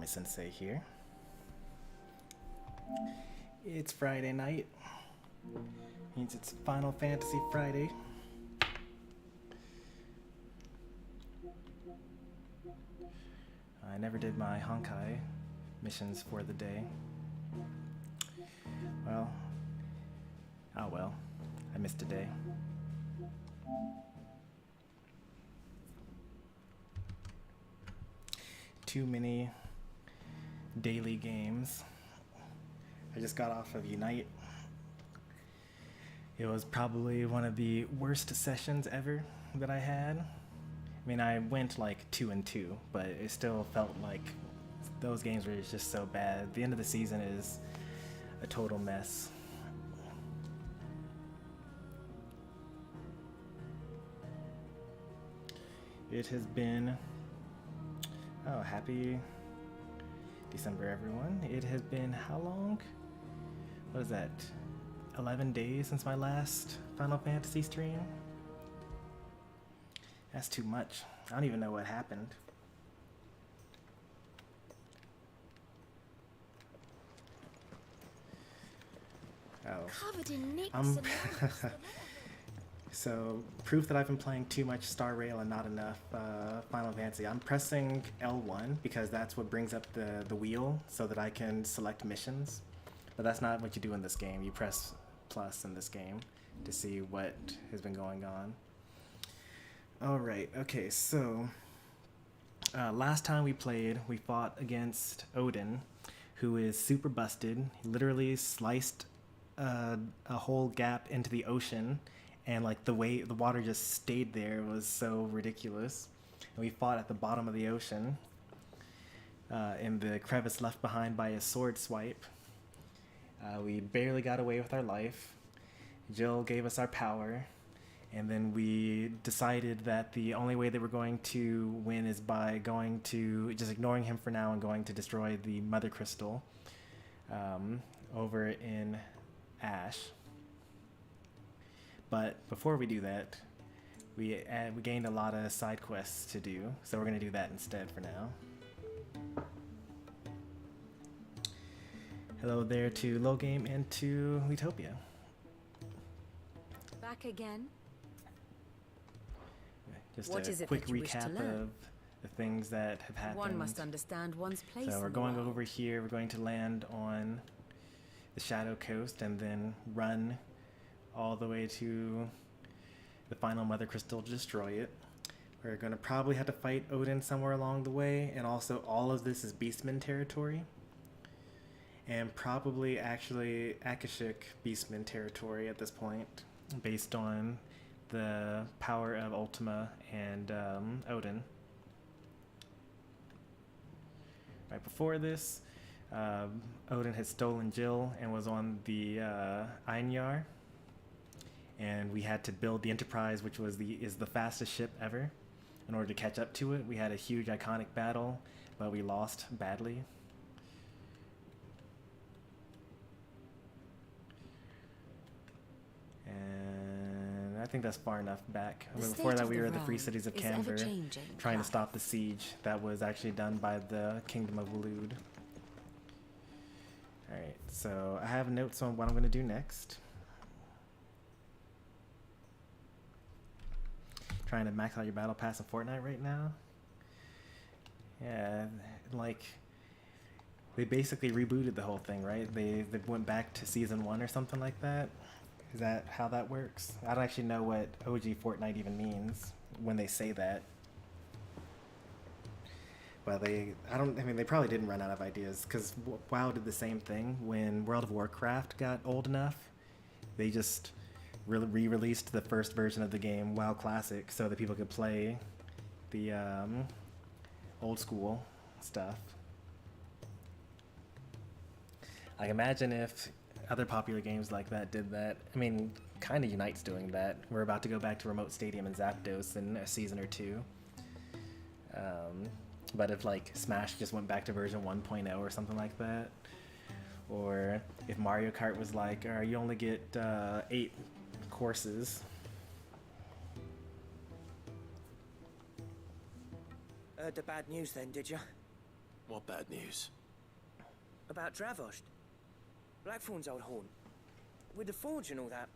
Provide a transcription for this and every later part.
Sensei here. It's Friday night. Means it's Final Fantasy Friday. I never did my Honkai missions for the day. Well, oh well, I missed a day. Too many daily games. I just got off of Unite. It was probably one of the worst sessions ever that I had. I mean, I went like 2-2, but it still felt like those games were just so bad. The end of the season is a total mess. It has been, oh, happy December, everyone. It has been how long? What is that? 11 days since my last Final Fantasy stream? That's too much. I don't even know what happened. Oh. Covered in nicks I'm and So, proof that I've been playing too much Star Rail and not enough Final Fantasy. I'm pressing L1 because that's what brings up the wheel so that I can select missions. But that's not what you do in this game. You press plus in this game to see what has been going on. Alright, okay, so last time we played, we fought against Odin, who is super busted. He literally sliced a whole gap into the ocean, and like the way the water just stayed there was so ridiculous. And we fought at the bottom of the ocean in the crevice left behind by a sword swipe. We barely got away with our life. Jill gave us our power, and then we decided that the only way that we're going to win is by going to just ignoring him for now and going to destroy the Mothercrystal over in Ash. But before we do that, we gained a lot of side quests to do, so we're going to do that instead for now. Hello there to Low Game and to Utopia. back again. Just What a is it quick that you wish to recap learn? of the things that have happened. One must understand one's place. So we're in the going world. over here, we're going to land on the Shadow Coast and then run all the way to the final Mothercrystal to destroy it. We're going to probably have to fight Odin somewhere along the way, and also all of this is Beastman territory. And probably actually Akashic Beastman territory at this point, based on the power of Ultima and Odin. Right before this, Odin had stolen Jill and was on the Einjar, and we had to build the Enterprise, which was is the fastest ship ever. In order to catch up to it, we had a huge iconic battle, but we lost badly. And I think that's far enough back. I mean, before that, we were at the Free Cities of Camber, trying to stop the siege that was actually done by the Kingdom of Waloed. Alright, so I have notes on what I'm going to do next. Trying to max out your battle pass in Fortnite right now. Yeah, like, they basically rebooted the whole thing, right? They went back to season 1 or something like that. Is that how that works? I don't actually know what OG Fortnite even means when they say that. But they probably didn't run out of ideas, because WoW did the same thing when World of Warcraft got old enough. They just re-released the first version of the game, WoW Classic, so that people could play the old school stuff. Like, imagine if other popular games like that did that. I mean, kind of Unite's doing that. We're about to go back to Remote Stadium and Zapdos in a season or two. But if, like, Smash just went back to version 1.0 or something like that, or if Mario Kart was like, you only get 8 courses. Heard the bad news then, did you? What bad news? About Dravost. Blackthorn's old haunt. With the forge and all that.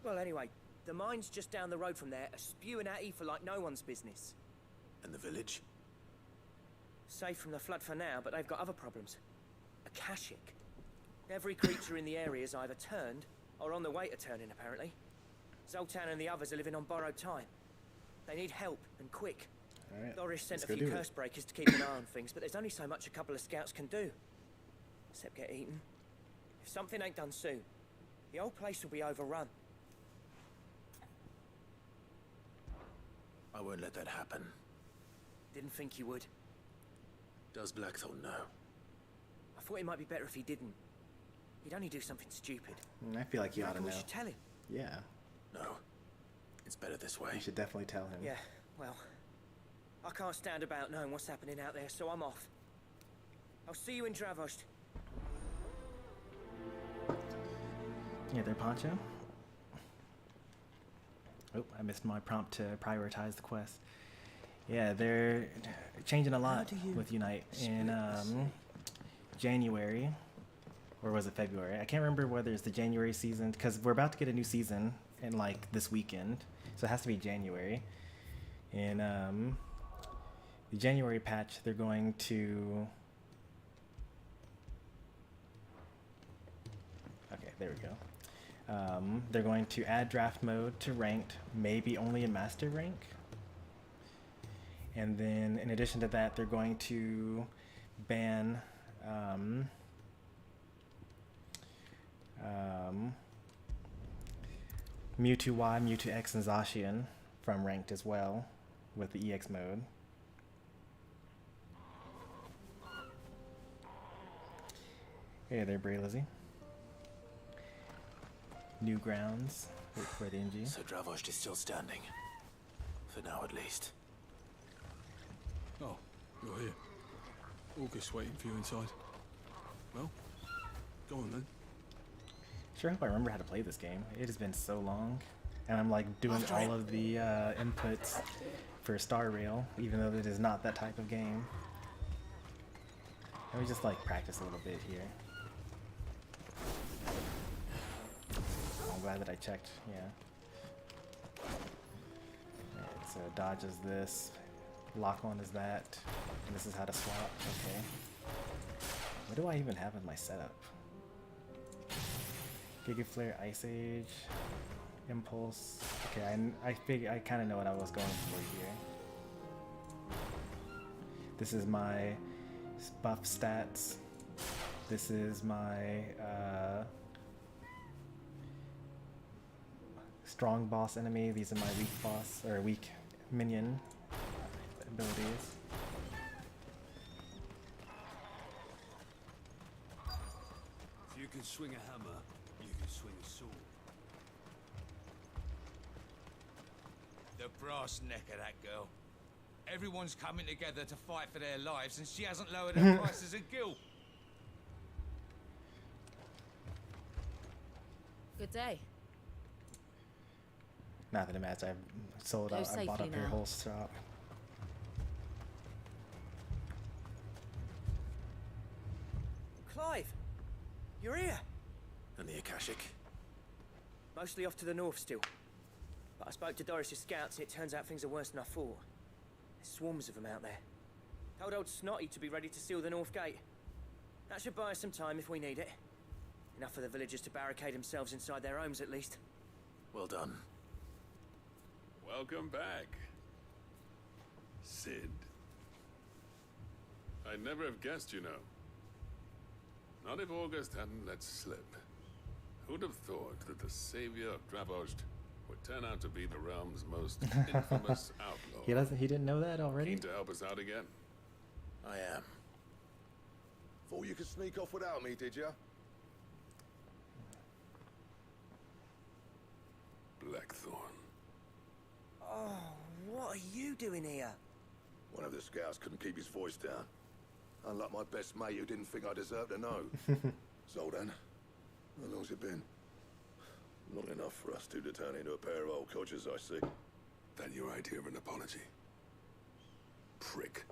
Well, anyway, the mines just down the road from there are spewing at ether like no one's business. And the village? Safe from the flood for now, but they've got other problems. Akashic. Every creature in the area is either turned, or on the way to turning, apparently. Zoltan and the others are living on borrowed time. They need help, and quick. Alright, Doris sent a let's go few do it. curse breakers to keep an eye on things, but there's only so much a couple of scouts can do. Except get eaten. If something ain't done soon, the whole place will be overrun. I won't let that happen. Didn't think you would. Does Blackthorn know? I thought it might be better if he didn't. He'd only do something stupid. I feel like you ought to Reckon know. we should tell him. Yeah, No. It's better this way. you should definitely tell him. Yeah, well, I can't stand about knowing what's happening out there, so I'm off. I'll see you in Dravost. Yeah, there, Poncho. Oh, I missed my prompt to prioritize the quest. Yeah, they're changing a lot with Unite in January, or was it February? I can't remember whether it's the January season, because we're about to get a new season in like this weekend, so it has to be January. In the January patch, they're going to. Okay, there we go. They're going to add draft mode to ranked, maybe only in master rank. And then in addition to that, they're going to ban Mewtwo Y, Mewtwo X, and Zacian from ranked as well with the EX mode. Hey there, Bray Lizzie. New grounds. Wait for the NG. So Dravost is still standing. For now, at least. Oh, you're here. August waiting for you inside. Well, go on then. Sure hope I remember how to play this game. It has been so long. And I'm like doing all of the inputs for Star Rail, even though it is not that type of game. Let me just like practice a little bit here. I'm glad that I checked, yeah. Alright, so dodge is this, lock on is that, and this is how to swap, okay. What do I even have in my setup? Giga Flare, Ice Age, Impulse. Okay, I kind of know what I was going for here. This is my buff stats. This is my strong boss enemy. These are my weak boss or weak minion abilities. If you can swing a hammer, you can swing a sword. The brass neck of that girl. Everyone's coming together to fight for their lives, and she hasn't lowered her prices a gill. Good day. Not that it matters. I've sold Go out. I bought safely up your now. whole shop. Clive! You're here! And the Akashic? Mostly off to the north still. But I spoke to Doris's scouts and it turns out things are worse than I thought. There's swarms of them out there. Told old Snotty to be ready to seal the north gate. That should buy us some time if we need it. Enough for the villagers to barricade themselves inside their homes at least. Well done. Welcome back, Sid. I'd never have guessed, you know. Not if August hadn't let slip. Who'd have thought that the savior of Dravost would turn out to be the realm's most infamous outlaw? He didn't know that already? Keen to help us out again? I am. Thought you could sneak off without me, did ya? Blackthorn. Oh, what are you doing here? One of the scouts couldn't keep his voice down. Unlike my best mate who didn't think I deserved to know. So then, how long's it been? Long enough for us two to turn into a pair of old codgers, I see. That your idea of an apology? Prick.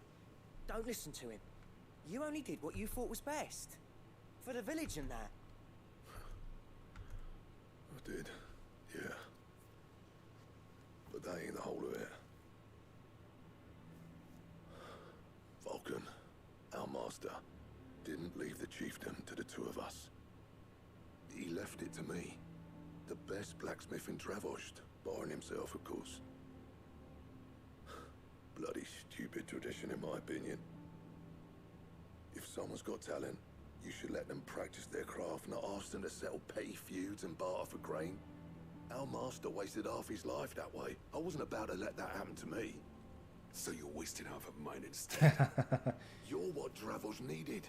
Don't listen to him. You only did what you thought was best. For the village and that. I did, yeah. But that ain't the whole of it. Vulcan, our master, didn't leave the chiefdom to the two of us. He left it to me. The best blacksmith in Dravost, barring himself, of course. Bloody stupid tradition, in my opinion. If someone's got talent, you should let them practice their craft, not ask them to settle petty feuds and barter for grain. Our master wasted half his life that way. I wasn't about to let that happen to me. So you're wasting half of mine instead. You're what Dravost needed.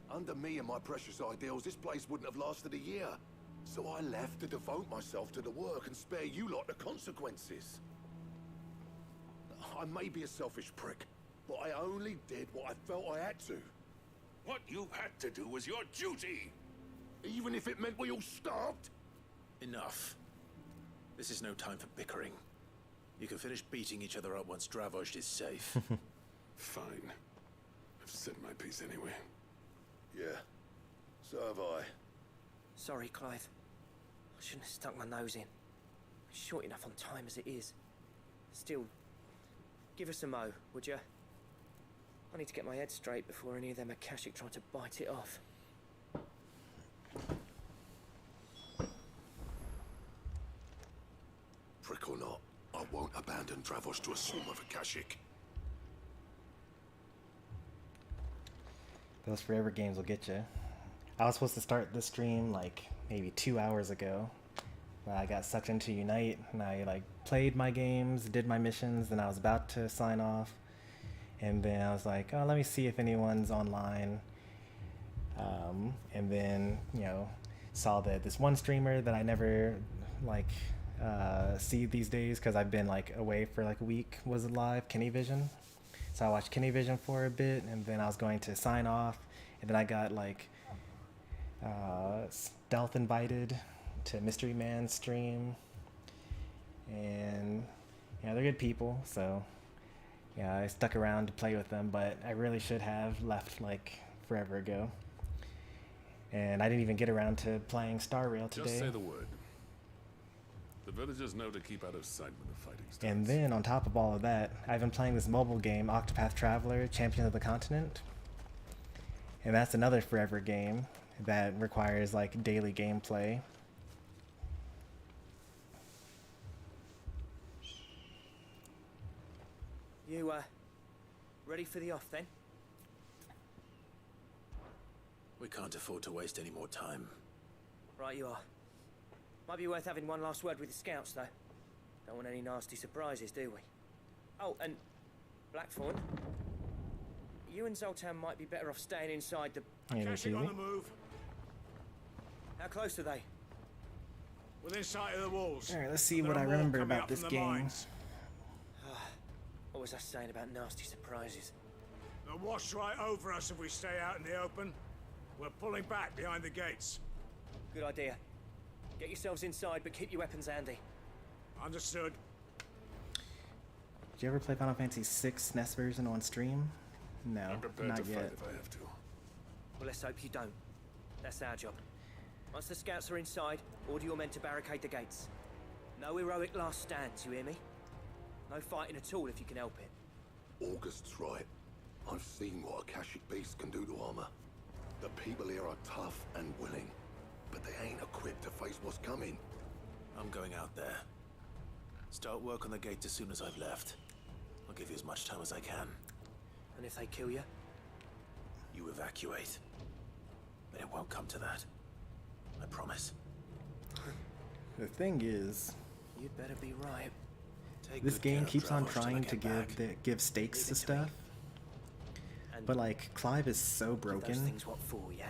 Under me and my precious ideals, this place wouldn't have lasted a year. So I left to devote myself to the work and spare you lot the consequences. I may be a selfish prick, but I only did what I felt I had to. What you had to do was your duty. Even if it meant we all starved? Enough. This is no time for bickering. You can finish beating each other up once Dravost is safe. Fine. I've said my piece anyway. Yeah, so have I. Sorry, Clive. I shouldn't have stuck my nose in. Short enough on time as it is. Still, give us a mo, would you? I need to get my head straight before any of them Akashic try to bite it off. Prick or not, I won't abandon Dravost to a swarm of Akashic. Those forever games will get you. I was supposed to start the stream like maybe 2 hours ago. I got sucked into Unite and I like played my games, did my missions, then I was about to sign off. And then I was like, oh, let me see if anyone's online. And then, you know, saw that this one streamer that I never like see these days because I've been like away for like a week was live, Kenny Vision. So I watched Kenny Vision for a bit and then I was going to sign off. And then I got like stealth invited to Mystery Man's stream. And, you know, they're good people, so yeah, I stuck around to play with them, but I really should have left like forever ago. And I didn't even get around to playing Star Rail today. Just say the word. The villagers know to keep out of sight when the fighting starts. And then on top of all of that, I've been playing this mobile game, Octopath Traveler, Champion of the Continent. And that's another forever game that requires like daily gameplay. You, ready for the off then? We can't afford to waste any more time. Right you are. Might be worth having one last word with the scouts, though. Don't want any nasty surprises, do we? Oh, and Blackthorn, you and Zoltan might be better off staying inside the... Akashic on the move. How close are they? Within sight of the walls. Alright, let's see what I remember about this game. What was I saying about nasty surprises? They'll wash right over us if we stay out in the open. We're pulling back behind the gates. Good idea. Get yourselves inside, but keep your weapons handy. Understood. Did you ever play Final Fantasy VI SNES version on stream? No, I'm prepared not to yet. fight if I have to. Well, let's hope you don't. That's our job. Once the scouts are inside, order your men to barricade the gates. No heroic last stands, you hear me? No fighting at all if you can help it. August's right. I've seen what Akashic beasts can do to armor. The people here are tough and willing, but they ain't equipped to face what's coming. I'm going out there. Start work on the gate as soon as I've left. I'll give you as much time as I can. And if they kill you? You evacuate. But it won't come to that. I promise. The thing is, You'd better be right. Take this good game care of keeps on Dravost till I trying get to back. give stakes Leave to it to me. stuff, And but like Clive is so those broken. things what for, yeah?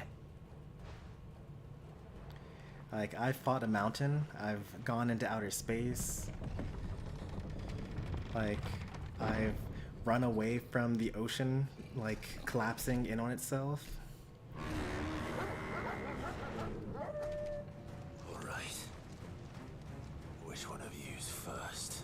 Like I've fought a mountain, I've gone into outer space, like I've run away from the ocean, like collapsing in on itself. All right. Which one of you's first?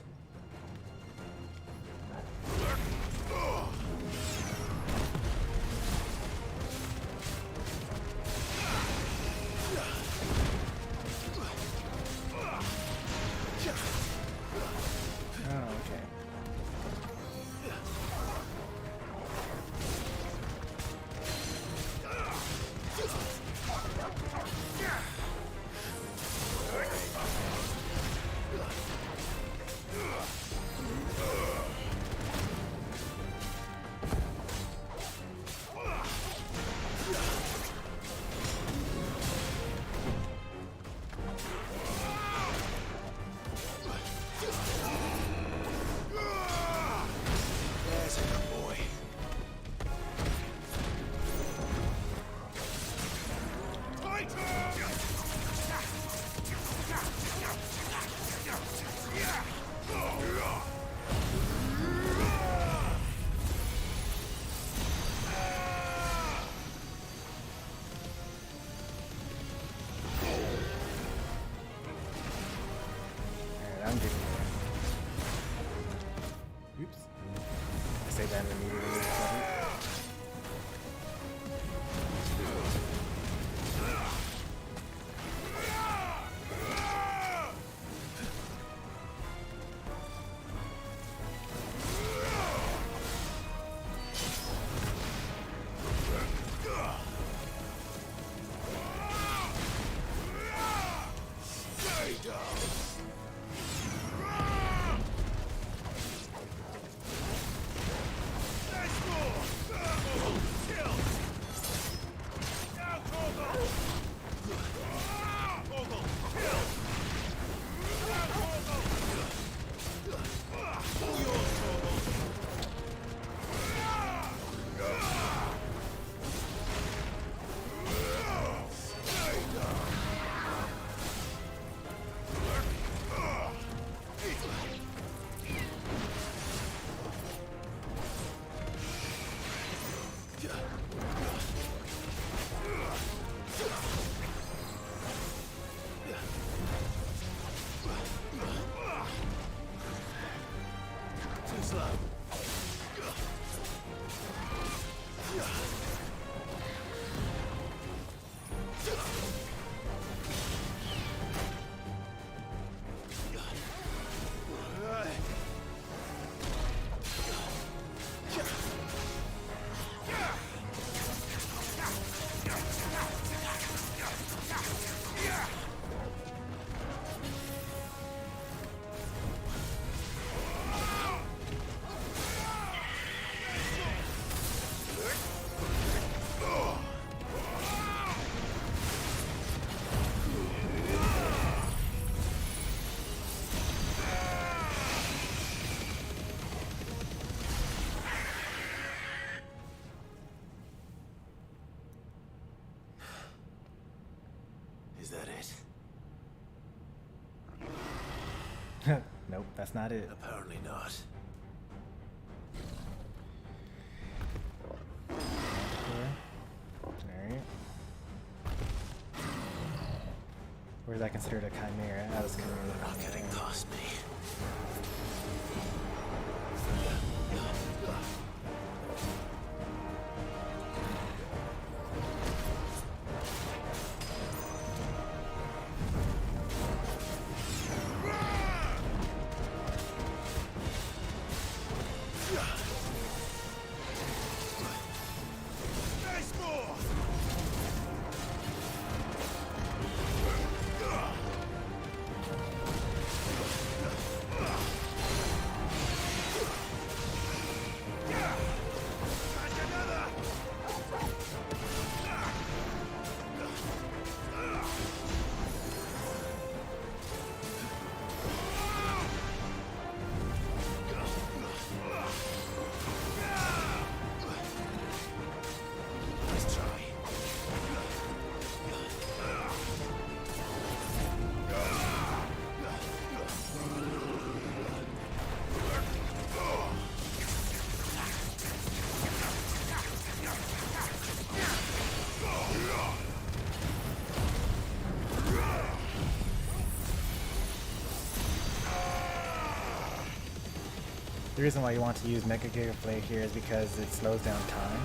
Is that it? Nope, that's not it. Apparently not. Alright. Or is that considered a chimera? That was chimera. They're not getting past me. The reason why you want to use Mega Gigaflay here is because it slows down time.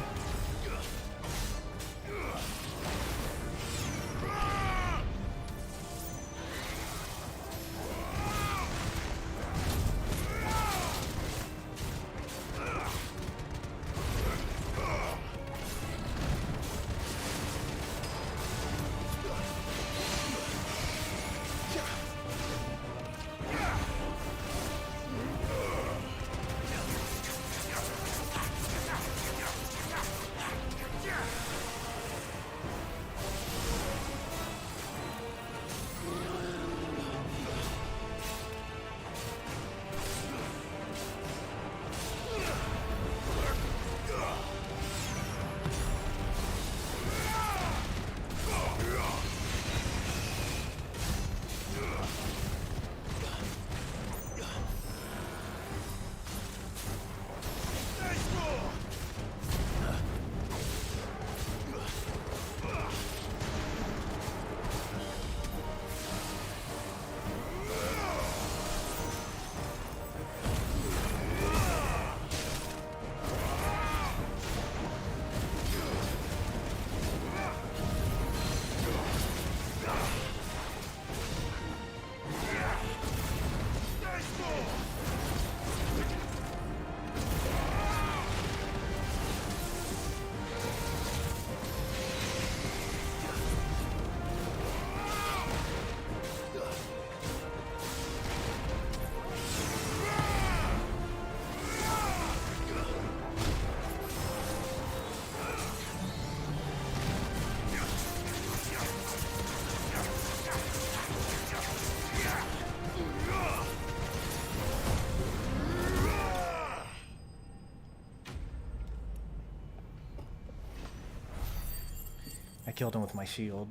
I killed him with my shield.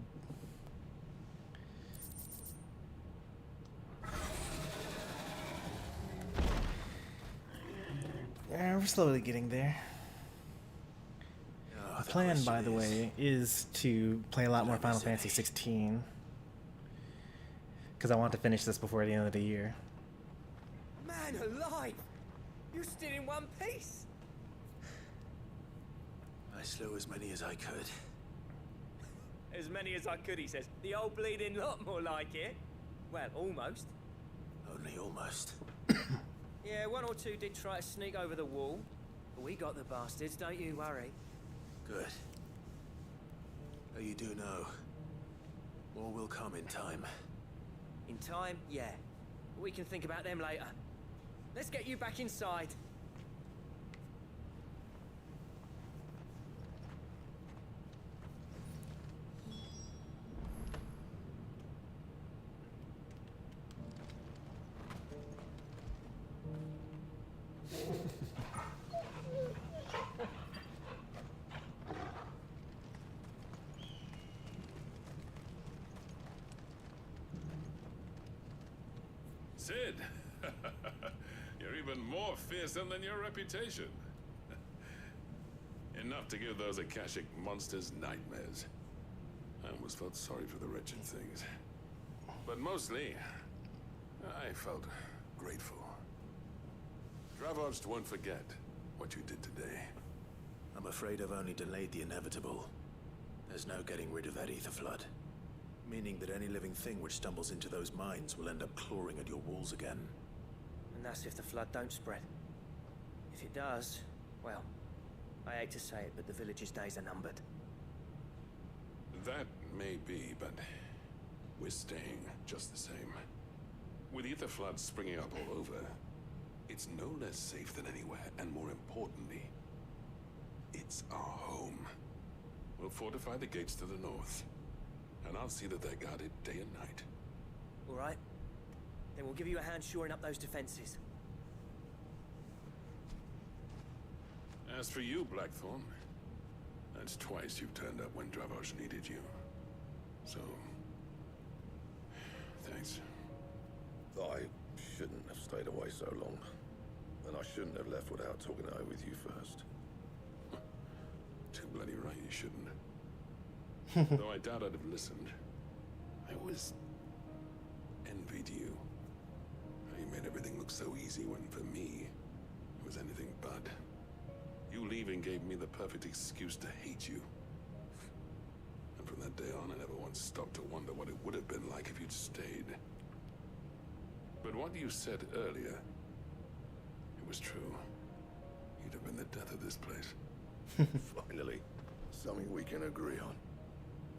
Yeah, we're slowly getting there. Oh, The plan, by the way, is to play a lot more Final Fantasy XVI. Because I want to finish this before the end of the year. Man alive! You're still in one piece! I slew as many as I could. As many as I could, he says. The old bleeding lot, more like it. Well, almost. Only almost. Yeah, one or two did try to sneak over the wall. But we got the bastards, don't you worry. Good. Though you do know, more will come in time. In time, yeah. We can think about them later. Let's get you back inside. Sid! You're even more fearsome than your reputation. Enough to give those Akashic monsters nightmares. I almost felt sorry for the wretched things. But mostly, I felt grateful. Dravoged won't forget what you did today. I'm afraid I've only delayed the inevitable. There's no getting rid of that ether flood. Meaning that any living thing which stumbles into those mines will end up clawing at your walls again. And that's if the flood don't spread. If it does, well, I hate to say it, but the village's days are numbered. That may be, but we're staying just the same. With ether floods springing up all over, it's no less safe than anywhere, and more importantly, it's our home. We'll fortify the gates to the north, and I'll see that they're guarded day and night. All right. Then we'll give you a hand shoring up those defenses. As for you, Blackthorn, that's twice you've turned up when Dravos needed you. So, thanks. I shouldn't have stayed away so long. And I shouldn't have left without talking it over with you first. Too bloody right you shouldn't. Though I doubt I'd have listened. I always envied you. How you made everything look so easy when, for me, it was anything but. You leaving gave me the perfect excuse to hate you. And from that day on, I never once stopped to wonder what it would have been like if you'd stayed. But what you said earlier, it was true. You'd have been the death of this place. Finally, something we can agree on.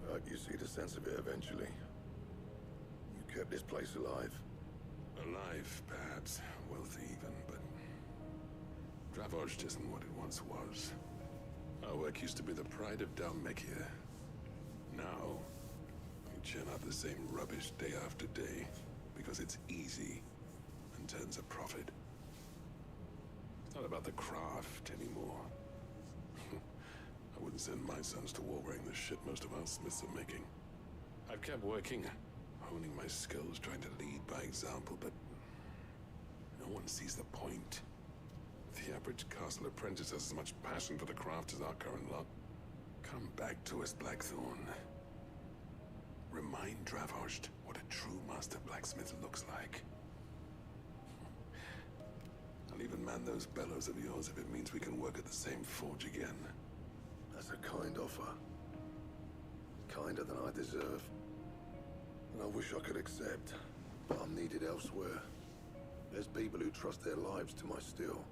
I hope you see the sense of it eventually. You kept this place alive. Alive, perhaps. Wealthy even, but Dravoged isn't what it once was. Our work used to be the pride of Dalmekia. Now, we churn out the same rubbish day after day because it's easy and turns a profit. It's not about the craft anymore. I wouldn't send my sons to war wearing the shit most of our smiths are making. I've kept working, honing my skills, trying to lead by example, but no one sees the point. The average castle apprentice has as much passion for the craft as our current lot. Come back to us, Blackthorn. Remind Dravoged what a true master blacksmith looks like. I'll even man those bellows of yours if it means we can work at the same forge again. That's a kind offer. Kinder than I deserve. And I wish I could accept, but I'm needed elsewhere. There's people who trust their lives to my steel,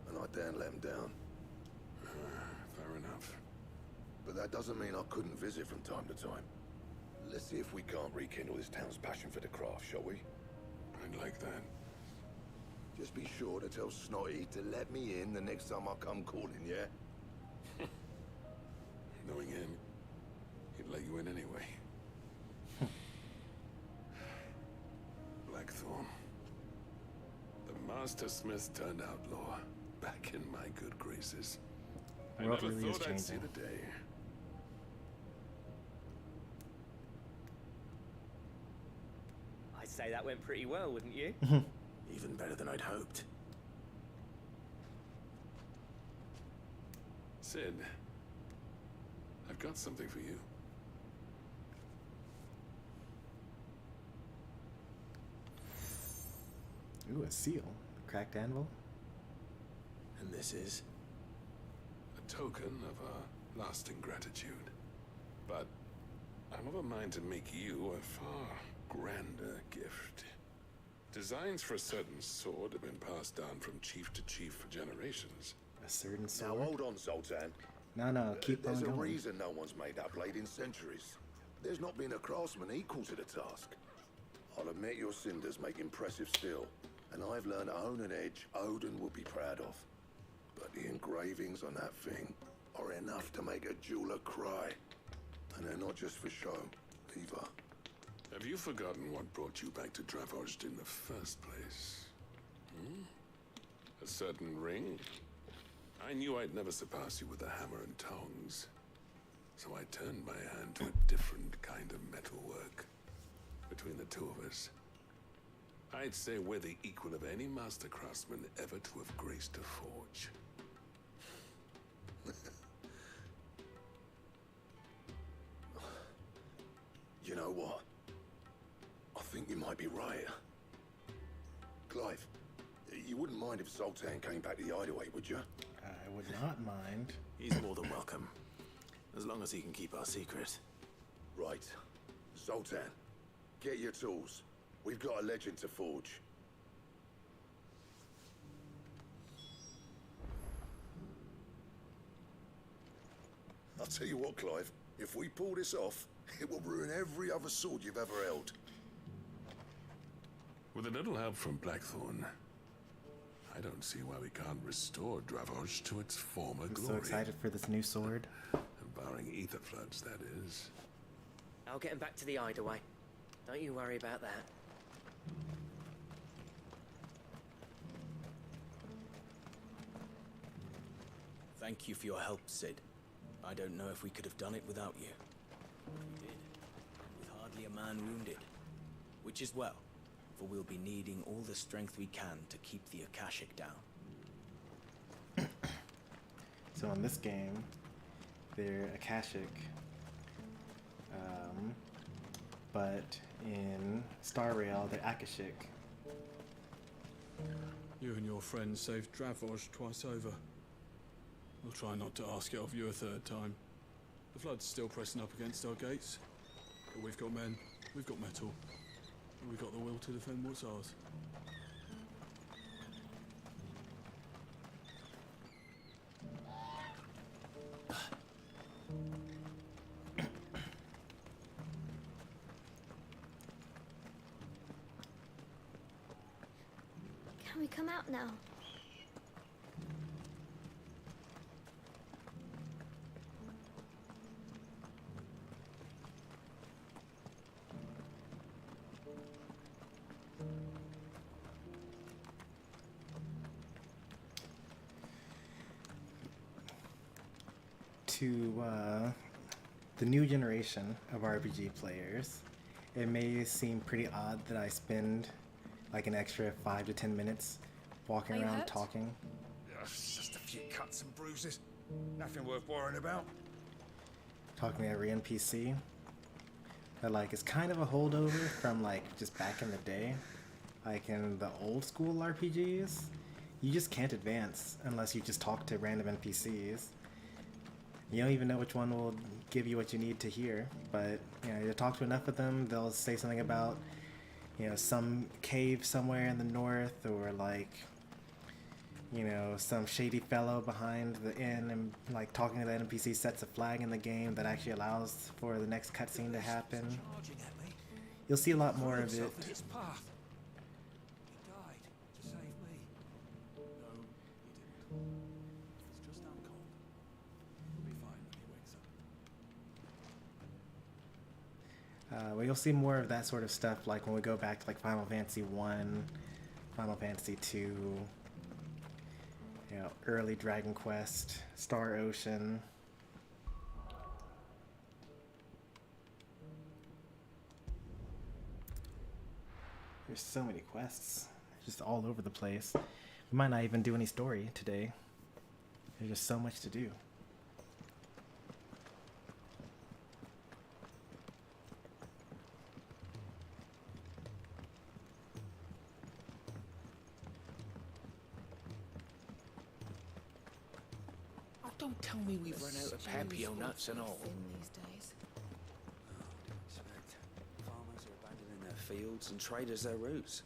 and I daren't let them down. Fair enough. But that doesn't mean I couldn't visit from time to time. Let's see if we can't rekindle this town's passion for the craft, shall we? I'd like that. Just be sure to tell Snotty to let me in the next time I come calling, yeah? Knowing him, he'd let you in anyway. Blackthorn. The Master Smith turned outlaw, back in my good graces. I World never really is thought I'd see changing. the day. I'd say that went pretty well, wouldn't you? Even better than I'd hoped. Sid, I've got something for you. Ooh, a seal. Cracked anvil. And this is? A token of our lasting gratitude. But I'm of a mind to make you a far grander gift. Designs for a certain sword have been passed down from chief to chief for generations. A certain Now sword. hold on, Sultan. No, keep on There's a going. reason no one's made that blade in centuries. There's not been a craftsman equal to the task. I'll admit your cinders make impressive steel, and I've learned to own an edge Odin will be proud of. But the engravings on that thing are enough to make a jeweler cry. And they're not just for show, either. Have you forgotten what brought you back to Dravoged in the first place? A certain ring? I knew I'd never surpass you with a hammer and tongs. So I turned my hand to a different kind of metalwork. Between the two of us, I I'd say we're the equal of any master craftsman ever to have graced a forge. You know what? I think you might be right. Clive, you wouldn't mind if Zoltan came back to the hideaway, would you? I would not mind. He's more than welcome. As long as he can keep our secret. Right. Zoltan, get your tools. We've got a legend to forge. I'll tell you what, Clive. If we pull this off, it will ruin every other sword you've ever held. With a little help from Blackthorn, I don't see why we can't restore Dravoj to its former I'm glory. so excited for this new sword. Barring ether floods, that is. I'll get him back to the hideaway. Don't you worry about that. Thank you for your help, Sid. I don't know if we could have done it without you. We did, with hardly a man wounded. Which is well, for we'll be needing all the strength we can to keep the Akashic down. So in this game, they're Akashic. But in Star Rail, they're Akashic. You and your friends saved Dravoj twice over. We'll try not to ask it of you a third time. The flood's still pressing up against our gates. But we've got men, we've got metal, and we've got the will to defend what's ours. Can we come out now? To the new generation of RPG players, it may seem pretty odd that I spend like an extra 5 to 10 minutes walking Are you around hurt? talking. It's just a few cuts and bruises. Nothing worth worrying about. Talking to every NPC. But like it's kind of a holdover from like just back in the day. Like in the old school RPGs, you just can't advance unless you just talk to random NPCs. You don't even know which one will give you what you need to hear, but you know, you talk to enough of them, they'll say something about, you know, some cave somewhere in the north, or like, you know, some shady fellow behind the inn, and like talking to the NPC sets a flag in the game that actually allows for the next cutscene to happen. You'll see a lot more of it. Its path. He died to save me. No, he didn't. It's just out cold. He'll be fine when he wakes up. Well, you'll see more of that sort of stuff like when we go back to like Final Fantasy 1, Final Fantasy 2, you know, early Dragon Quest, Star Ocean. There's so many quests, just all over the place. We might not even do any story today. There's just so much to do. Oh, don't tell me we've run out of Papio nuts and all. These days. Farmers are abandoning their fields and traders their routes.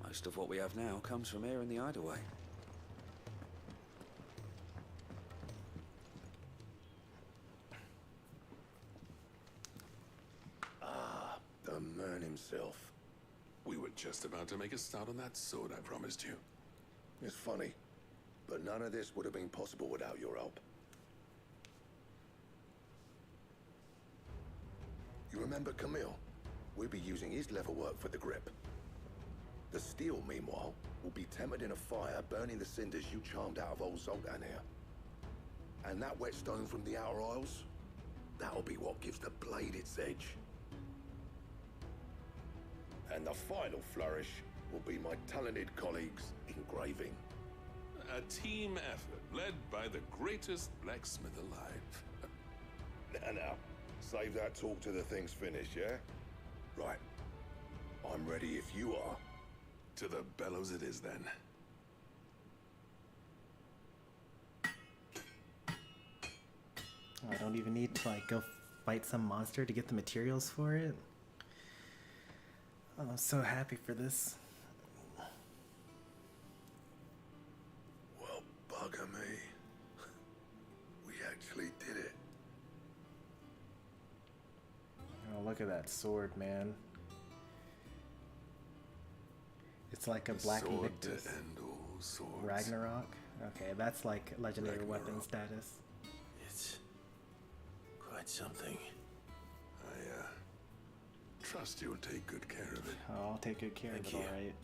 Most of what we have now comes from here in the hideaway. The man himself. We were just about to make a start on that sword I promised you. It's funny, but none of this would have been possible without your help. You remember Camille? We'll be using his leather work for the grip. The steel, meanwhile, will be tempered in a fire, burning the cinders you charmed out of old Zoltan here. And that whetstone from the Outer Isles, that'll be what gives the blade its edge. And the final flourish will be my talented colleagues engraving. A team effort led by the greatest blacksmith alive. Now, save that talk till the thing's finished, yeah? Right. I'm ready if you are. To the bellows it is then. I don't even need to like go fight some monster to get the materials for it. Oh, I'm so happy for this. Well, bugger me. We actually did it. Oh, look at that sword, man. It's like a Black Sword Invictus. to end all swords. Ragnarok? Okay, that's like legendary Ragnarok. weapon status. It's quite something. I trust you'll take good care of it. Oh, I'll take good care Thank of it, you. alright.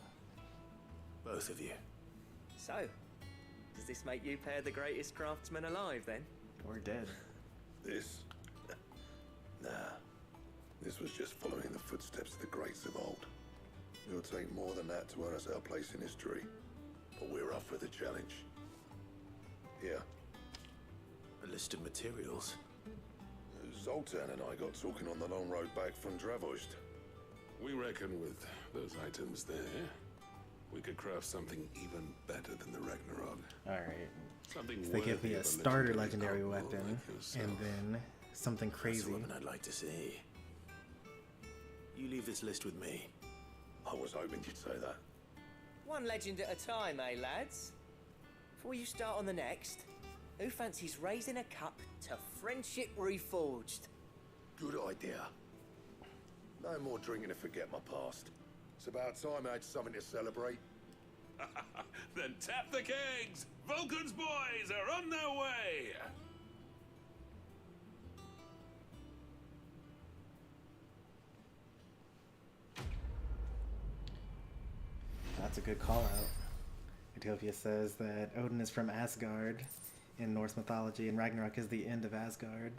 Both of you. So, does this make you pair the greatest craftsman alive then? Or dead. This? Nah. This was just following the footsteps of the greats of old. It'll take more than that to earn us our place in history. But we're up for the challenge. Here. A list of materials. Zoltan and I got talking on the long road back from Dravost. We reckon with those items there, we could craft something even better than the Ragnarok. Alright. Something So they give me worthy a of starter legendary outlaw weapon, like yourself. and then something That's crazy. the weapon I'd like to see. You leave this list with me. I was hoping you'd say that. One legend at a time, eh, lads? Before you start on the next, who fancies raising a cup to friendship reforged? Good idea. No more drinking to forget my past. It's about time I had something to celebrate. Then tap the kegs! Vulcan's boys are on their way! That's a good call out. Utopia says that Odin is from Asgard in Norse mythology, and Ragnarok is the end of Asgard.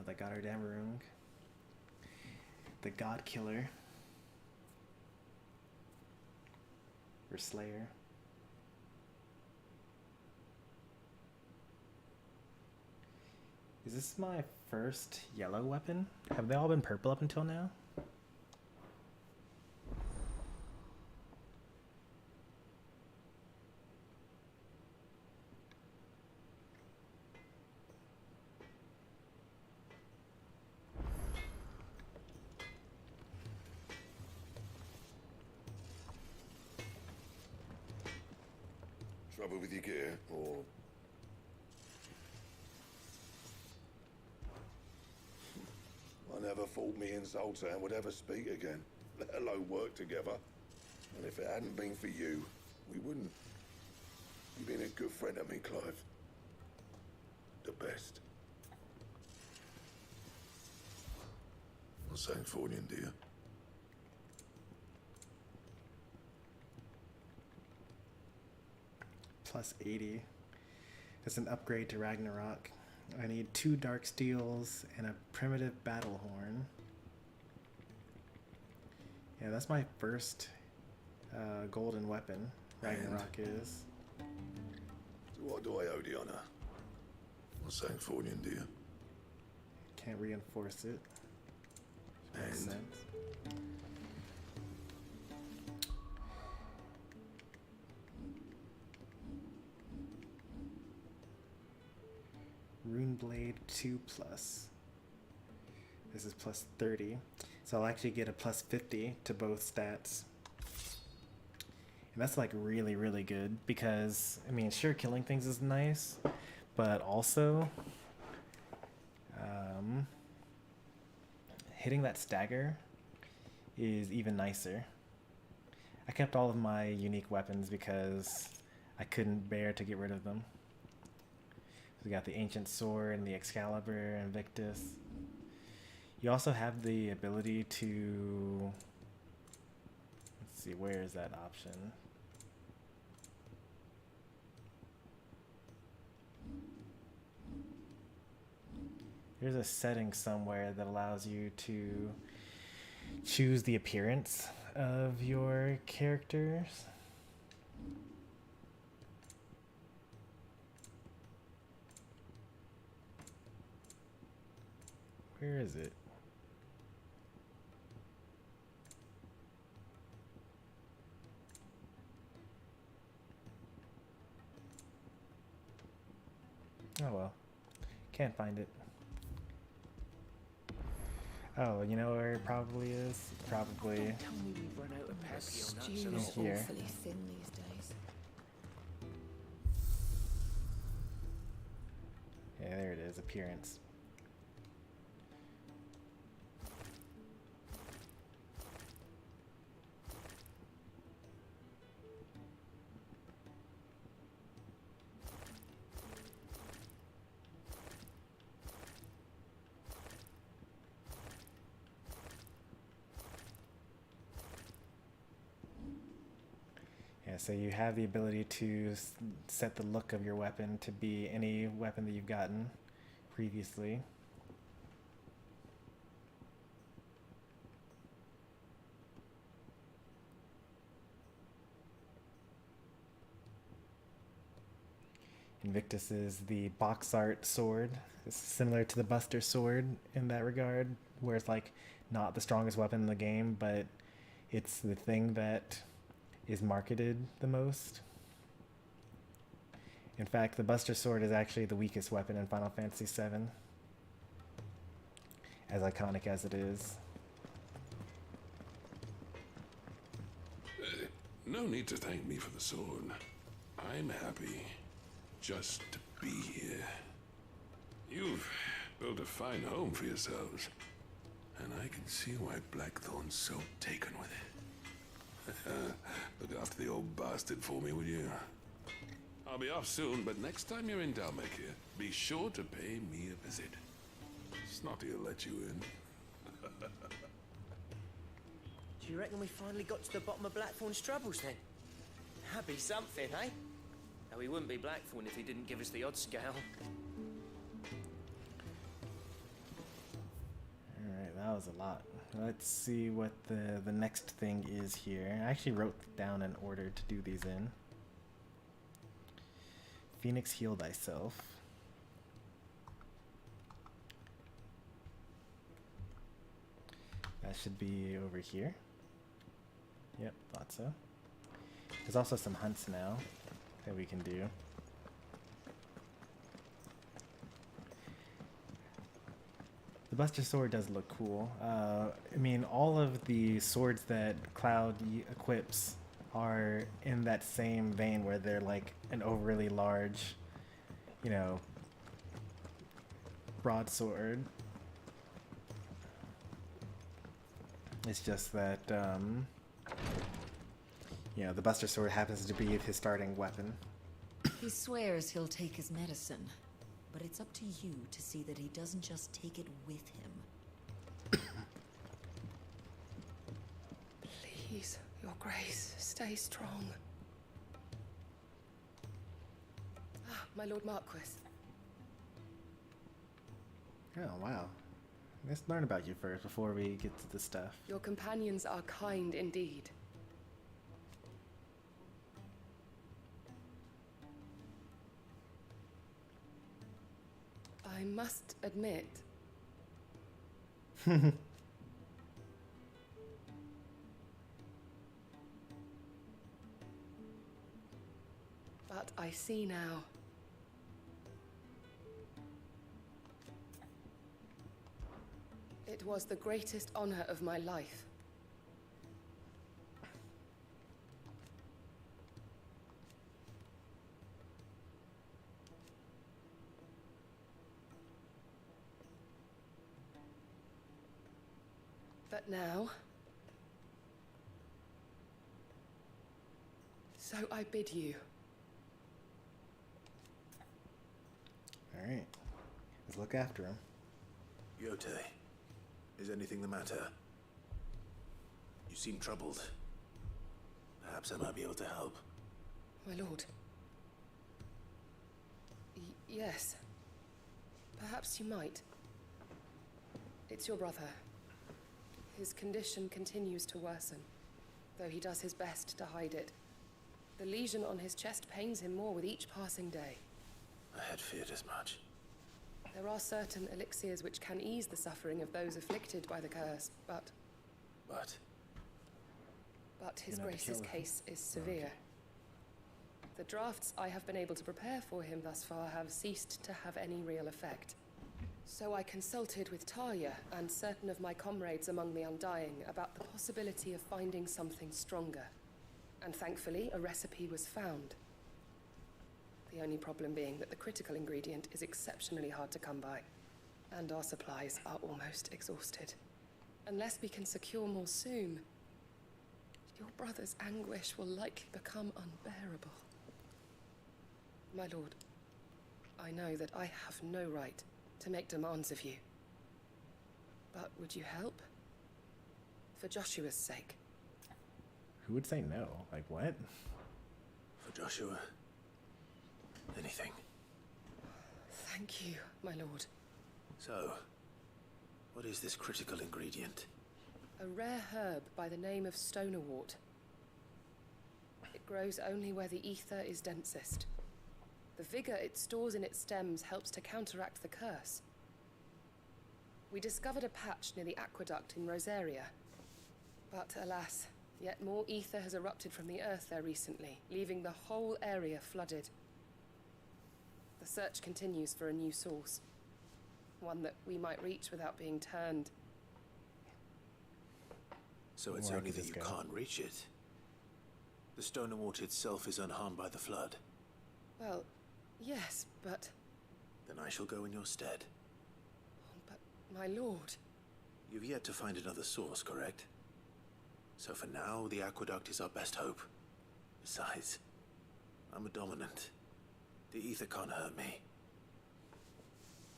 The Goddardammerung. The God Killer. Or Slayer. Is this my first yellow weapon? Have they all been purple up until now? Trouble with your gear, or... I never thought me and Zoltan would ever speak again, let alone work together. And if it hadn't been for you, we wouldn't. You've been a good friend to me, Clive. The best. I'm saying Fornian, dear. Plus 80. It's an upgrade to Ragnarok. I need 2 dark steels and a primitive battle horn. Yeah, that's my first golden weapon. Ragnarok is. So what do I owe the honor? I'm saying Fornian, dear. Can't reinforce it. Makes And? sense. Runeblade 2+. This is plus 30. So I'll actually get a plus 50 to both stats. And that's like really, really good because, I mean, sure, killing things is nice, but also hitting that stagger is even nicer. I kept all of my unique weapons because I couldn't bear to get rid of them. We got the Ancient Sword and the Excalibur, Invictus. You also have the ability to... Let's see, where is that option? There's a setting somewhere that allows you to choose the appearance of your characters. Where is it? Oh well, can't find it. Oh, you know where it probably is? Probably Tell me we've run out of peppy on that Stew in is here. awfully thin these days. Yeah, there it is, appearance. Yeah, so you have the ability to set the look of your weapon to be any weapon that you've gotten previously. Invictus is the box art sword. It's similar to the Buster sword in that regard, where it's like not the strongest weapon in the game, but it's the thing that is marketed the most. In fact, the Buster Sword is actually the weakest weapon in Final Fantasy VII, as iconic as it is. No need to thank me for the sword. I'm happy just to be here. You've built a fine home for yourselves, and I can see why Blackthorn's so taken with it. Look after the old bastard for me, will you? I'll be off soon, but next time you're in Dalmacia, be sure to pay me a visit. Snotty will let you in. Do you reckon we finally got to the bottom of Blackthorn's troubles then? That'd be something, eh? Though he wouldn't be Blackthorn if he didn't give us the odd scale. Alright, that was a lot. Let's see what the next thing is here. I actually wrote down an order to do these in. Phoenix, heal thyself. That should be over here. Yep, thought so. There's also some hunts now that we can do. The Buster Sword does look cool. I mean, all of the swords that Cloud equips are in that same vein where they're like an overly large, you know, broadsword. It's just that, you know, the Buster Sword happens to be his starting weapon. He swears he'll take his medicine, but it's up to you to see that he doesn't just take it with him. Please, Your Grace, stay strong. Ah, my Lord Marquis. Oh, wow. Let's learn about you first before we get to the stuff. Your companions are kind indeed. I must admit, but I see now. It was the greatest honor of my life. But now, so I bid you. All right. Let's look after him. Yeti, is anything the matter? You seem troubled. Perhaps I might be able to help. My lord. Yes. Perhaps you might. It's your brother. His condition continues to worsen, though he does his best to hide it. The lesion on his chest pains him more with each passing day. I had feared as much. There are certain elixirs which can ease the suffering of those afflicted by the curse, but His Grace's case is severe. The drafts I have been able to prepare for him thus far have ceased to have any real effect. So I consulted with Talia and certain of my comrades among the Undying about the possibility of finding something stronger. And thankfully, a recipe was found. The only problem being that the critical ingredient is exceptionally hard to come by, and our supplies are almost exhausted. Unless we can secure more soon, your brother's anguish will likely become unbearable. My lord, I know that I have no right to make demands of you. But would you help? For Joshua's sake. Who would say no? Like, what? For Joshua, anything. Thank you, my lord. So, what is this critical ingredient? A rare herb by the name of stonerwort. It grows only where the ether is densest. The vigor it stores in its stems helps to counteract the curse. We discovered a patch near the aqueduct in Rosaria. But alas, yet more ether has erupted from the earth there recently, leaving the whole area flooded. The search continues for a new source. One that we might reach without being turned. So it's only that you can't reach it. The stonerwort itself is unharmed by the flood. Well, yes, but... Then I shall go in your stead. But, my lord... You've yet to find another source, correct? So for now, the aqueduct is our best hope. Besides, I'm a dominant. The ether can't hurt me.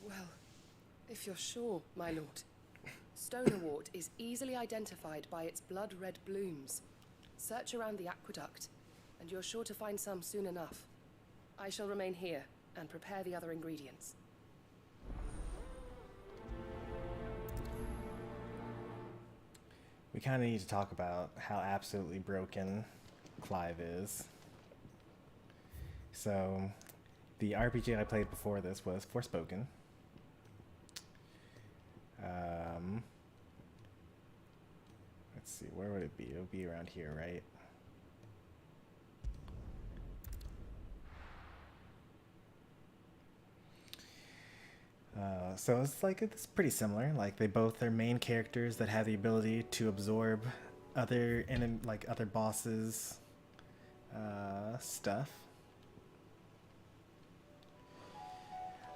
Well, if you're sure, my lord. Stonerwort is easily identified by its blood-red blooms. Search around the aqueduct, and you're sure to find some soon enough. I shall remain here and prepare the other ingredients. We kind of need to talk about how absolutely broken Clive is. So, the RPG I played before this was Forspoken. Let's see, where would it be? It would be around here, right? So it's pretty similar. Like, they both are main characters that have the ability to absorb other other bosses' stuff.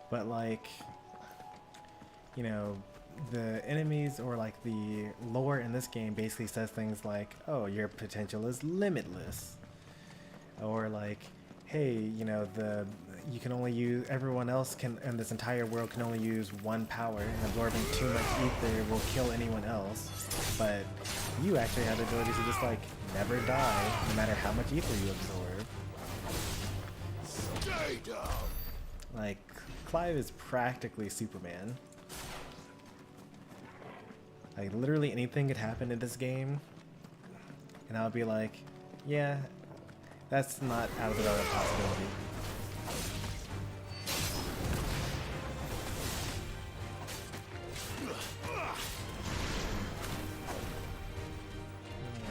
But like, you know, the enemies or like the lore in this game basically says things like, oh, your potential is limitless, or like, hey, you know, you can only use, everyone else can, and this entire world can only use one power, and absorbing too much ether will kill anyone else, but you actually have the ability to just like never die no matter how much ether you absorb. Stay down. Like, Clive is practically Superman. Like, literally anything could happen in this game, and I'll be like, yeah, that's not out of the realm of possibility.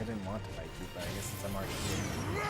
I didn't want to fight you, but I guess since I'm already here.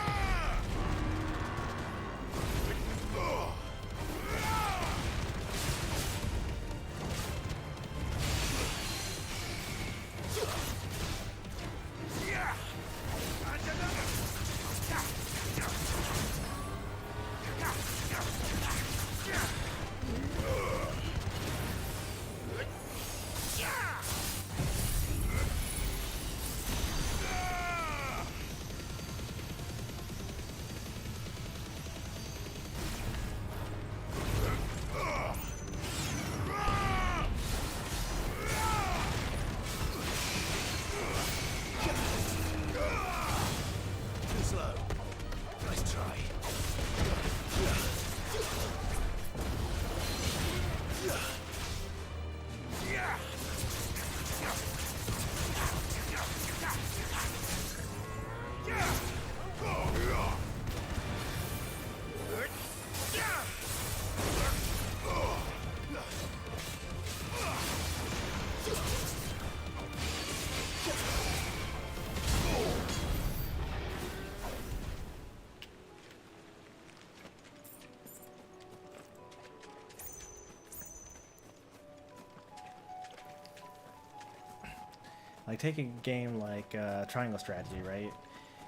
Like, take a game like Triangle Strategy, right?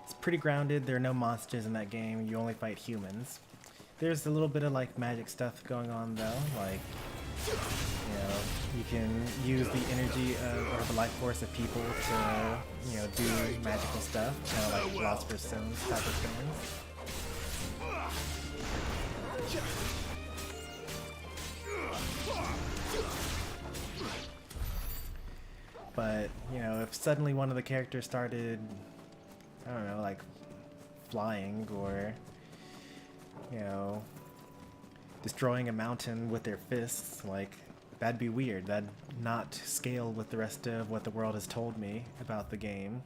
It's pretty grounded. There are no monsters in that game. You only fight humans. There's a little bit of like magic stuff going on though. Like, you know, you can use the energy or the life force of people to, you know, do magical stuff, kind of like Philosopher's Stones type of things. But, you know, if suddenly one of the characters started, I don't know, like flying or, you know, destroying a mountain with their fists, like, that'd be weird. That'd not scale with the rest of what the world has told me about the game.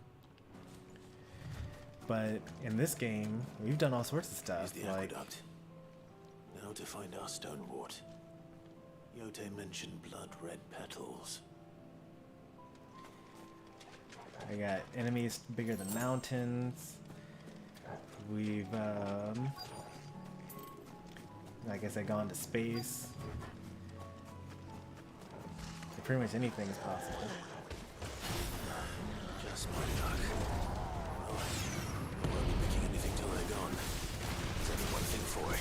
But in this game, we've done all sorts of stuff. Here's the like, aqueduct. Now to find our stone wart. Yeti mentioned blood-red petals. I got enemies bigger than mountains. We've, like I said, gone to space. So pretty much anything is possible. Just my luck. Well, I won't be picking anything till they're gone. There's only one thing for it.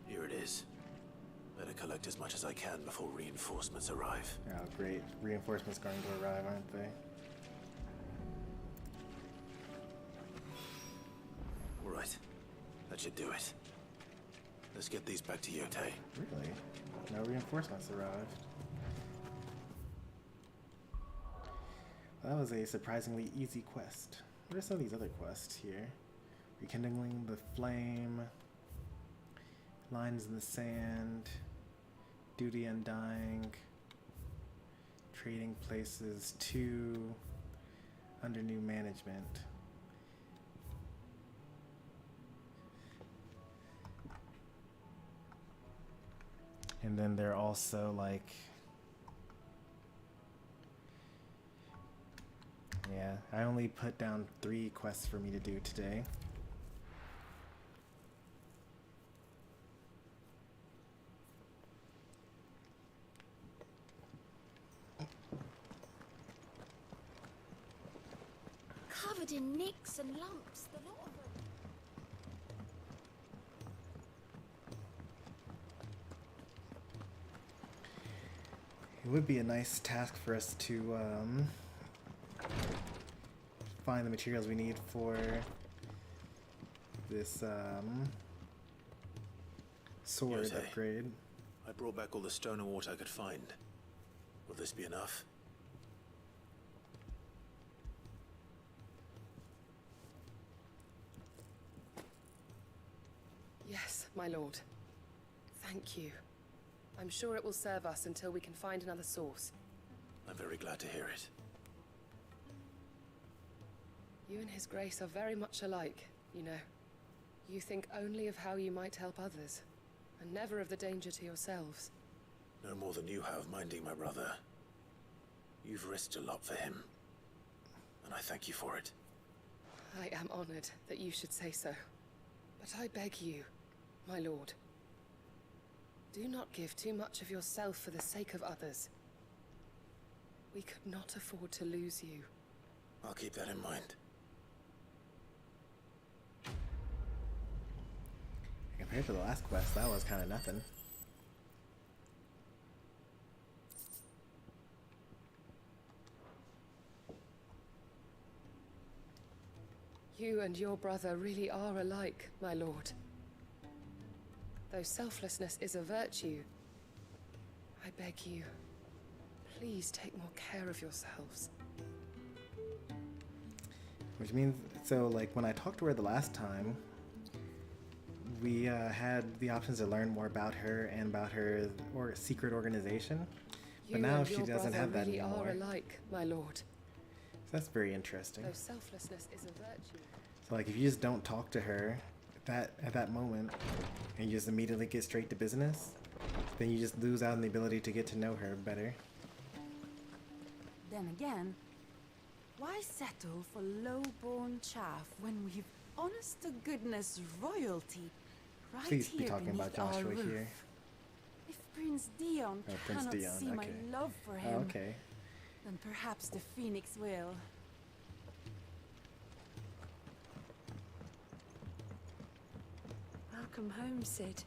Here it is. Better collect as much as I can before reinforcements arrive. Oh, great. Reinforcements going to arrive, aren't they? All right. That should do it. Let's get these back to Yeti. Really? No reinforcements arrived. That was a surprisingly easy quest. What are some of these other quests here? Rekindling the flame, lines in the sand, duty undying, trading places 2 under new management. And then they're also like, yeah, I only put down 3 quests for me to do today. Covered in nicks and lumps, the lot of them. It would be a nice task for us to find the materials we need for this sword Yeti. upgrade. I brought back all the stone and water I could find. Will this be enough? my lord. Thank you. I'm sure it will serve us until we can find another source. I'm very glad to hear it. You and His Grace are very much alike, you know. You think only of how you might help others, and never of the danger to yourselves. No more than you have minding my brother. You've risked a lot for him, and I thank you for it. I am honored that you should say so. But I beg you, my lord, do not give too much of yourself for the sake of others. We could not afford to lose you. I'll keep that in mind. Compared to the last quest, that was kind of nothing. You and your brother really are alike, my lord. Though selflessness is a virtue, I beg you, please take more care of yourselves. Which means, so like when I talked to her the last time, we had the options to learn more about her and about her secret organization. But now she doesn't have that anymore. You and your brother really are alike, my lord. So that's very interesting. Though selflessness is a virtue. So like if you just don't talk to her at that moment and you just immediately get straight to business, then you just lose out on the ability to get to know her better. Then again, why settle for low-born chaff when we've honest-to-goodness royalty right Please be here talking about beneath our Joshua roof? here. If Prince Dion Prince cannot Dion, see my okay. love for him, Oh, okay. then perhaps the Phoenix will. Welcome home, Sid.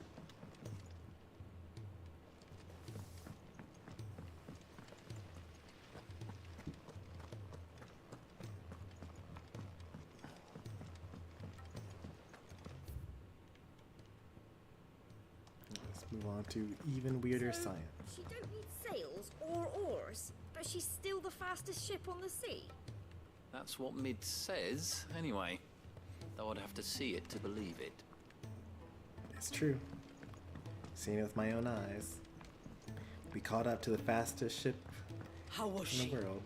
Let's move on to even weirder So, science. She don't need sails or oars, but she's still the fastest ship on the sea. That's what Mid says, anyway. Though I'd have to see it to believe it. It's true. Seen it with my own eyes. We caught up to the fastest ship How was in she? the world.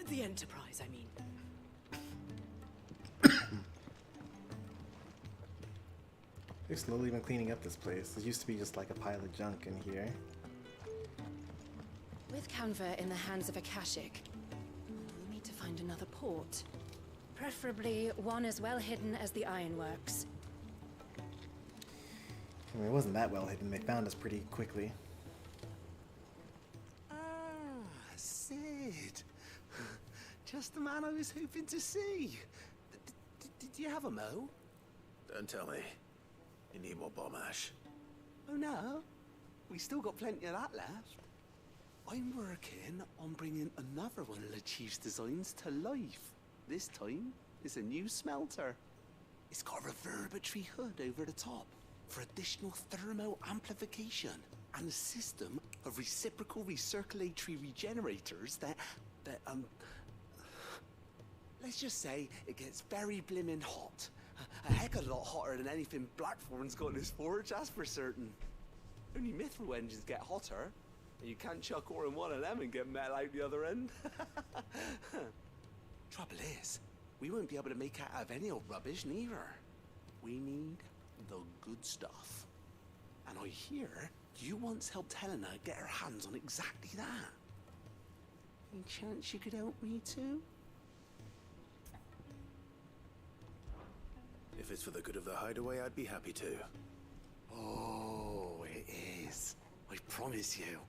The Enterprise, I mean. They're slowly been cleaning up this place. It used to be just like a pile of junk in here. With Canva in the hands of Akashic, we'll need to find another port. Preferably one as well hidden as the ironworks. I mean, it wasn't that well hidden. They found us pretty quickly. Ah, Sid. Just the man I was hoping to see. Did you have a mo? Don't tell me. You need more bomb ash. Oh no, we still got plenty of that left. I'm working on bringing another one of the Chief's designs to life. This time, it's a new smelter. It's got a reverberatory hood over the top for additional thermal amplification and a system of reciprocal recirculatory regenerators that let's just say it gets very blimmin' hot. A heck of a lot hotter than anything Blackthorn's got in his forge, that's for certain. Only mithril engines get hotter, and you can't chuck ore in one of them and get metal out the other end. Trouble is, we won't be able to make it out of any old rubbish neither. We need the good stuff. And I hear you once helped Helena get her hands on exactly that. Any chance you could help me too? If it's for the good of the hideaway, I'd be happy to. Oh, it is. I promise you.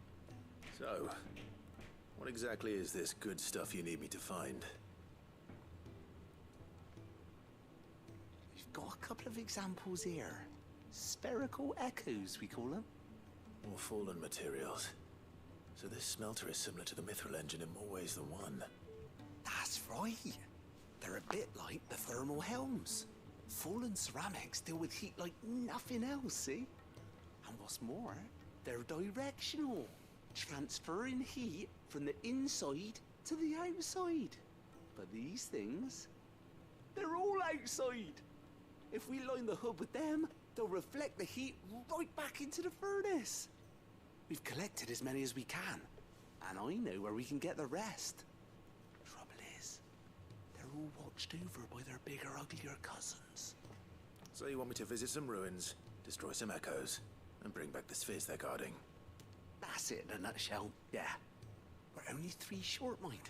So, what exactly is this good stuff you need me to find? We've got a couple of examples here. Spherical echoes, we call them. More fallen materials. So this smelter is similar to the mithril engine in more ways than one. That's right. They're a bit like the thermal helms. Fallen ceramics deal with heat like nothing else, see? And what's more, they're directional, transferring heat from the inside to the outside. But these things, they're all outside. If we line the hood with them, they'll reflect the heat right back into the furnace. We've collected as many as we can, and I know where we can get the rest. Trouble is, they're all watched over by their bigger, uglier cousins. So you want me to visit some ruins, destroy some echoes, and bring back the spheres they're guarding? That's it in a nutshell, yeah. We're only 3 short, mind.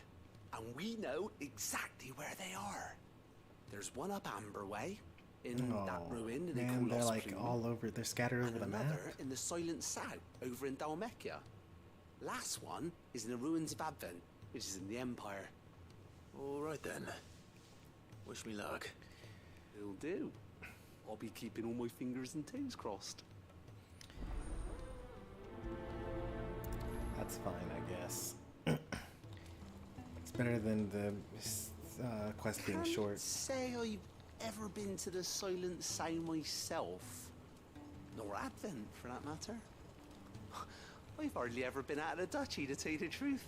And we know exactly where they are. There's one up Amber Way, in that ruin they call they're Lost like Plume, all over. They're scattered over and the map. another in the Silent South, over in Dalmekia. Last one is in the ruins of Advent, which is in the Empire. All right then. Wish me luck. Will do. I'll be keeping all my fingers and toes crossed. That's fine, I guess. It's better than the quest being short. Can't say I've ever been to the Silent South myself. Nor Advent, for that matter. I've hardly ever been out of the duchy, to tell you the truth.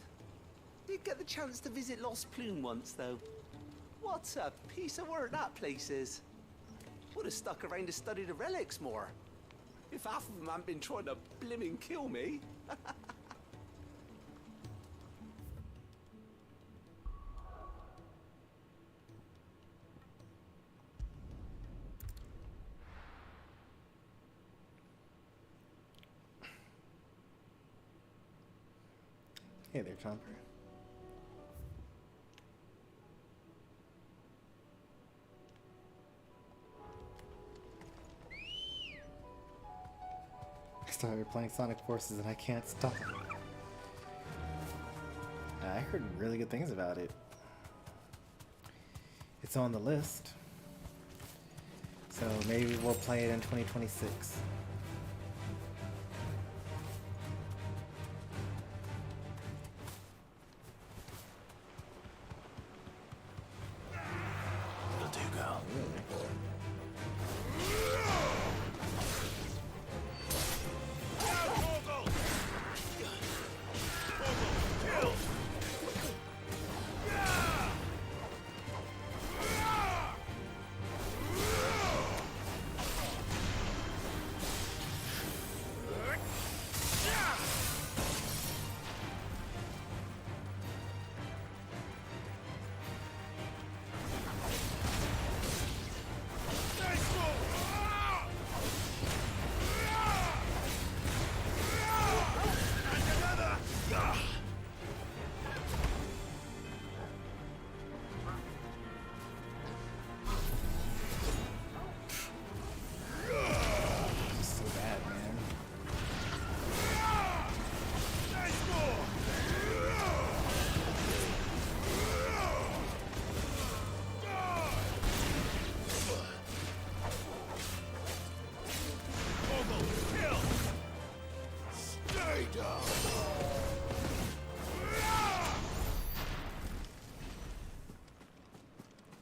Did get the chance to visit Lost Plume once, though. What a piece of work that place is. Would have stuck around to study the relics more. If half of them hadn't been trying to blimmin' kill me. Hey there, Chomper. I started playing Sonic Forces and I can't stop. I heard really good things about it. It's on the list. So maybe we'll play it in 2026.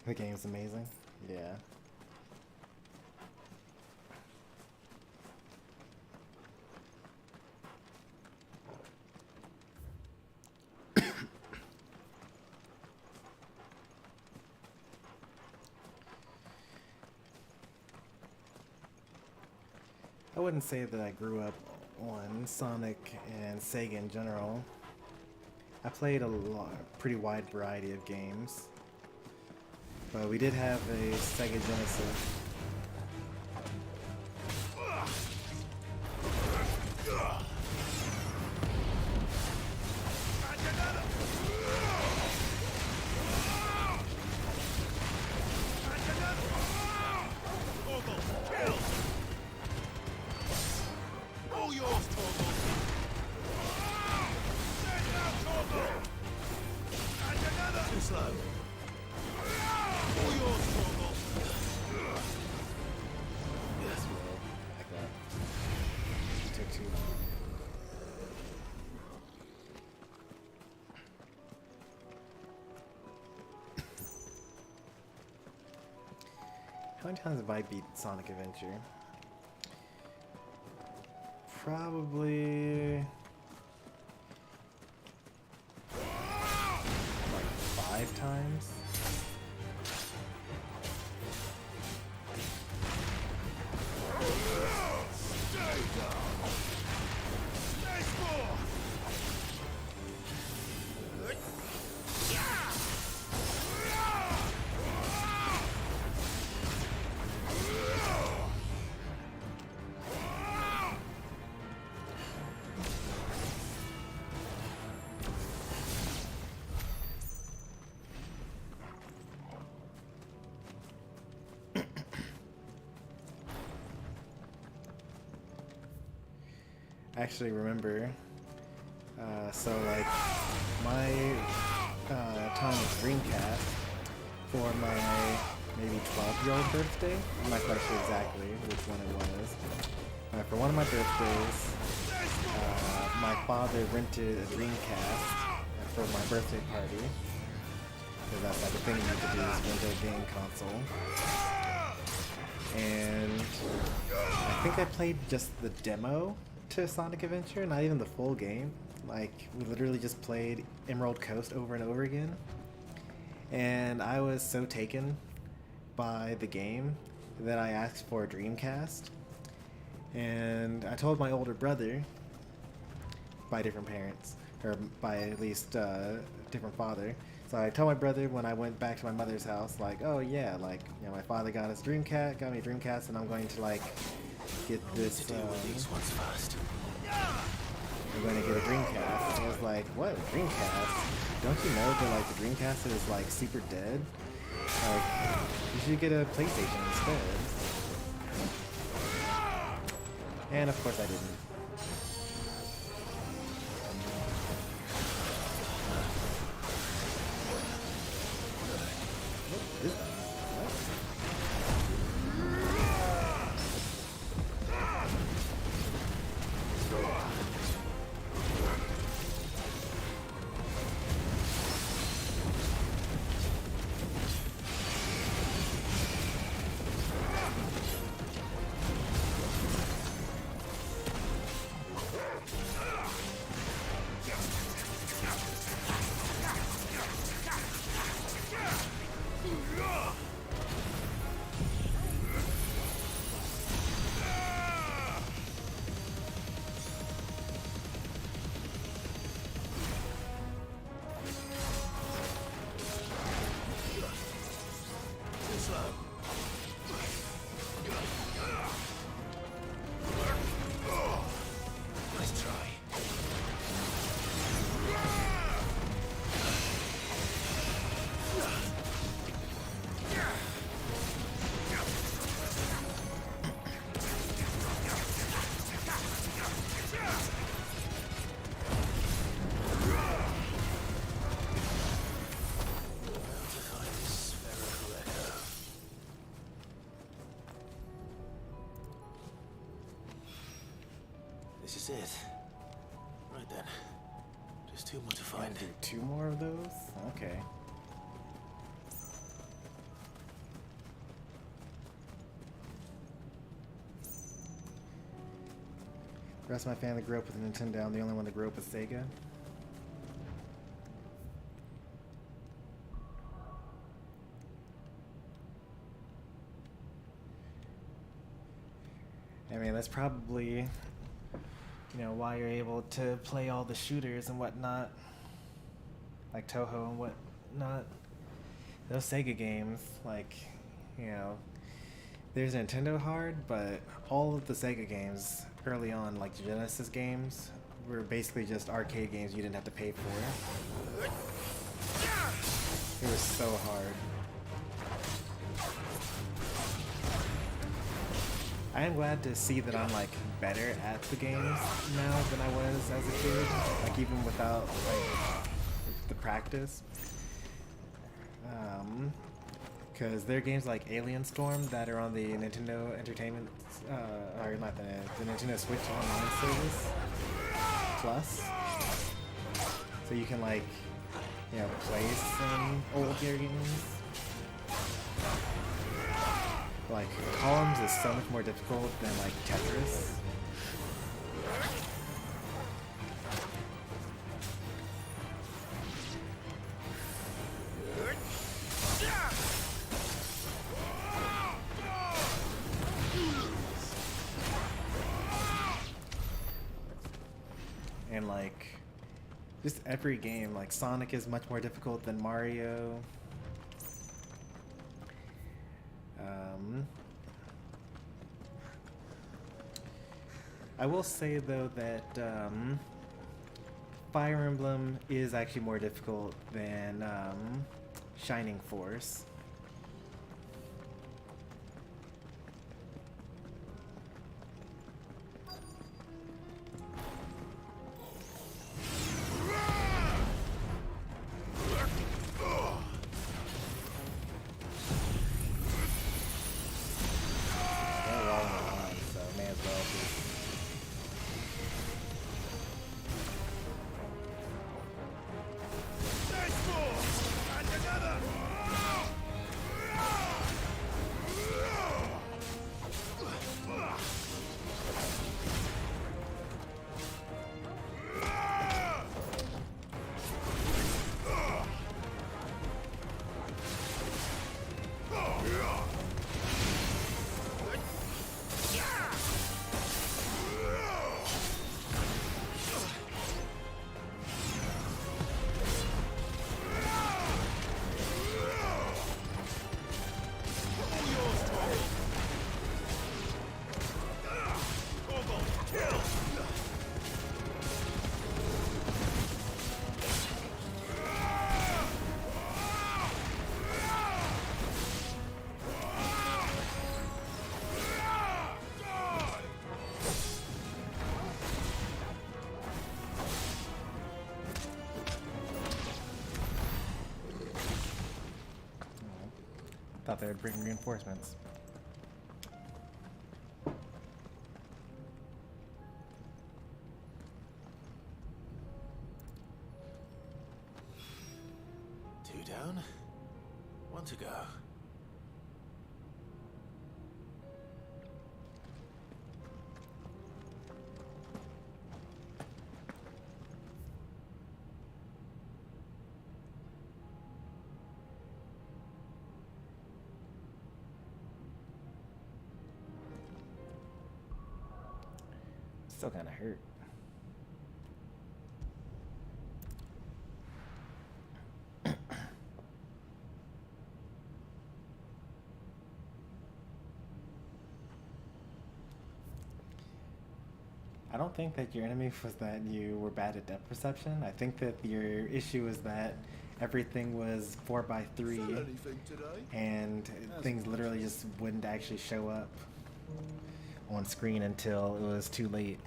The game's amazing. Yeah. I wouldn't say that I grew up on Sonic and Sega in general. I played a pretty wide variety of games. But we did have a Sega Genesis. How many times have I beat Sonic Adventure? Probably like 5 times. actually remember. So like my time with Dreamcast for my maybe 12-year-old birthday. I'm not quite sure exactly which one it was. For one of my birthdays, my father rented a Dreamcast for my birthday party. Because that's like a thing you could do is rent a game console. And I think I played just the demo to Sonic Adventure, not even the full game. Like, we literally just played Emerald Coast over and over again. And I was so taken by the game that I asked for a Dreamcast. And I told my older brother, by different parents, or by at least different father. So I told my brother when I went back to my mother's house, like, oh yeah, like, you know, my father got me a Dreamcast, and I'm going to like get this. Deal with these ones first. I'm going to get a Dreamcast. And I was like, what, Dreamcast? Don't you know that like the Dreamcast is like super dead? Like, you should get a PlayStation instead. And of course I didn't. What is that? This is it. Right then. Just two more to find. Do two more of those? Okay. The rest of my family grew up with Nintendo. I'm the only one that grew up with Sega. I mean, that's probably, you know, why you're able to play all the shooters and whatnot, like Toho and whatnot. Those Sega games, like, you know, there's Nintendo hard, but all of the Sega games early on, like the Genesis games, were basically just arcade games you didn't have to pay for. It was so hard. I am glad to see that I'm like better at the games now than I was as a kid, like even without like the practice. Because there are games like Alien Storm that are on the Nintendo Entertainment, or not the Nintendo Switch Online service Plus. So you can like, you know, play some old games. Like, Columns is so much more difficult than, like, Tetris. And, like, just every game, like, Sonic is much more difficult than Mario. I will say though that Fire Emblem is actually more difficult than Shining Force. Thought they would bring reinforcements. Two down, one to go. Still kind of hurt. I don't think that your enemy was that you were bad at depth perception. I think that your issue was that everything was 4x3 and things literally just wouldn't actually show up on screen until it was too late.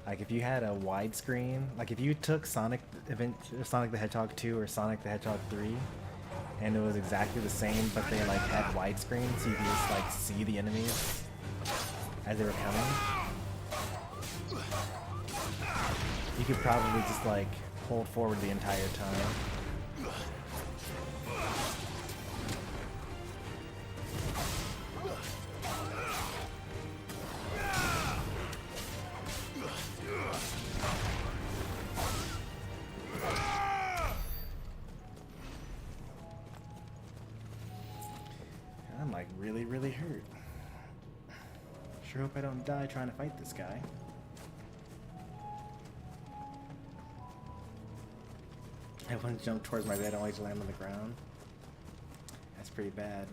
Like if you had a widescreen, like if you took Sonic the Hedgehog 2 or Sonic the Hedgehog 3 and it was exactly the same but they like had widescreen so you could just like see the enemies as they were coming, you could probably just like hold forward the entire time. I'm like really hurt. Sure hope I don't die trying to fight this guy. Everyone jumped towards my bed only to land on the ground. That's pretty bad.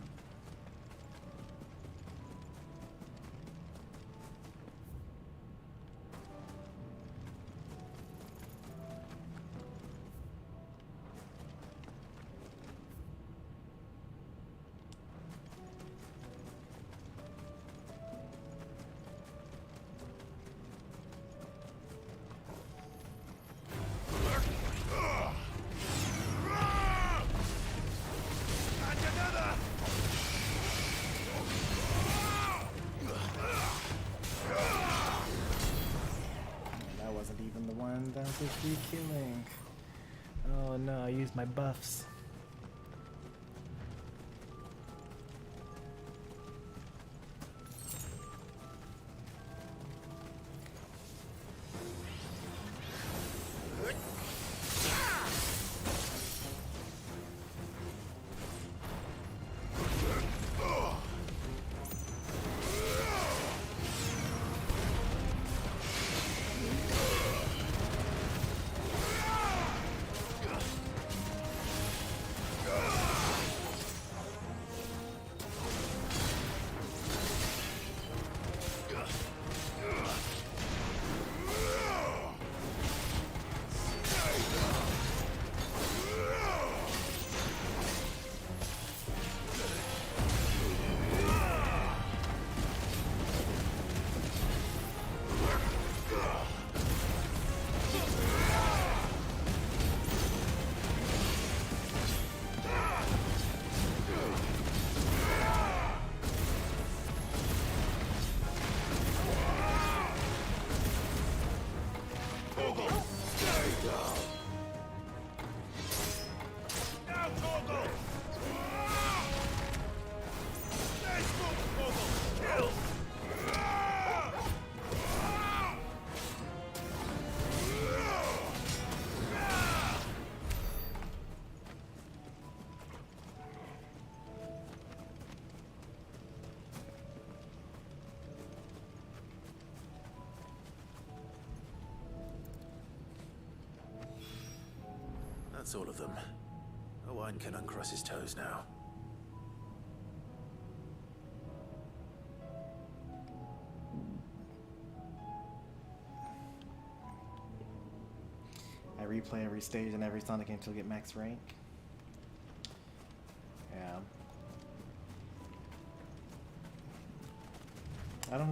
That was a free killing. Oh no, I used my buffs. That's all of them. Owen can uncross his toes now. I replay every stage and every Sonic game until I get max rank. Yeah. I don't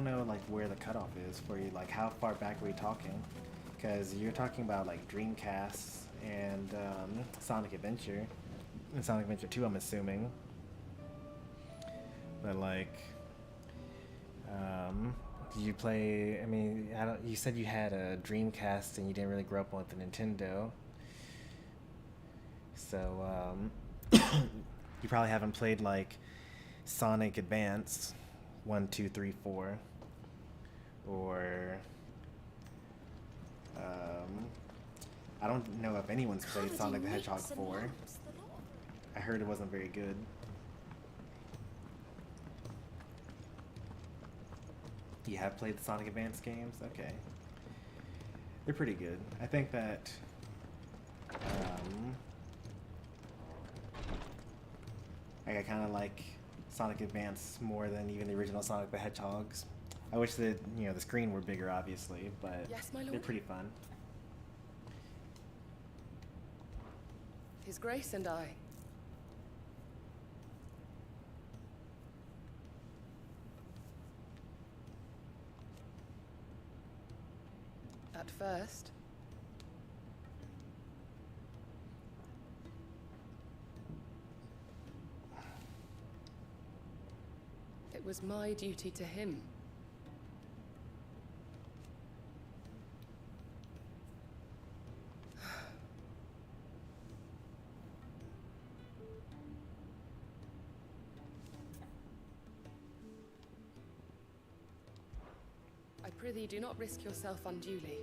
know like where the cutoff is for you. Like how far back are we talking? Because you're talking about like Dreamcast and Sonic Adventure. And Sonic Adventure 2, I'm assuming. But like, did you play? I mean, you said you had a Dreamcast and you didn't really grow up with the Nintendo. So you probably haven't played like Sonic Advance 1, 2, 3, 4, or I don't know if anyone's played Sonic the Hedgehog 4. I heard it wasn't very good. You have played the Sonic Advance games? Okay. They're pretty good. I think that I kind of like Sonic Advance more than even the original Sonic the Hedgehogs. I wish that, the screen were bigger, obviously, but Yes, my lord? they're pretty fun. His Grace and I. At first, it was my duty to him. I prithee, do not risk yourself unduly.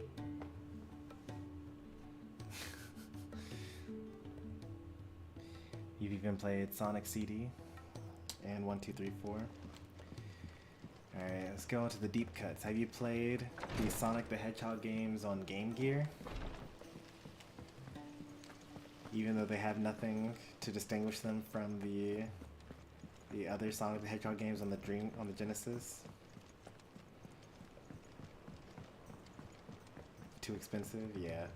You've even played Sonic CD and 1, 2, 3, 4. Alright, let's go into the deep cuts. Have you played the Sonic the Hedgehog games on Game Gear? Even though they have nothing to distinguish them from the other Sonic the Hedgehog games on the Genesis? Too expensive? Yeah.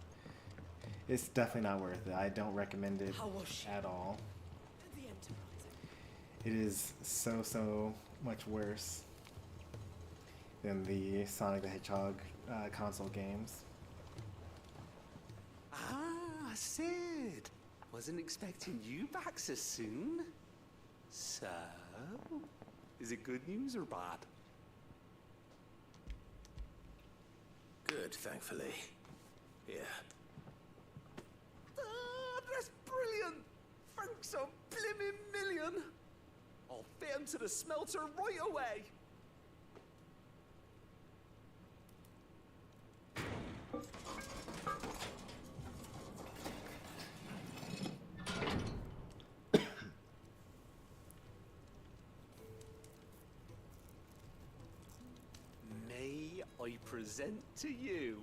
It's definitely not worth it. I don't recommend it at all. It is so much worse than the Sonic the Hedgehog console games. Ah, Sid! Wasn't expecting you back so soon. So, is it good news or bad? Good, thankfully. Yeah. Ah, that's brilliant! Thanks a blimmin' million! I'll fit him to the smelter right away! May I present to you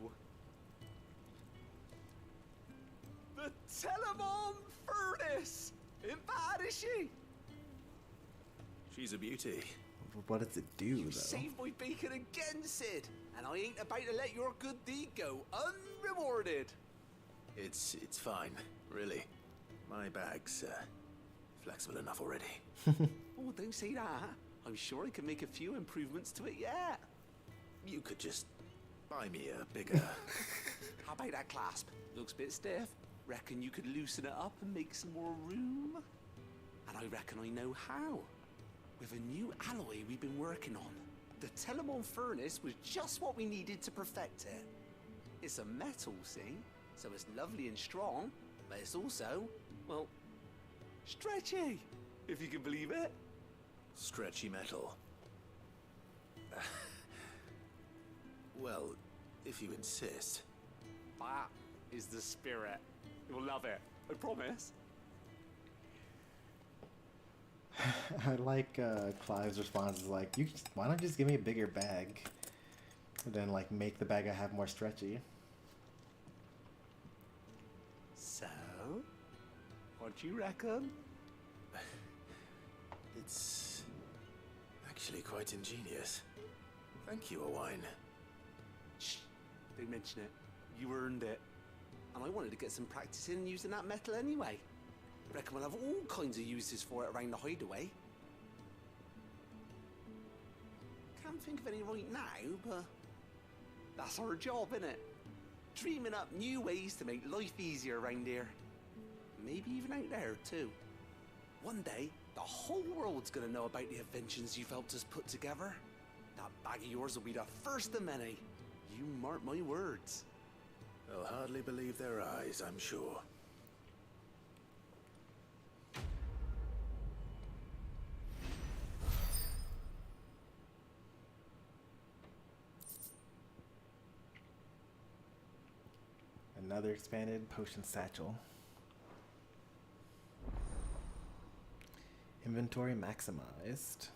the Telemon Furnace! Ain't bad, is she? She's a beauty. What does it do, You though? saved my bacon again, Sid, and I ain't about to let your good deed go unrewarded. It's fine, really. My bag's flexible enough already. Oh, don't say that. I'm sure I can make a few improvements to it yet. You could just buy me a bigger... How about that clasp? Looks a bit stiff. Reckon you could loosen it up and make some more room? And I reckon I know how. With a new alloy we've been working on. The Telemon Furnace was just what we needed to perfect it. It's a metal, see? So it's lovely and strong, but it's also, well, stretchy, if you can believe it. Stretchy metal. Well, if you insist. That is the spirit. You'll love it, I promise. I like Clive's response is like, why don't you just give me a bigger bag? And then like make the bag I have more stretchy. So, what do you reckon? It's actually quite ingenious. Thank you, Owain. Shh, don't mention it. You earned it. And I wanted to get some practice in using that metal anyway. Reckon we'll have all kinds of uses for it around the hideaway. Can't think of any right now, but that's our job, innit? dreaming up new ways to make life easier around here. Maybe even out there, too. One day, the whole world's gonna know about the inventions you've helped us put together. That bag of yours will be the first of many. You mark my words. They'll hardly believe their eyes, I'm sure. Another expanded potion satchel. Inventory maximized.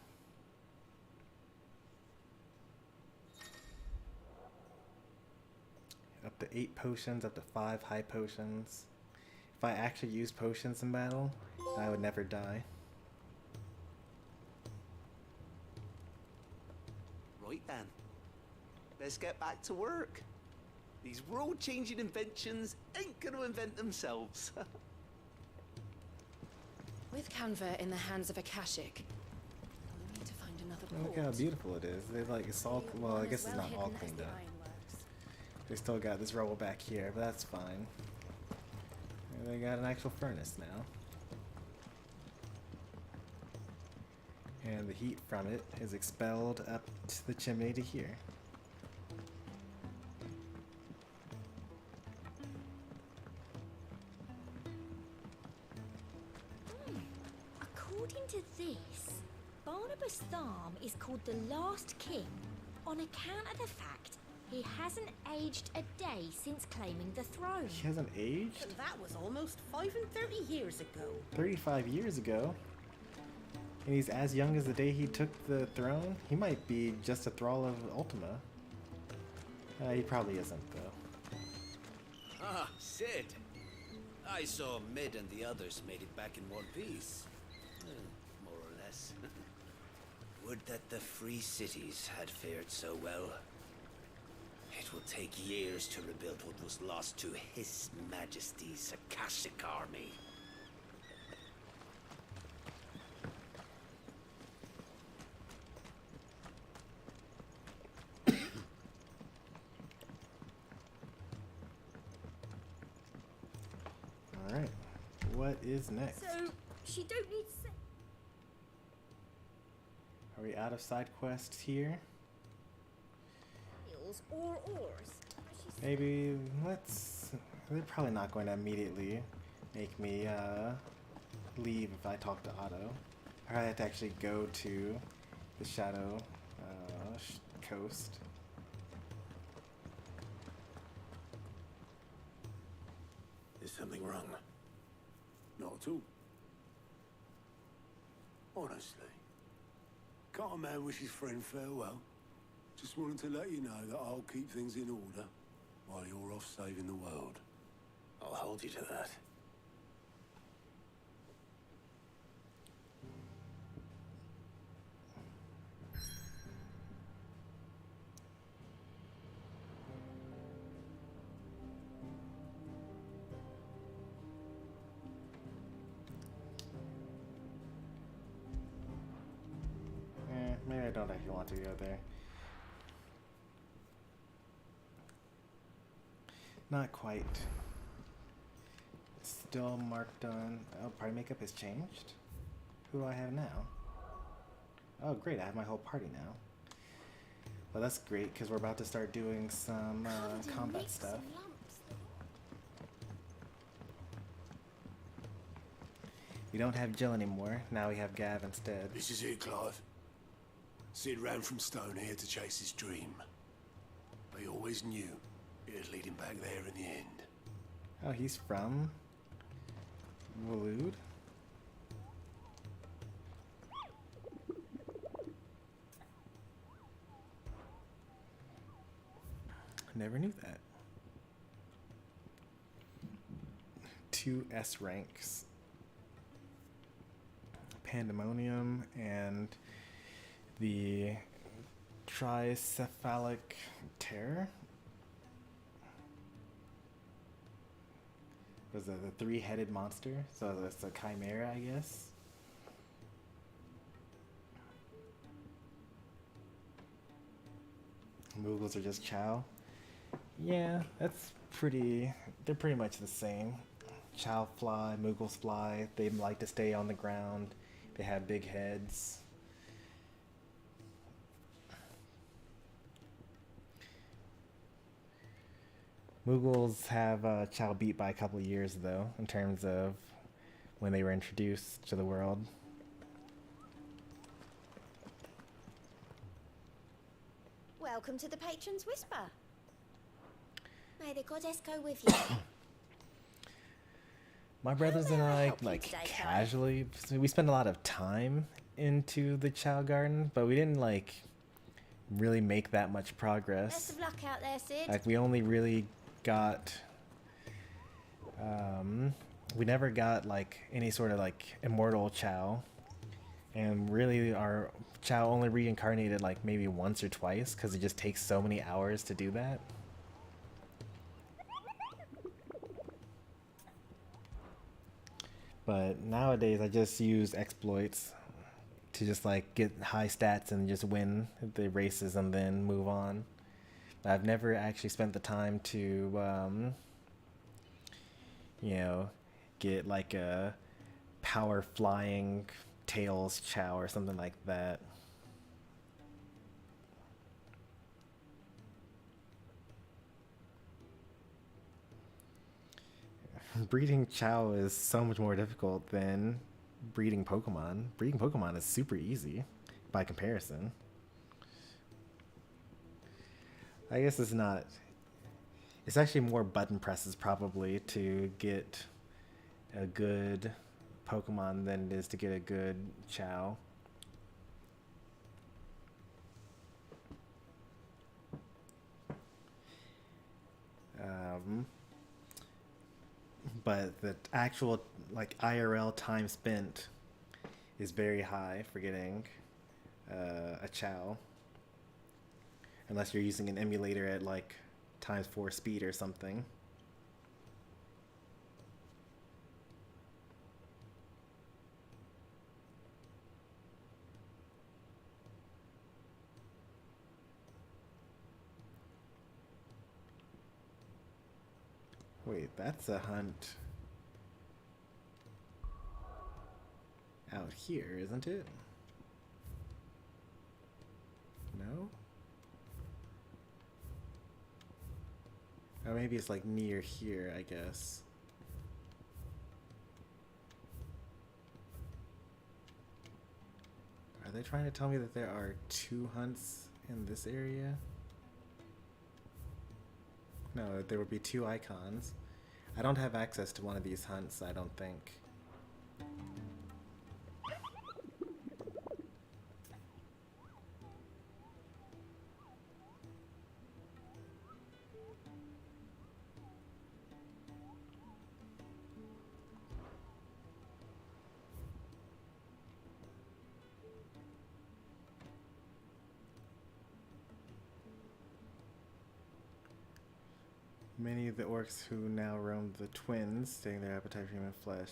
Up to 8 potions, up to 5 high potions. If I actually use potions in battle, I would never die. Right then. Let's get back to work. These world-changing inventions ain't gonna invent themselves. With Canva in the hands of Akashic, we'll need to find another port. Look how beautiful it is. They like it's all well. I guess it's not all cleaned up. They still got this rubble back here, but that's fine. And they got an actual furnace now, and the heat from it is expelled up to the chimney to here. According to this, Barnabas Tharm is called the last king on account of the fact he hasn't aged a day since claiming the throne. He hasn't aged? That was almost 35 years ago. 35 years ago? And he's as young as the day he took the throne? He might be just a thrall of Ultima. He probably isn't, though. Ah, Sid. I saw Mid and the others made it back in one piece. More or less. Would that the free cities had fared so well. It will take years to rebuild what was lost to His Majesty's Akashic army. Alright, what is next? So, she don't need Are we out of side quests here? sails or oars. Maybe let's... They're probably not going to immediately make me leave if I talk to Otto. I have to actually go to the Shadow Coast. Is something wrong? Not at all. Honestly. Can't a man wish his friend farewell? Just wanted to let you know that I'll keep things in order while you're off saving the world. I'll hold you to that. Maybe I don't actually want to go there. Not quite. Still marked on... Oh, party makeup has changed? Who do I have now? Oh, great, I have my whole party now. Well, that's great, because we're about to start doing some combat stuff. We don't have Jill anymore, now we have Gav instead. This is it, Clive. Sid ran from Stone here to chase his dream. But he always knew it'd lead him back there in the end. Oh, he's from Waloed? Never knew that. 2 S ranks. Pandemonium and the Tricephalic Terror. Was it the 3-headed monster? So it's a chimera, I guess. Moogles are just chow. Yeah, that's they're pretty much the same. Chow fly, Moogles fly, they like to stay on the ground. They have big heads. Moogles have Chow beat by a couple of years though, in terms of when they were introduced to the world. Welcome to the Patron's Whisper. May the goddess go with you. My brothers and I, like, casually, we spend a lot of time into the Chow Garden, but we didn't, like, really make that much progress. Best of luck out there, Sid. Like, we only really got, we never got, like, any sort of, like, immortal Chow. And really, our Chow only reincarnated, like, maybe once or twice, because it just takes so many hours to do that. But nowadays, I just use exploits to just, like, get high stats and just win the races and then move on. But I've never actually spent the time to, you know, get, like, a power flying Tails Chow or something like that. Breeding Chow is so much more difficult than breeding Pokemon. Breeding Pokemon is super easy by comparison. I guess it's not. It's actually more button presses probably to get a good Pokemon than it is to get a good Chow. But the actual, like, IRL time spent is very high for getting a Chow. Unless you're using an emulator at, like, ×4 speed or something. Wait, that's a hunt out here, isn't it? No? Or maybe it's like near here, I guess. Are they trying to tell me that there are 2 hunts in this area? No, there would be 2 icons. I don't have access to one of these hunts, I don't think. Many of the orcs who now roam the twins, stating their appetite for human flesh.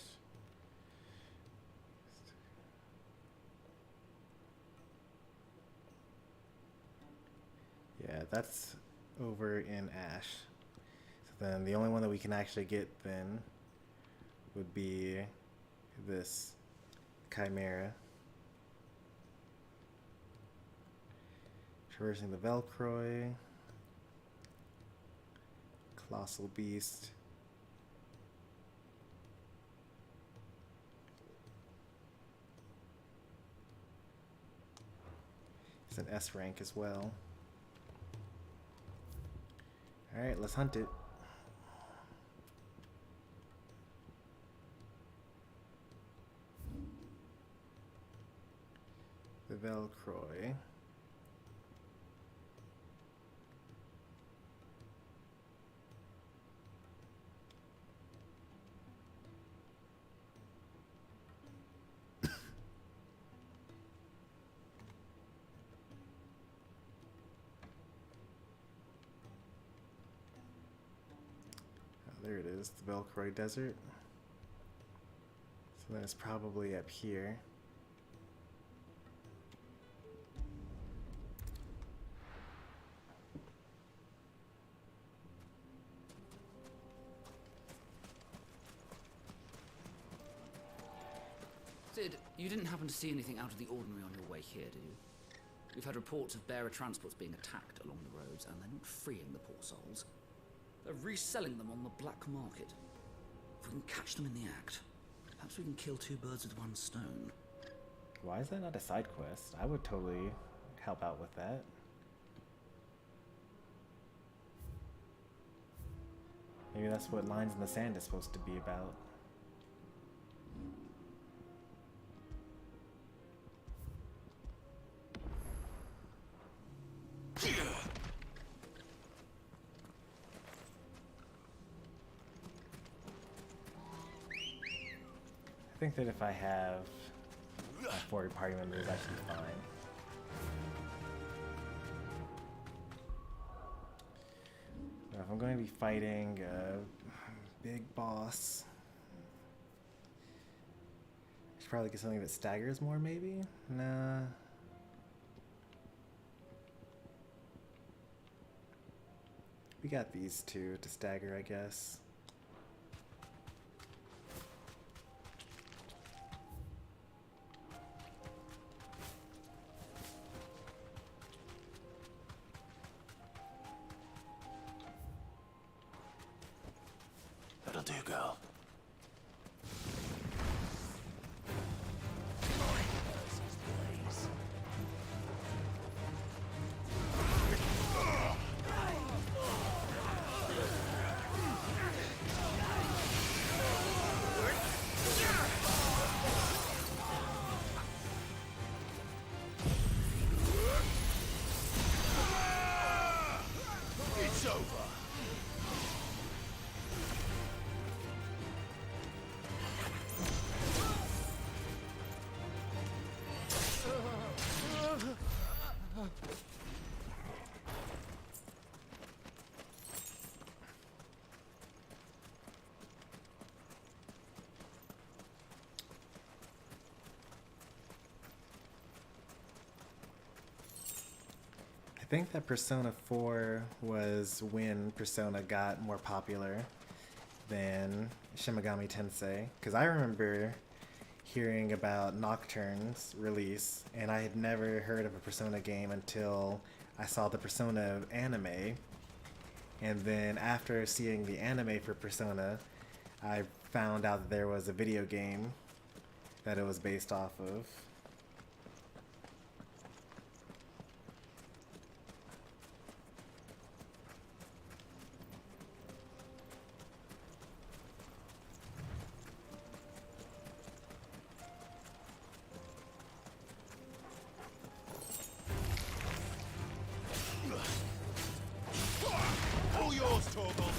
Yeah, that's over in Ash. So then the only one that we can actually get then would be this Chimera. Traversing the Velcroy. Colossal Beast. It's an S rank as well. Alright, let's hunt it. The Velcroy. There it is, the Velcroy Desert. So then it's probably up here. interested, you didn't happen to see anything out of the ordinary on your way here, did you? We've had reports of bearer transports being attacked along the roads, and they're not freeing the poor souls. They're reselling them on the black market. If we can catch them in the act, perhaps we can kill two birds with one stone. Why is that not a side quest? I would totally help out with that. Maybe that's what Lines in the Sand is supposed to be about. I think that if I have 40 party members, I should be fine. Now, if I'm going to be fighting a big boss, I should probably get something that staggers more, maybe? Nah. We got these two to stagger, I guess. That'll do, girl. It's over. I think that Persona 4 was when Persona got more popular than Shin Megami Tensei, because I remember hearing about Nocturne's release, and I had never heard of a Persona game until I saw the Persona anime, and then after seeing the anime for Persona, I found out that there was a video game that it was based off of. All yours, Torgal.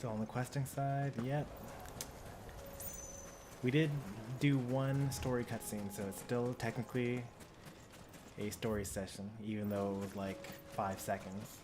Still on the questing side, yep. We did do one story cutscene, so it's still technically a story session, even though it was like 5 seconds.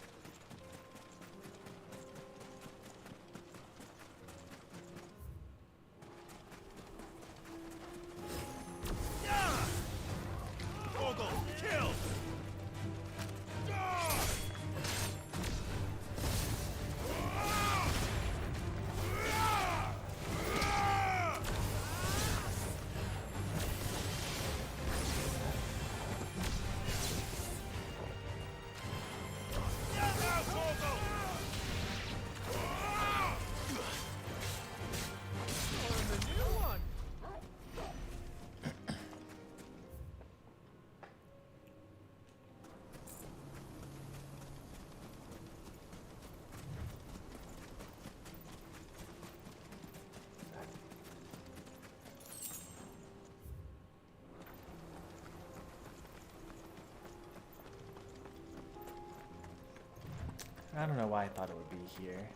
I don't know why I thought it would be here.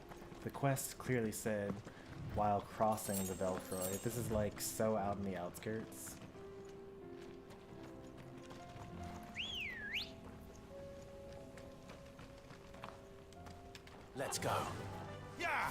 The quest clearly said while crossing the Velcroy. This is like so out in the outskirts. Let's go. Yeah!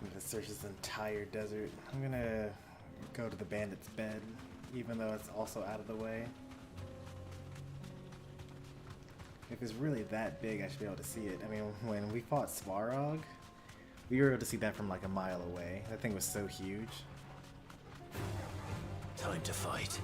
I'm gonna search this entire desert. I'm gonna go to the bandit's bed, even though it's also out of the way. If it's really that big, I should be able to see it. I mean, when we fought Svarog, we were able to see that from like a mile away. That thing was so huge. Time to fight.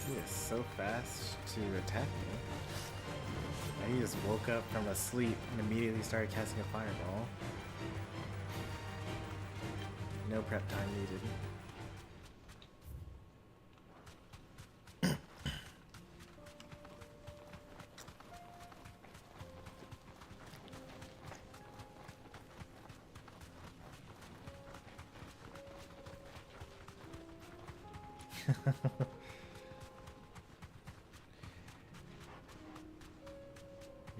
He is so fast to attack me. And he just woke up from a sleep and immediately started casting a fireball. No prep time needed.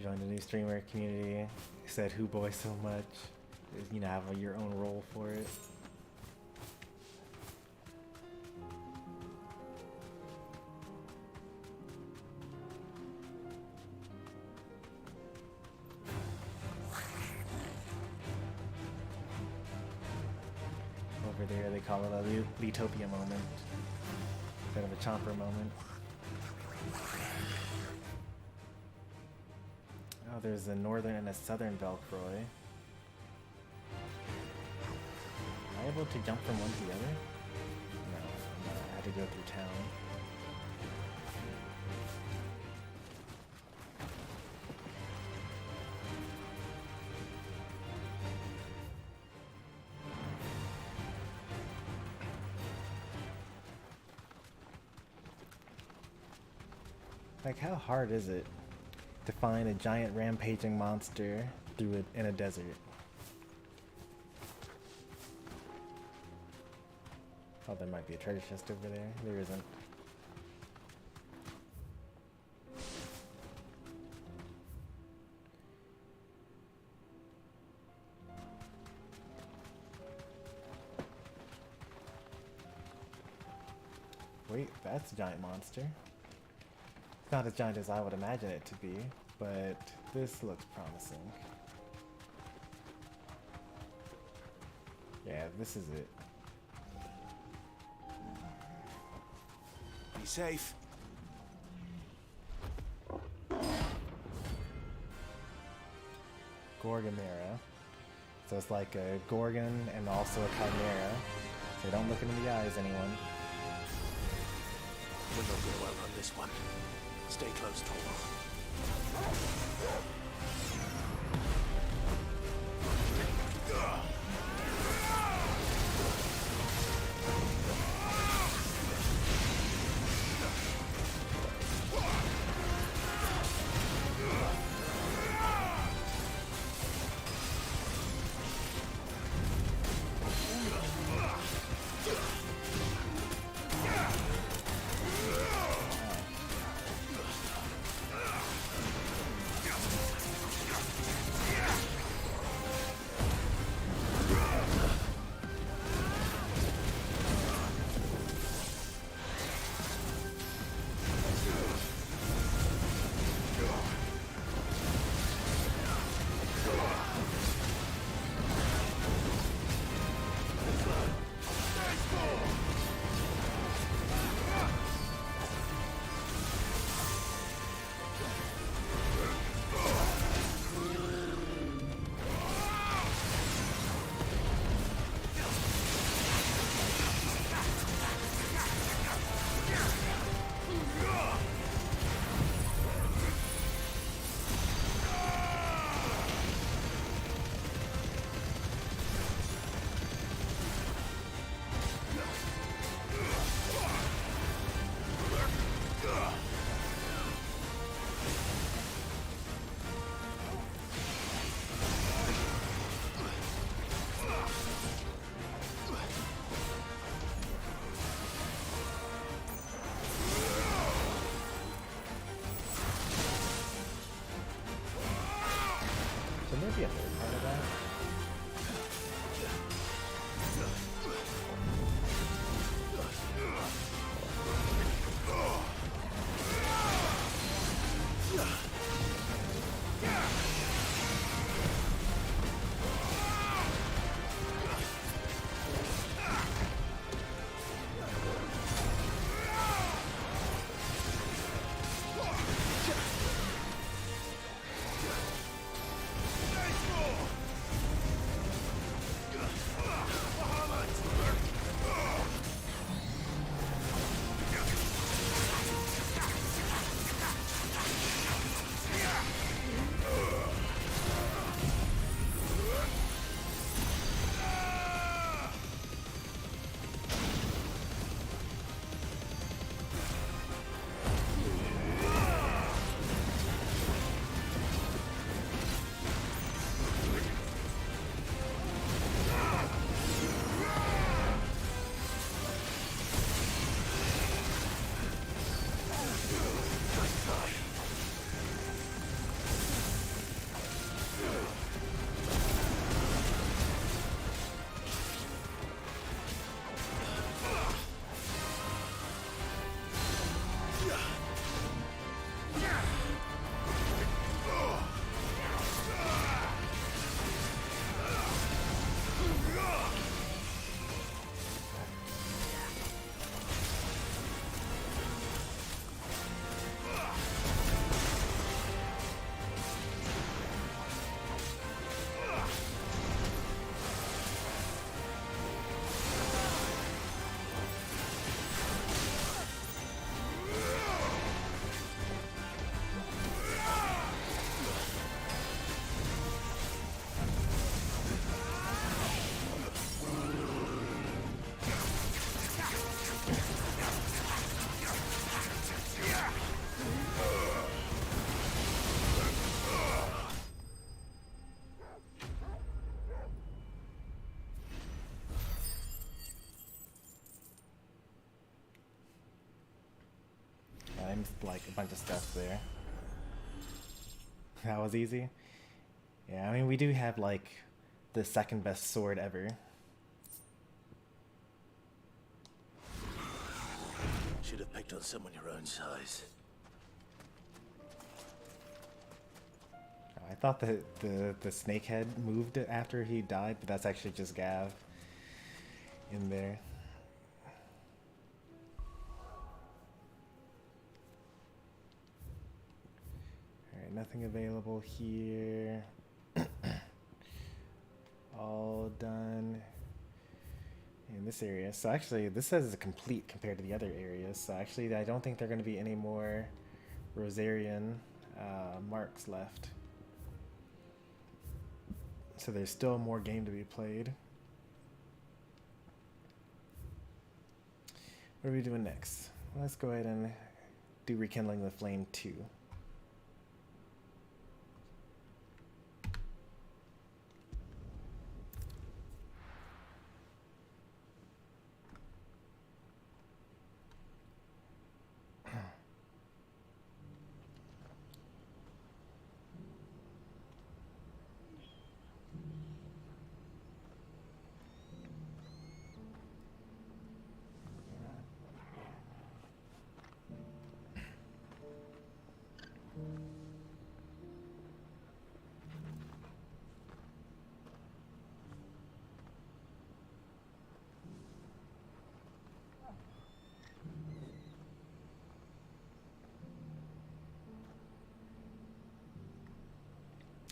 Joined a new streamer community. Said "Who boy so much." You know, have your own role for it. Over there, they call it a Leetopia moment instead of a Chomper moment. Oh, there's a northern and a southern Velcroy. I able to jump from one to the other? No, I had to go through town. Like, how hard is it to find a giant rampaging monster through it in a desert? Oh, there might be a treasure chest over there. There isn't. Wait, that's a giant monster. It's not as giant as I would imagine it to be, but this looks promising. Yeah, this is it. Be safe. Gorgamera. So it's like a Gorgon and also a Chimera. So don't look into the eyes, anyone. We're not going to outrun this one. Stay close, Tor. Maybe a third part of that. times like a bunch of stuff there. That was easy. Yeah, I mean, we do have like the second best sword ever. Should have picked on someone your own size. I thought that the snakehead moved after he died, but that's actually just Gav in there. Alright, nothing available here. All done in this area. So actually, this says complete compared to the other areas. So actually, I don't think there are going to be any more Rosarian marks left. So there's still more game to be played. What are we doing next? Let's go ahead and do Rekindling the Flame 2.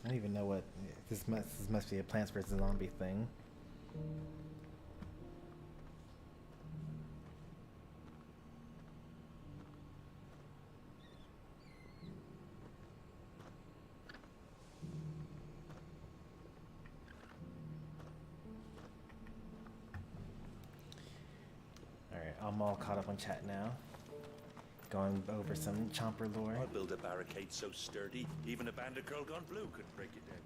I don't even know what this must be a Plants vs. Zombie thing. Alright, I'm all caught up on chat now. Going over some Chomper lore. I'll build a barricade so sturdy, even a bandit girl gone blue couldn't break it down.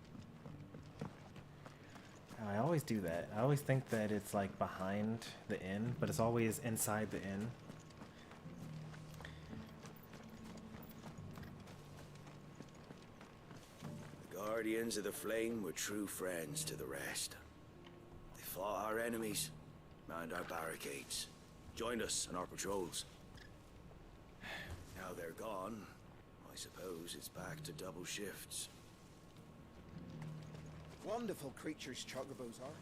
I always do that. I always think that it's like behind the inn, but it's always inside the inn. The Guardians of the Flame were true friends to the rest. They fought our enemies, manned our barricades, joined us on our patrols. Now they're gone, I suppose it's back to double shifts. Wonderful creatures chocobos are.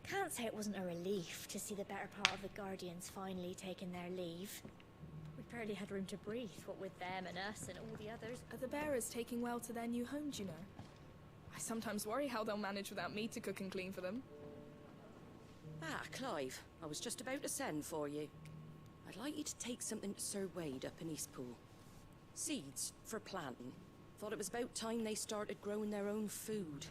Can't say it wasn't a relief to see the better part of the Guardians finally taking their leave. We barely had room to breathe, what with them and us and all the others. Are the bearers taking well to their new homes, you know? I sometimes worry how they'll manage without me to cook and clean for them. Ah, Clive, I was just about to send for you. I'd like you to take something to Sir Wade up in Eastpool. Seeds for planting. Thought it was about time they started growing their own food.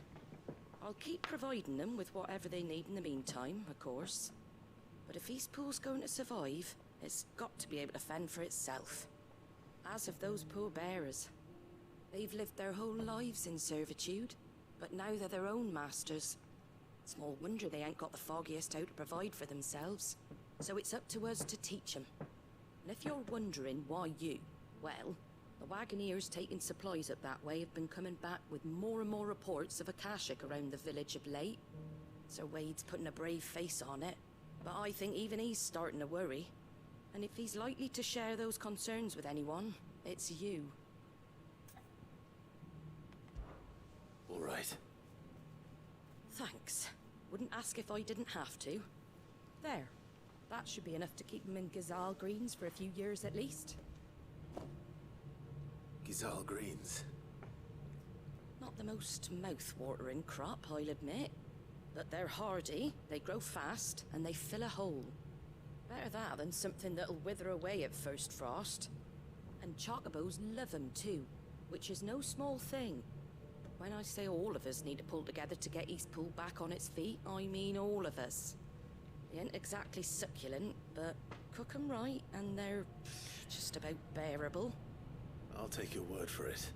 I'll keep providing them with whatever they need in the meantime, of course. But if Eastpool's going to survive, it's got to be able to fend for itself. As of those poor bearers. They've lived their whole lives in servitude, but now they're their own masters. Small wonder they ain't got the foggiest how to provide for themselves. So it's up to us to teach them. And if you're wondering why you, well, the Wagoneers taking supplies up that way have been coming back with more and more reports of Akashic around the village of late. Sir Wade's putting a brave face on it, but I think even he's starting to worry. And if he's likely to share those concerns with anyone, it's you. All right. Thanks. Wouldn't ask if I didn't have to. There. That should be enough to keep them in Gazal Greens for a few years at least. Gazal Greens. Not the most mouth-watering crop, I'll admit. But they're hardy, they grow fast, and they fill a hole. Better that than something that'll wither away at first frost. And chocobos love 'em too, which is no small thing. When I say all of us need to pull together to get Eastpool back on its feet, I mean all of us. They ain't exactly succulent, but cook 'em right and they're just about bearable. I'll take your word for it.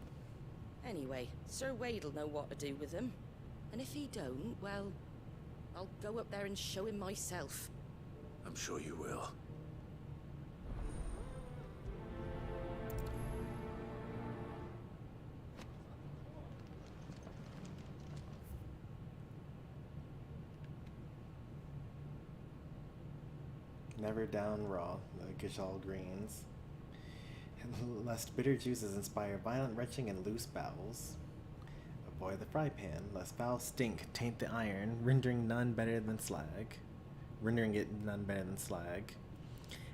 Anyway, Sir Wade'll know what to do with them. And if he don't, well, I'll go up there and show him myself. I'm sure you will. Never down raw, the Gishal greens. Lest bitter juices inspire violent retching and loose bowels. Avoid the fry pan, lest foul stink taint the iron, rendering it none better than slag.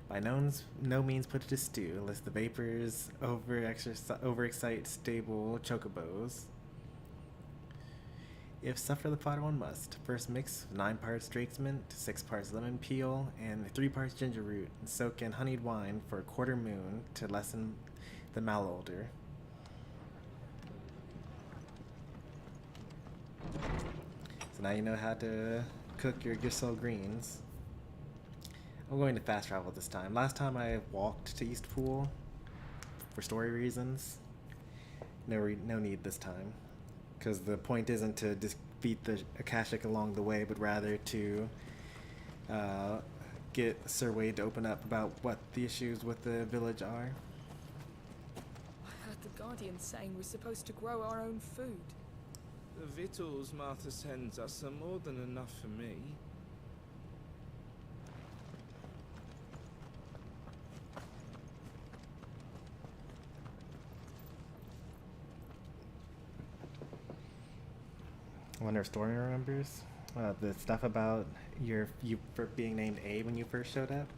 By no means put it to stew, lest the vapors overexcite stable chocobos. If suffer the pot one must, first mix 9 parts Drake's mint, 6 parts lemon peel, and 3 parts ginger root, and soak in honeyed wine for a quarter moon to lessen the malodor. So now you know how to cook your Gishal greens. I'm going to fast travel this time. Last time I walked to East Pool for story reasons. No need this time. Because the point isn't to defeat the Akashic along the way, but rather to get Sir Wade to open up about what the issues with the village are. I heard the Guardians saying we're supposed to grow our own food. The victuals Martha sends us are more than enough for me. I wonder if Stormy remembers the stuff about you for being named A when you first showed up.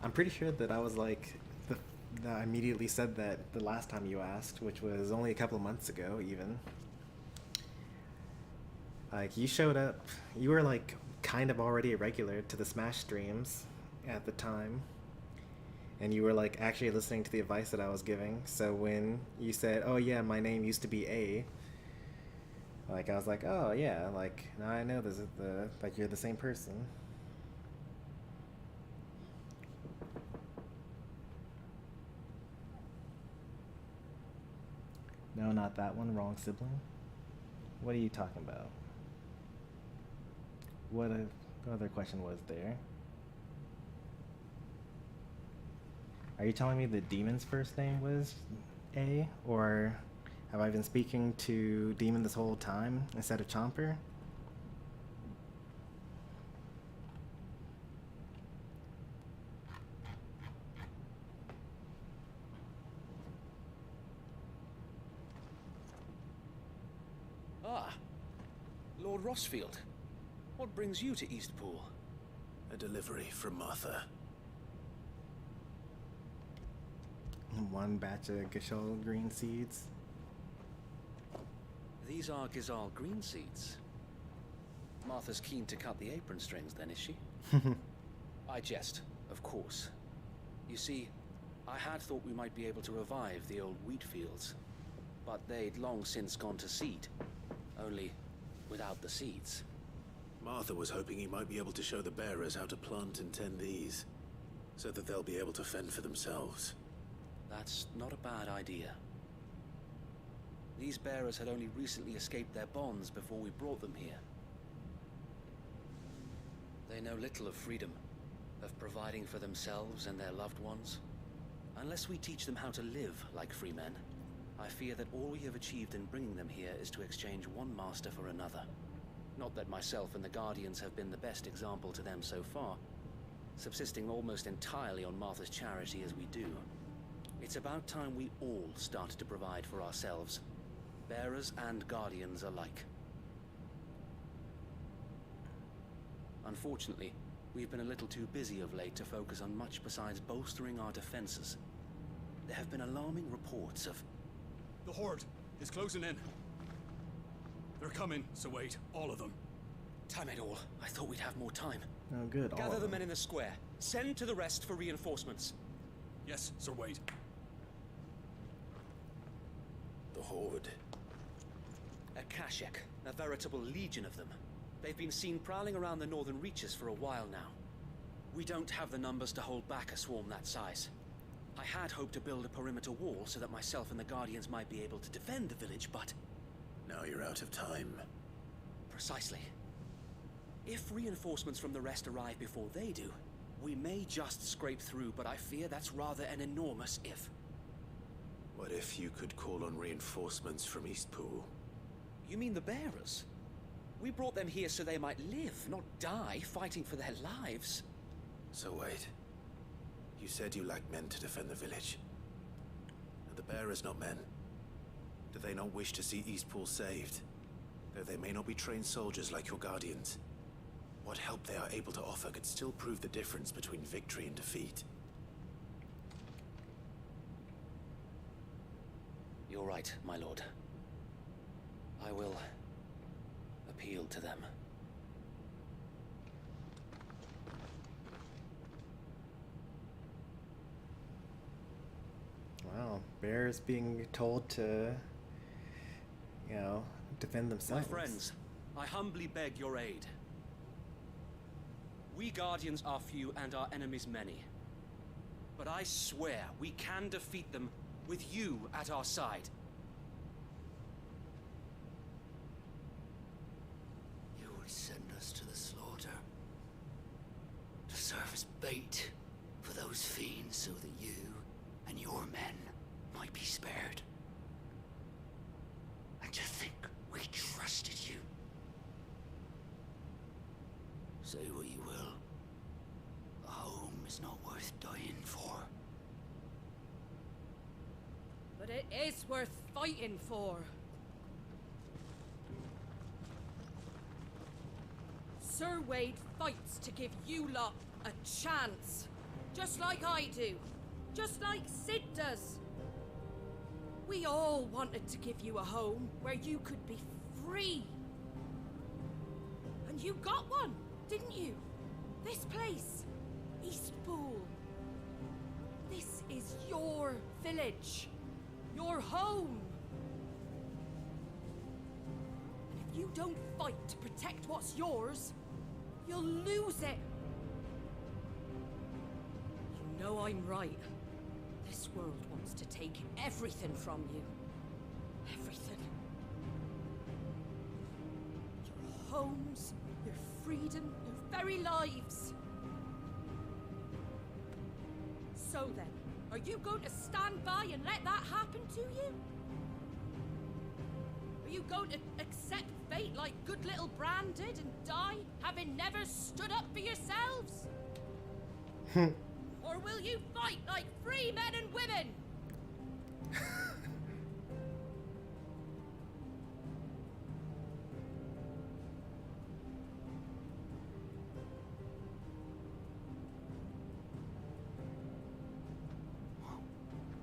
I'm pretty sure that I was like, I immediately said that the last time you asked, which was only a couple of months ago even. Like, you showed up, you were like kind of already a regular to the Smash streams at the time. And you were like actually listening to the advice that I was giving. So when you said, oh yeah, my name used to be A, like, I was like, oh yeah, like, now I know this is like, you're the same person. No, not that one, wrong sibling. What are you talking about? What other question was there? Are you telling me the demon's first name was A, or have I been speaking to Demon this whole time instead of Chomper? Ah, Lord Rossfield. What brings you to Eastpool? A delivery from Martha. One batch of Gishal green seeds. These are Gizal green seeds. Martha's keen to cut the apron strings then, is she? I jest, of course. You see, I had thought we might be able to revive the old wheat fields, but they'd long since gone to seed, only without the seeds. Martha was hoping he might be able to show the bearers how to plant and tend these, so that they'll be able to fend for themselves. That's not a bad idea. These bearers had only recently escaped their bonds before we brought them here. They know little of freedom, of providing for themselves and their loved ones. Unless we teach them how to live like free men, I fear that all we have achieved in bringing them here is to exchange one master for another. Not that myself and the Guardians have been the best example to them so far, subsisting almost entirely on Martha's charity as we do. It's about time we all started to provide for ourselves, bearers and Guardians alike. Unfortunately, we've been a little too busy of late to focus on much besides bolstering our defenses. There have been alarming reports of... The Horde is closing in. They're coming, so wait, all of them. Damn it all, I thought we'd have more time. Oh good, all Gather of the them. men in the square. Send to the rest for reinforcements. Yes, Sir Wade. The Horde. Akashic, a veritable legion of them. They've been seen prowling around the northern reaches for a while now. We don't have the numbers to hold back a swarm that size. I I had hoped to build a perimeter wall so that myself and the Guardians might be able to defend the village, but... Now you're out of time. Precisely. If reinforcements from the rest arrive before they do, we may just scrape through, but I fear that's rather an enormous if. What if you could call on reinforcements from Eastpool? You mean the bearers? We brought them here so they might live, not die fighting for their lives. So wait. You said you lacked men to defend the village. Are the bearers not men? Do they not wish to see Eastpool saved? Though they may not be trained soldiers like your guardians. What help they are able to offer could still prove the difference between victory and defeat. You're right, my lord. I will appeal to them. Wow, bears being told to, you know, defend themselves. My friends, I humbly beg your aid. We Guardians are few and our enemies many. But I swear we can defeat them with you at our side. You would send us to the slaughter, to serve as bait for those fiends so that you and your men might be spared. And to think we trusted you. Say what you will. A home is not worth dying for. But it is worth fighting for. Sir Wade fights to give you lot a chance. Just like I do. Just like Sid does. We all wanted to give you a home where you could be free. And you got one, didn't you? This place, Eastpool. This is your village. Your home. And if you don't fight to protect what's yours, you'll lose it. You know I'm right. This world wants to take everything from you. Everything. Your homes, your freedom, your very lives. So then, are you going to stand by and let that happen to you? Are you going to accept fate like good little Bran did and die, having never stood up for yourselves? Or will you fight like free men and women?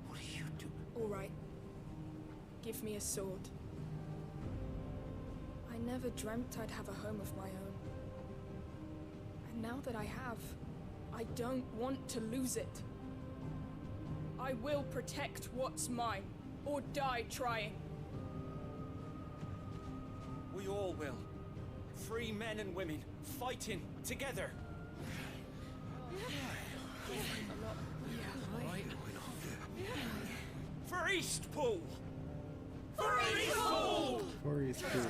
What do you do? All right. Give me a sword. I never dreamt I'd have a home of my own. And now that I have, I don't want to lose it. I will protect what's mine, or die trying. We all will. Free men and women, fighting together. For Eastpool! For Eastpool! For Eastpool.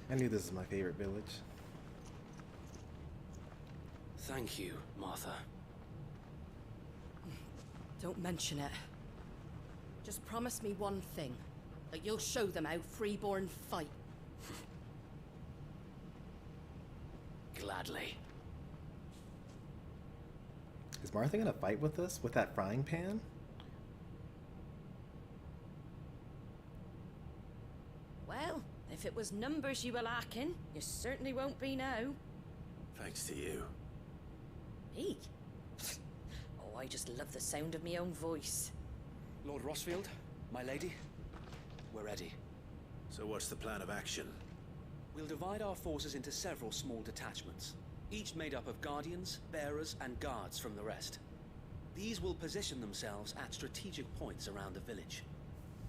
I knew this is my favorite village. Thank you, Martha. Don't mention it. Just promise me one thing. That you'll show them how freeborn fight. Gladly. Is Martha gonna fight with us with that frying pan? Well, if it was numbers you were lacking, you certainly won't be now. Thanks to you. Me? Oh, I just love the sound of my own voice. Lord Rosfield, my lady, we're ready. So what's the plan of action? We'll divide our forces into several small detachments, each made up of guardians, bearers, and guards from the rest. These will position themselves at strategic points around the village.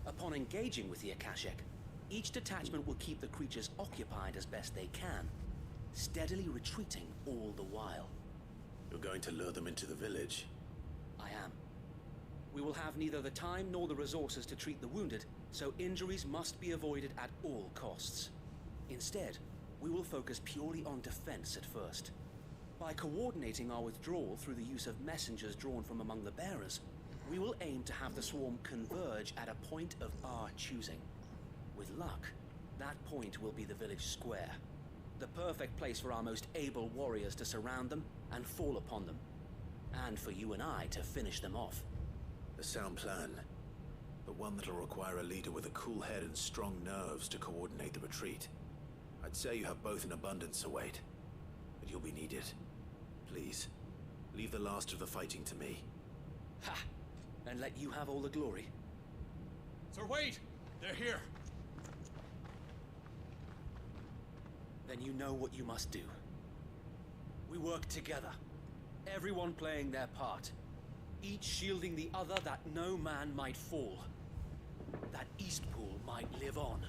Upon engaging with the Akashic, each detachment will keep the creatures occupied as best they can, steadily retreating all the while. You're going to lure them into the village? I am. We will have neither the time nor the resources to treat the wounded, so injuries must be avoided at all costs. Instead, we will focus purely on defense at first. By coordinating our withdrawal through the use of messengers drawn from among the bearers, we will aim to have the swarm converge at a point of our choosing. With luck, that point will be the village square. The perfect place for our most able warriors to surround them and fall upon them. And for you and I to finish them off. A sound plan, but one that'll require a leader with a cool head and strong nerves to coordinate the retreat. I'd say you have both in abundance, Await, but you'll be needed. Please, leave the last of the fighting to me. Ha! And let you have all the glory. Sir Wade! They're here! Then you know what you must do. We work together, everyone playing their part, each shielding the other that no man might fall, that Eastpool might live on.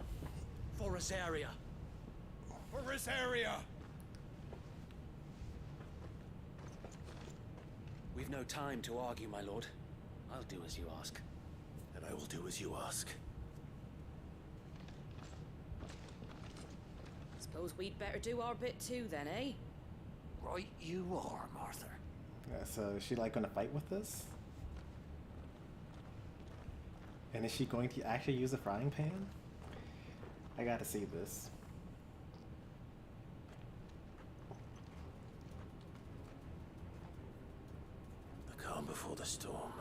For Rosaria! For Rosaria! We've no time to argue, my lord. I'll do as you ask. And I will do as you ask. Suppose we'd better do our bit too then, eh? Right you are, Martha. Yeah, so is she like gonna fight with this? And is she going to actually use a frying pan? I gotta see this. The calm before the storm.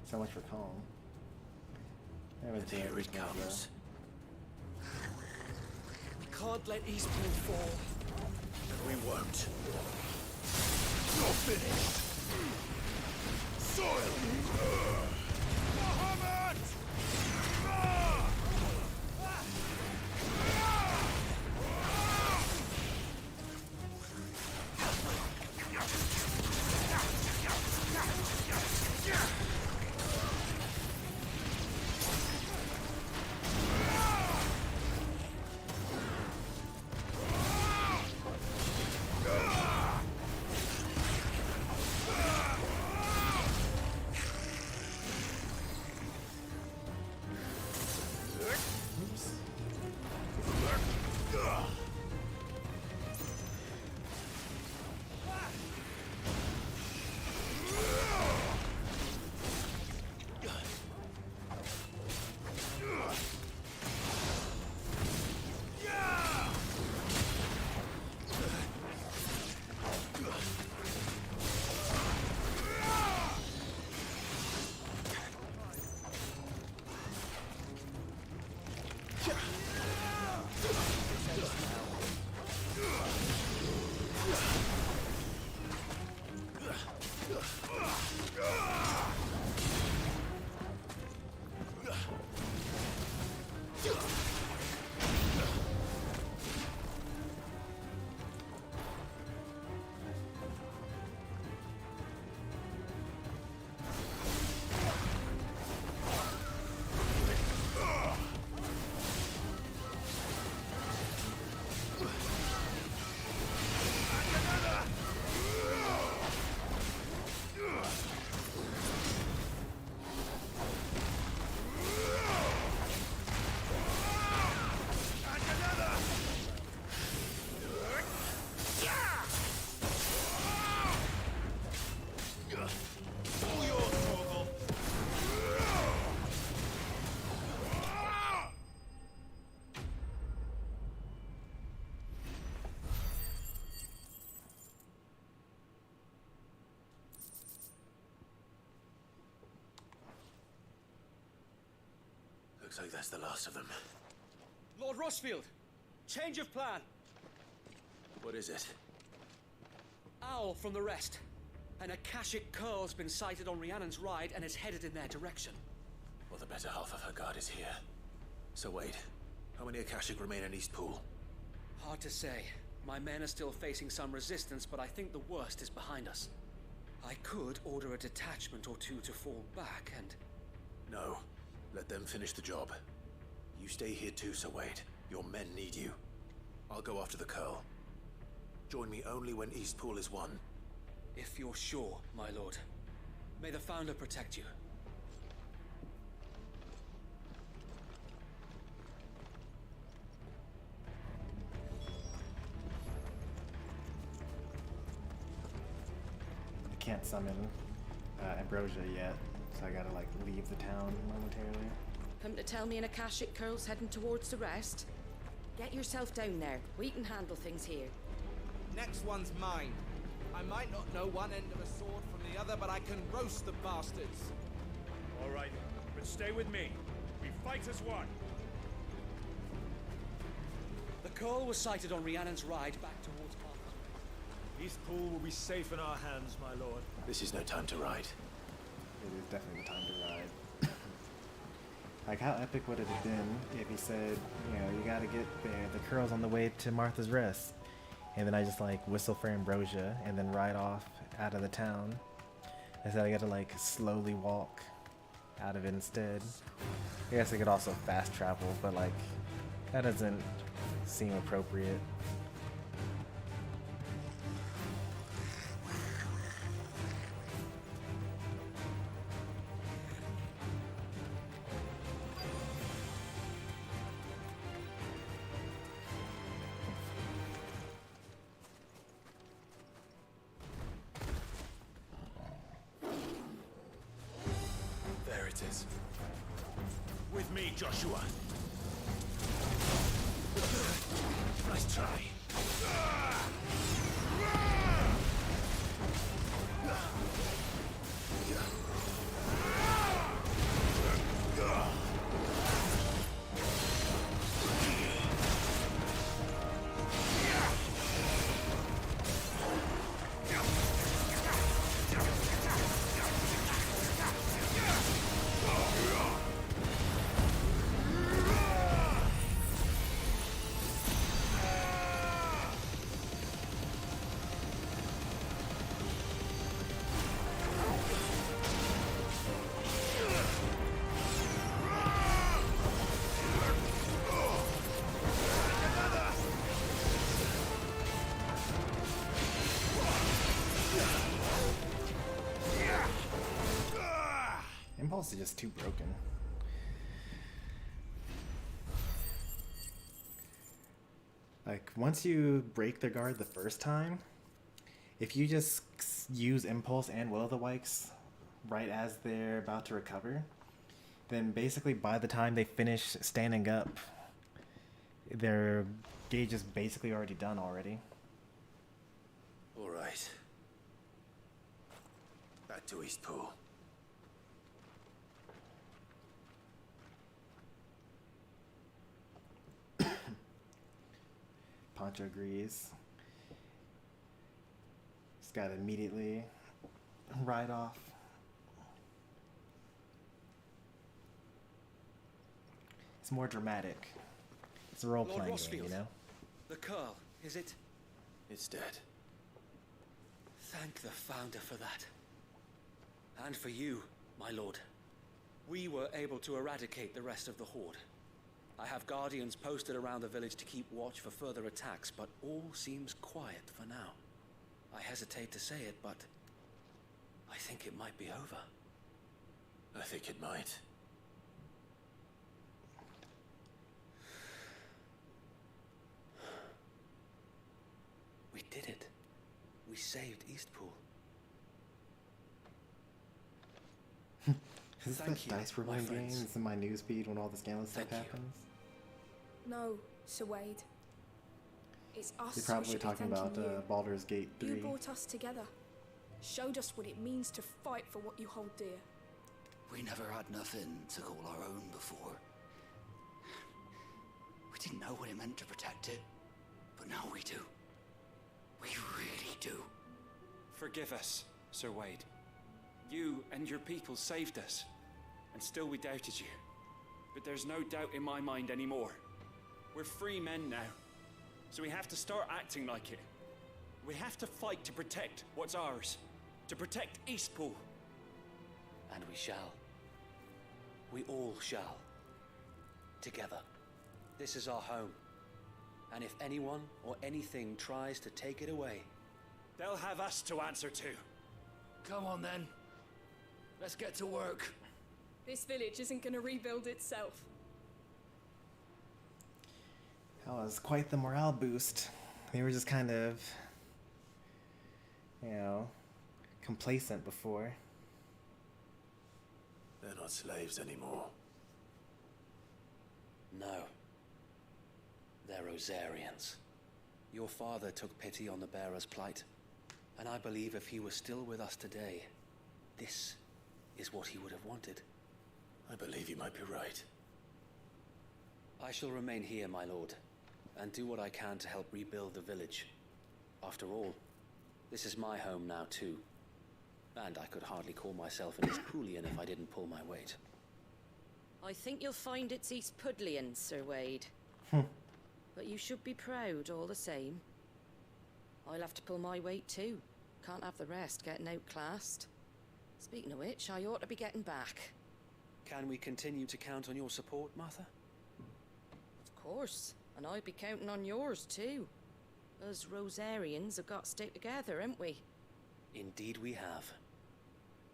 So much for calm. And here it comes. We can't let Eastpool fall. And we won't. You're finished! Soil! Muhammad! Looks like that's the last of them. Lord Rossfield! Change of plan! What is it? Owl from the rest. An Akashic curl's been sighted on Rhiannon's ride and is headed in their direction. Well, the better half of her guard is here. So wait, how many Akashic remain in Eastpool? Hard to say. My men are still facing some resistance, but I think the worst is behind us. I could order a detachment or two to fall back and... No. Let them finish the job. You stay here too, Sir Wade. Your men need you. I'll go after the Curl. Join me only when Eastpool is won. If you're sure, my lord. May the Founder protect you. I can't summon Ambrosia yet, so I gotta like leave the town momentarily. Come to tell me an Akashic Curl's heading towards the rest? Get yourself down there. We can handle things here. Next one's mine. I might not know one end of a sword from the other, but I can roast the bastards. All right, but stay with me. We fight as one. The Curl was sighted on Rhiannon's ride back towards Parker's Way. Eastpool will be safe in our hands, my lord. This is no time to ride. It is definitely the time to ride. Like, how epic would it have been if he said, you know, you gotta get there, the Curl's on the way to Martha's Rest. And then I just like whistle for Ambrosia and then ride off out of the town. Instead I gotta like slowly walk out of it instead. I guess I could also fast travel, but like that doesn't seem appropriate. With me, Joshua. Nice try. Impulse is just too broken. Like, once you break their guard the first time, if you just use Impulse and Will-o'-the-Wisps right as they're about to recover, then basically by the time they finish standing up, their gauge is basically already done already. All right. Back to Eastpool. Poncho agrees. Just gotta immediately ride off. It's more dramatic. It's a role-playing game, you know? The Curl, is it? It's dead. Thank the Founder for that. And for you, my lord. We were able to eradicate the rest of the Horde. I have guardians posted around the village to keep watch for further attacks, but all seems quiet for now. I hesitate to say it, but I think it might be over. I think it might. We did it. We saved Eastpool. Is this Thank that you, dice my rolling game? friends. It's in my newsfeed when all the scandalous stuff Thank you. happens. No, Sir Wade. It's us You're who probably should be talking about thanking you. Baldur's Gate 3. You brought us together. Showed us what it means to fight for what you hold dear. We never had nothing to call our own before. We didn't know what it meant to protect it, but now we do. We really do. Forgive us, Sir Wade. You and your people saved us, and still we doubted you. But there's no doubt in my mind anymore. We're free men now, so we have to start acting like it. We have to fight to protect what's ours, to protect Eastpool. And we shall. We all shall. Together. This is our home. And if anyone or anything tries to take it away, they'll have us to answer to. Come on then. Let's get to work. This village isn't gonna rebuild itself. That was quite the morale boost. They were just kind of, you know, complacent before. They're not slaves anymore. no. They're Rosarians. Your father took pity on the bearer's plight, and I believe if he was still with us today, this is what he would have wanted. I believe you might be right. I shall remain here, my lord, and do what I can to help rebuild the village. After all, this is my home now too, and I could hardly call myself an Eastpoolian if I didn't pull my weight. I think you'll find it's East Pudlian, Sir Wade. But you should be proud all the same. I'll have to pull my weight too. Can't have the rest getting outclassed. Speaking of which, I ought to be getting back. Can we continue to count on your support, Martha? Of course, and I'd be counting on yours too. Us Rosarians have got to stick together, haven't we? Indeed we have.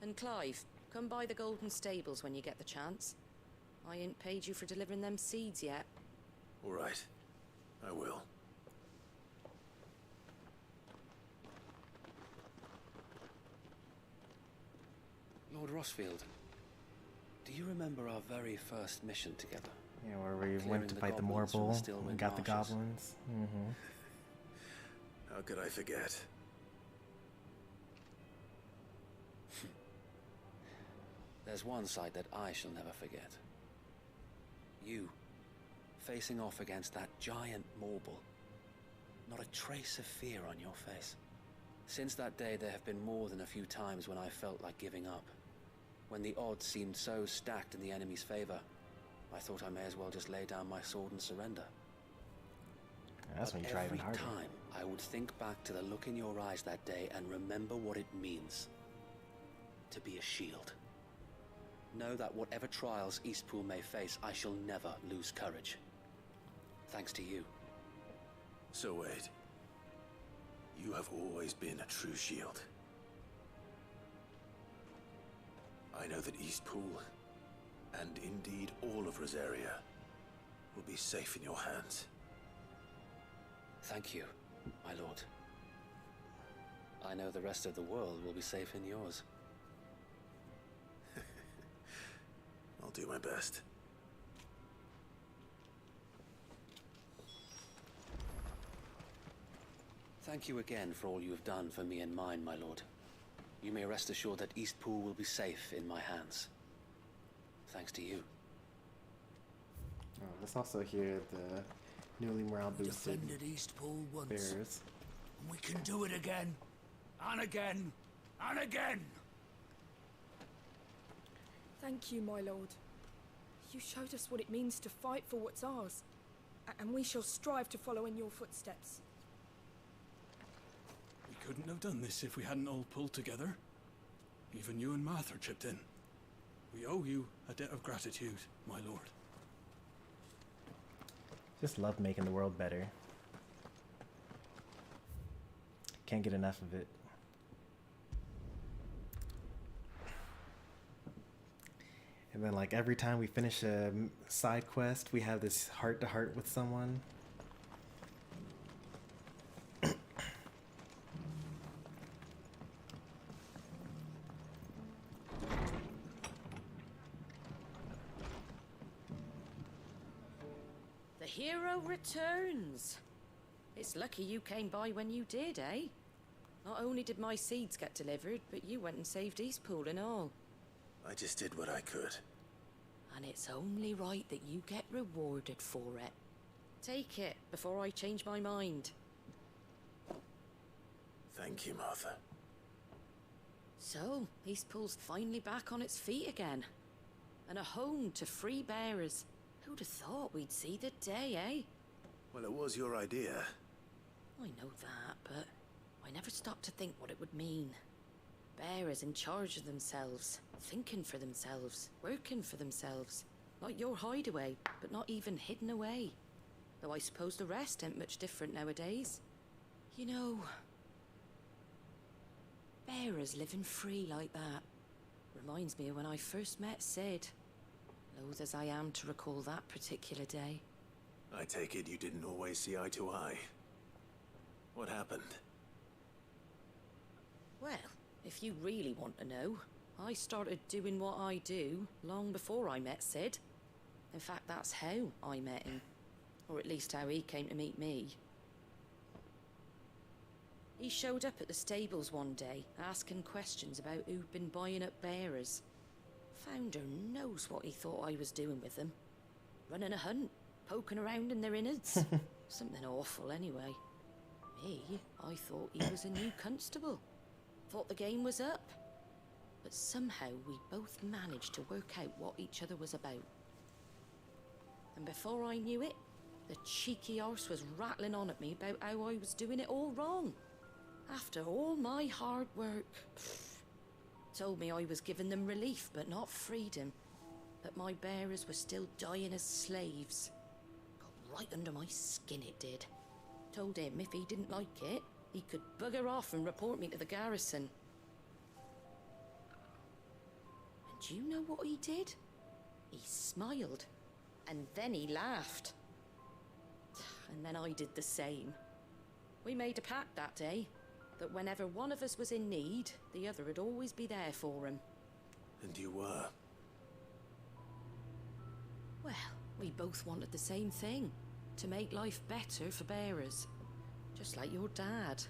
And Clive, come by the Golden Stables when you get the chance. I ain't paid you for delivering them seeds yet. All right, I will. Lord Rossfield, do you remember our very first mission together? Yeah, where we Clearing went to the fight the goblins from Morbull the Stillwind and got the marshes? goblins. Mm-hmm. How could I forget? There's one sight that I shall never forget. You, facing off against that giant Morbull. Not a trace of fear on your face. Since that day, there have been more than a few times when I felt like giving up. When the odds seemed so stacked in the enemy's favor, I thought I may as well just lay down my sword and surrender. That's But when you try even every harder. time, I would think back to the look in your eyes that day and remember what it means to be a shield. Know that whatever trials Eastpool may face, I shall never lose courage. Thanks to you. So Wade, you have always been a true shield. I know that Eastpool, and indeed all of Rosaria, will be safe in your hands. Thank you, my lord. I know the rest of the world will be safe in yours. I'll do my best. Thank you again for all you have done for me and mine, my lord. You may rest assured that Eastpool will be safe in my hands. Thanks to you. Oh, let's also hear the newly morale boosted Defended Eastpool once, bears. and we can do it again, and again, and again. Thank you, my lord. You showed us what it means to fight for what's ours, and we shall strive to follow in your footsteps. We couldn't have done this if we hadn't all pulled together. Even you and Martha chipped in. We owe you a debt of gratitude, my lord. Just love making the world better. Can't get enough of it. And then like every time we finish a side quest, we have this heart-to-heart with someone. The hero returns. It's lucky you came by when you did, eh? Not only did my seeds get delivered, but you went and saved Eastpool and all. I just did what I could. And it's only right that you get rewarded for it. Take it before I change my mind. Thank you, Martha. So, Eastpool's finally back on its feet again. And a home to free bearers. Who'd have thought we'd see the day, eh? Well, it was your idea. I know that, but I never stopped to think what it would mean. Bearers in charge of themselves, thinking for themselves, working for themselves. Like your hideaway, but not even hidden away. Though I suppose the rest ain't much different nowadays. You know, bearers living free like that reminds me of when I first met Sid. Loath as I am to recall that particular day. I take it you didn't always see eye to eye. What happened? Well, if you really want to know, I started doing what I do long before I met Sid. In fact, that's how I met him. Or at least how he came to meet me. He showed up at the stables one day, asking questions about who'd been buying up bearers. Founder knows what he thought I was doing with them. Running a hunt, poking around in their innards. Something awful anyway. Me, I thought he was a new constable. Thought the game was up. But somehow we both managed to work out what each other was about. And before I knew it, the cheeky arse was rattling on at me about how I was doing it all wrong. After all my hard work. Told me I was giving them relief, but not freedom. That my bearers were still dying as slaves. Got right under my skin, it did. Told him if he didn't like it, he could bugger off and report me to the garrison. And do you know what he did? He smiled. And then he laughed. And then I did the same. We made a pact that day, that whenever one of us was in need, the other would always be there for him. And you were? Well, we both wanted the same thing. To make life better for bearers. Just like your dad.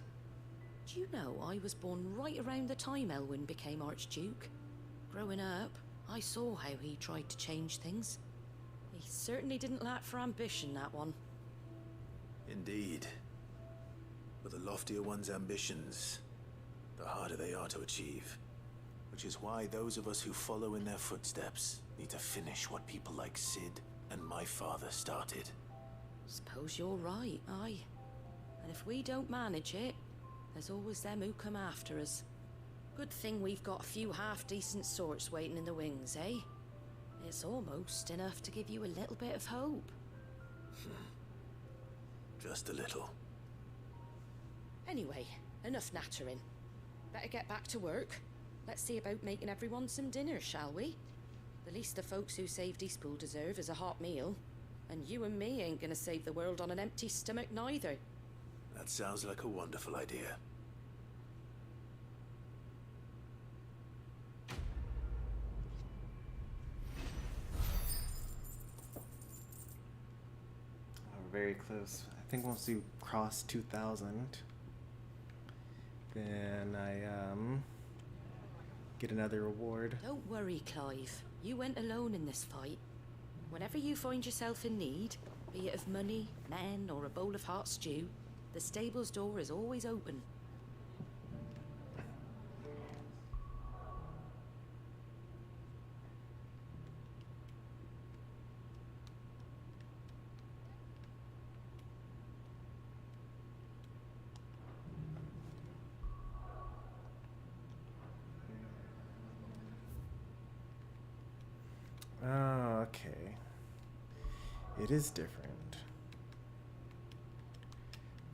Do you know I was born right around the time Elwyn became archduke? Growing up, I saw how he tried to change things. He certainly didn't lack for ambition, that one. Indeed. But the loftier one's ambitions, the harder they are to achieve. Which is why those of us who follow in their footsteps need to finish what people like Sid and my father started. Suppose you're right, aye. And if we don't manage it, there's always them who come after us. Good thing we've got a few half-decent sorts waiting in the wings, eh? It's almost enough to give you a little bit of hope. Just a little. Anyway, enough nattering. Better get back to work. Let's see about making everyone some dinner, shall we? The least the folks who saved Eastpool deserve is a hot meal. And you and me ain't gonna save the world on an empty stomach neither. That sounds like a wonderful idea. We're very close. I think once we cross 2,000, then I get another reward. Don't worry, Clive. You went alone in this fight. Whenever you find yourself in need, be it of money, men, or a bowl of hot stew, the stable's door is always open. Oh, okay. It is different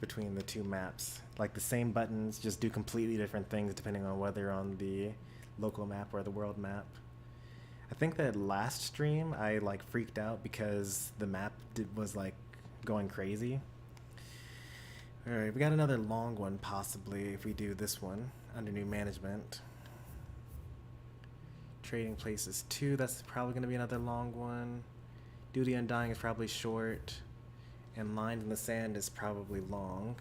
between the two maps. Like the same buttons just do completely different things depending on whether on the local map or the world map. I think that last stream I like freaked out because the map was like going crazy. Alright, we got another long one possibly if we do this one under new management. Trading places 2, that's probably going to be another long one. Duty Undying is probably short. And Lined in the Sand is probably long.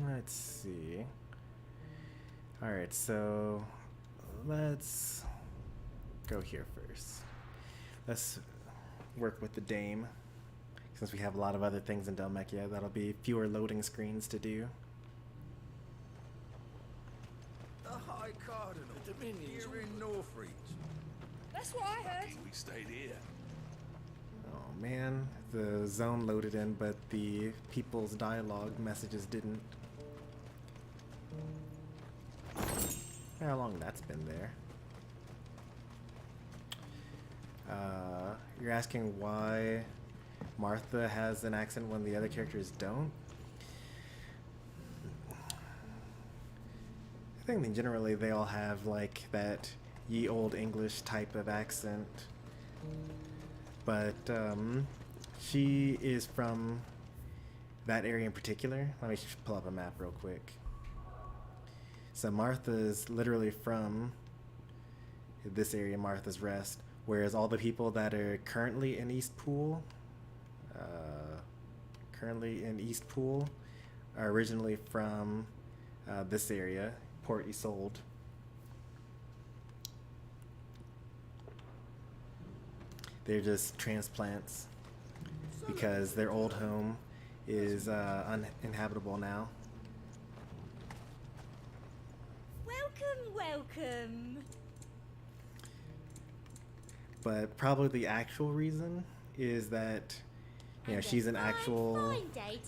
Let's see. Alright, so let's go here first. Let's work with the Dame. Since we have a lot of other things in Dhalmekia, that'll be fewer loading screens to do. The High Cardinal, the Dominions here in Northreach. That's what I heard. We stayed here. Oh man, the zone loaded in, but the people's dialogue messages didn't. How long that's been there? You're asking why Martha has an accent when the other characters don't? I think that generally they all have like that ye old English type of accent. But she is from that area in particular. Let me just pull up a map real quick. So Martha's literally from this area, Martha's Rest, whereas all the people that are currently in East Pool are originally from this area, Port Isolde. They're just transplants because their old home is uninhabitable now. Welcome. But probably the actual reason is that, you know, she's an actual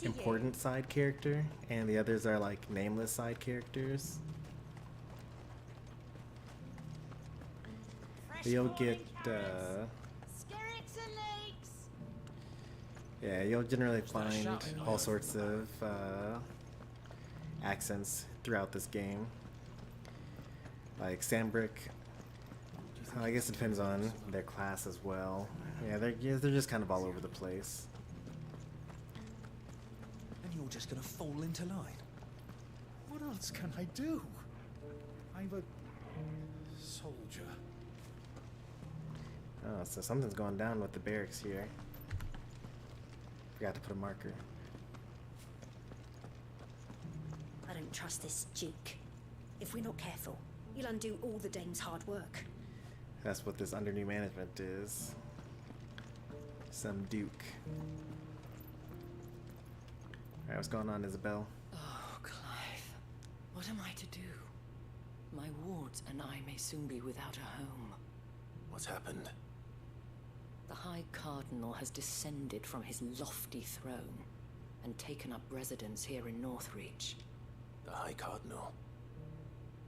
important side character, and the others are like nameless side characters. You'll get, yeah, you'll generally find all sorts of accents throughout this game. Like Sambrick, I guess it depends on their class as well. Yeah, they're just kind of all over the place. And you're just gonna fall into line. What else can I do? I'm a soldier. Oh, so something's going down with the barracks here. Forgot to put a marker. I don't trust this Duke. If we're not careful, he'll undo all the Dane's hard work. That's what this under new management is. Some Duke. Alright, what's going on, Isabel? Oh, Clive. What am I to do? My wards and I may soon be without a home. What's happened? The High Cardinal has descended from his lofty throne and taken up residence here in Northreach. The High Cardinal?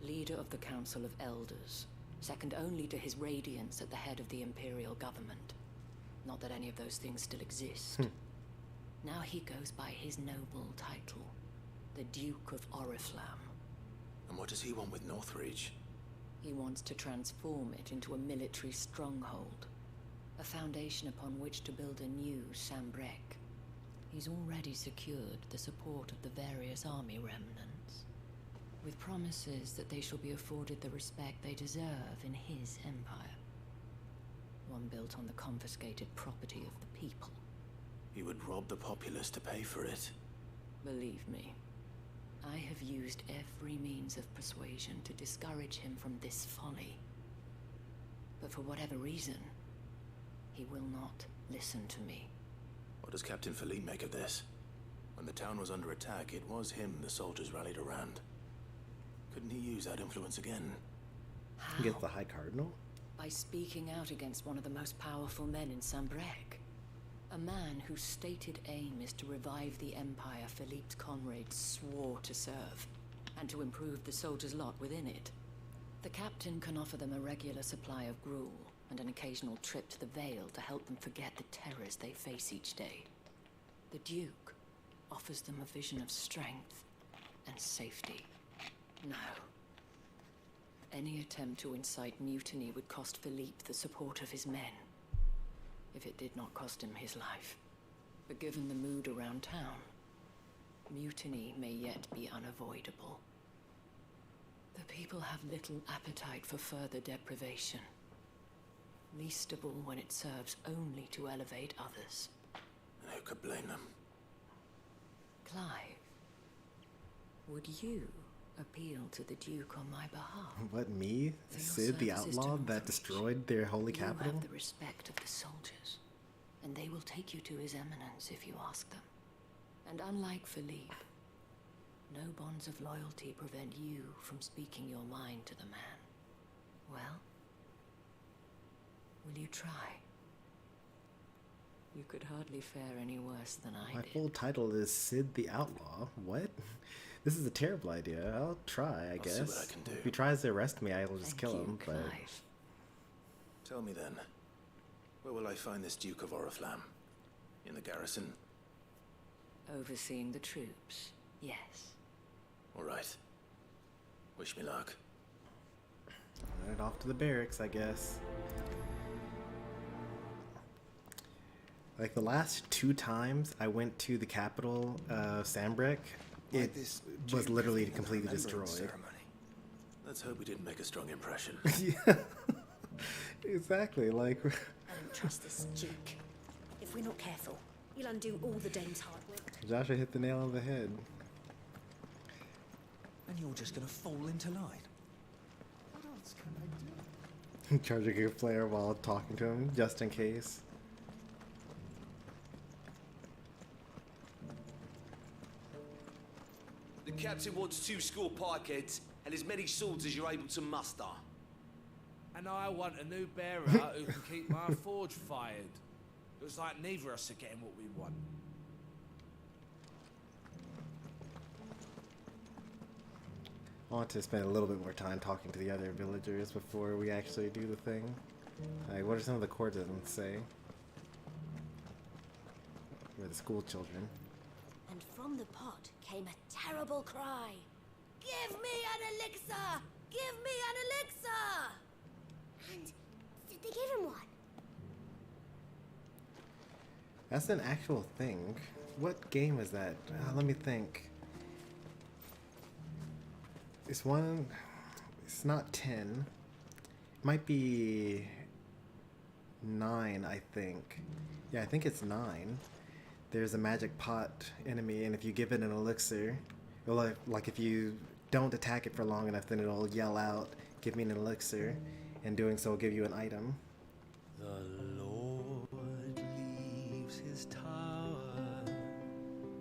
Leader of the Council of Elders, second only to his Radiance at the head of the Imperial government. Not that any of those things still exist. Now he goes by his noble title, the Duke of Oriflamme. And what does he want with Northreach? He wants to transform it into a military stronghold, a foundation upon which to build a new Sambrek. He's already secured the support of the various army remnants, with promises that they shall be afforded the respect they deserve in his empire. One built on the confiscated property of the people. He would rob the populace to pay for it. Believe me, I have used every means of persuasion to discourage him from this folly. But for whatever reason, he will not listen to me. What does Captain Philippe make of this? When the town was under attack, it was him the soldiers rallied around. Couldn't he use that influence again? How? Against the High Cardinal? By speaking out against one of the most powerful men in Sambrek. A man whose stated aim is to revive the empire Philippe's comrades swore to serve, and to improve the soldiers' lot within it. The captain can offer them a regular supply of gruel, and an occasional trip to the Vale to help them forget the terrors they face each day. The Duke offers them a vision of strength and safety. No. Any attempt to incite mutiny would cost Philippe the support of his men, if it did not cost him his life. But given the mood around town, mutiny may yet be unavoidable. The people have little appetite for further deprivation, least of all when it serves only to elevate others. And who could blame them? Clive, would you appeal to the Duke on my behalf? What, me? Sid, the outlaw that destroyed their holy capital? You have the respect of the soldiers, and they will take you to his eminence if you ask them. And unlike Philippe, no bonds of loyalty prevent you from speaking your mind to the man. Well, will you try? You could hardly fare any worse than I My did. full title is Sid the Outlaw. What? This is a terrible idea. I'll try, I guess. See what I can do. If he tries to arrest me, I will just kill him, but... Tell me then, Where will I find this Duke of Oriflamme? In the garrison? Overseeing the troops, yes. All right. Wish me luck. Right off to the barracks, I guess. Like the last 2 times I went to the capital of Sambrick, it was literally completely destroyed. Ceremony. Let's hope we didn't make a strong impression. Yeah, exactly. Like, I don't trust this Duke. If we're not careful, you'll undo all the dame's hard work. Joshua hit the nail on the head. And you're just gonna fall into line. What else can I do? Charging a flare while talking to him, just in case. The captain wants 2 score pikeheads and as many swords as you're able to muster. And I want a new bearer who can keep my forge fired. Looks like neither of us are getting what we want. I want to spend a little bit more time talking to the other villagers before we actually do the thing. Like, what are some of the courtesans say? Or the school children. And from the pot came a terrible cry. Give me an elixir! Give me an elixir! And did they give him one? That's an actual thing. What game is that? Let me think. It's one... It's not 10. It might be 9, I think. Yeah, I think it's 9. There's a magic pot enemy, and if you give it an elixir, it'll, like if you don't attack it for long enough, then it'll yell out, "Give me an elixir," and doing so will give you an item. The Lord leaves his tower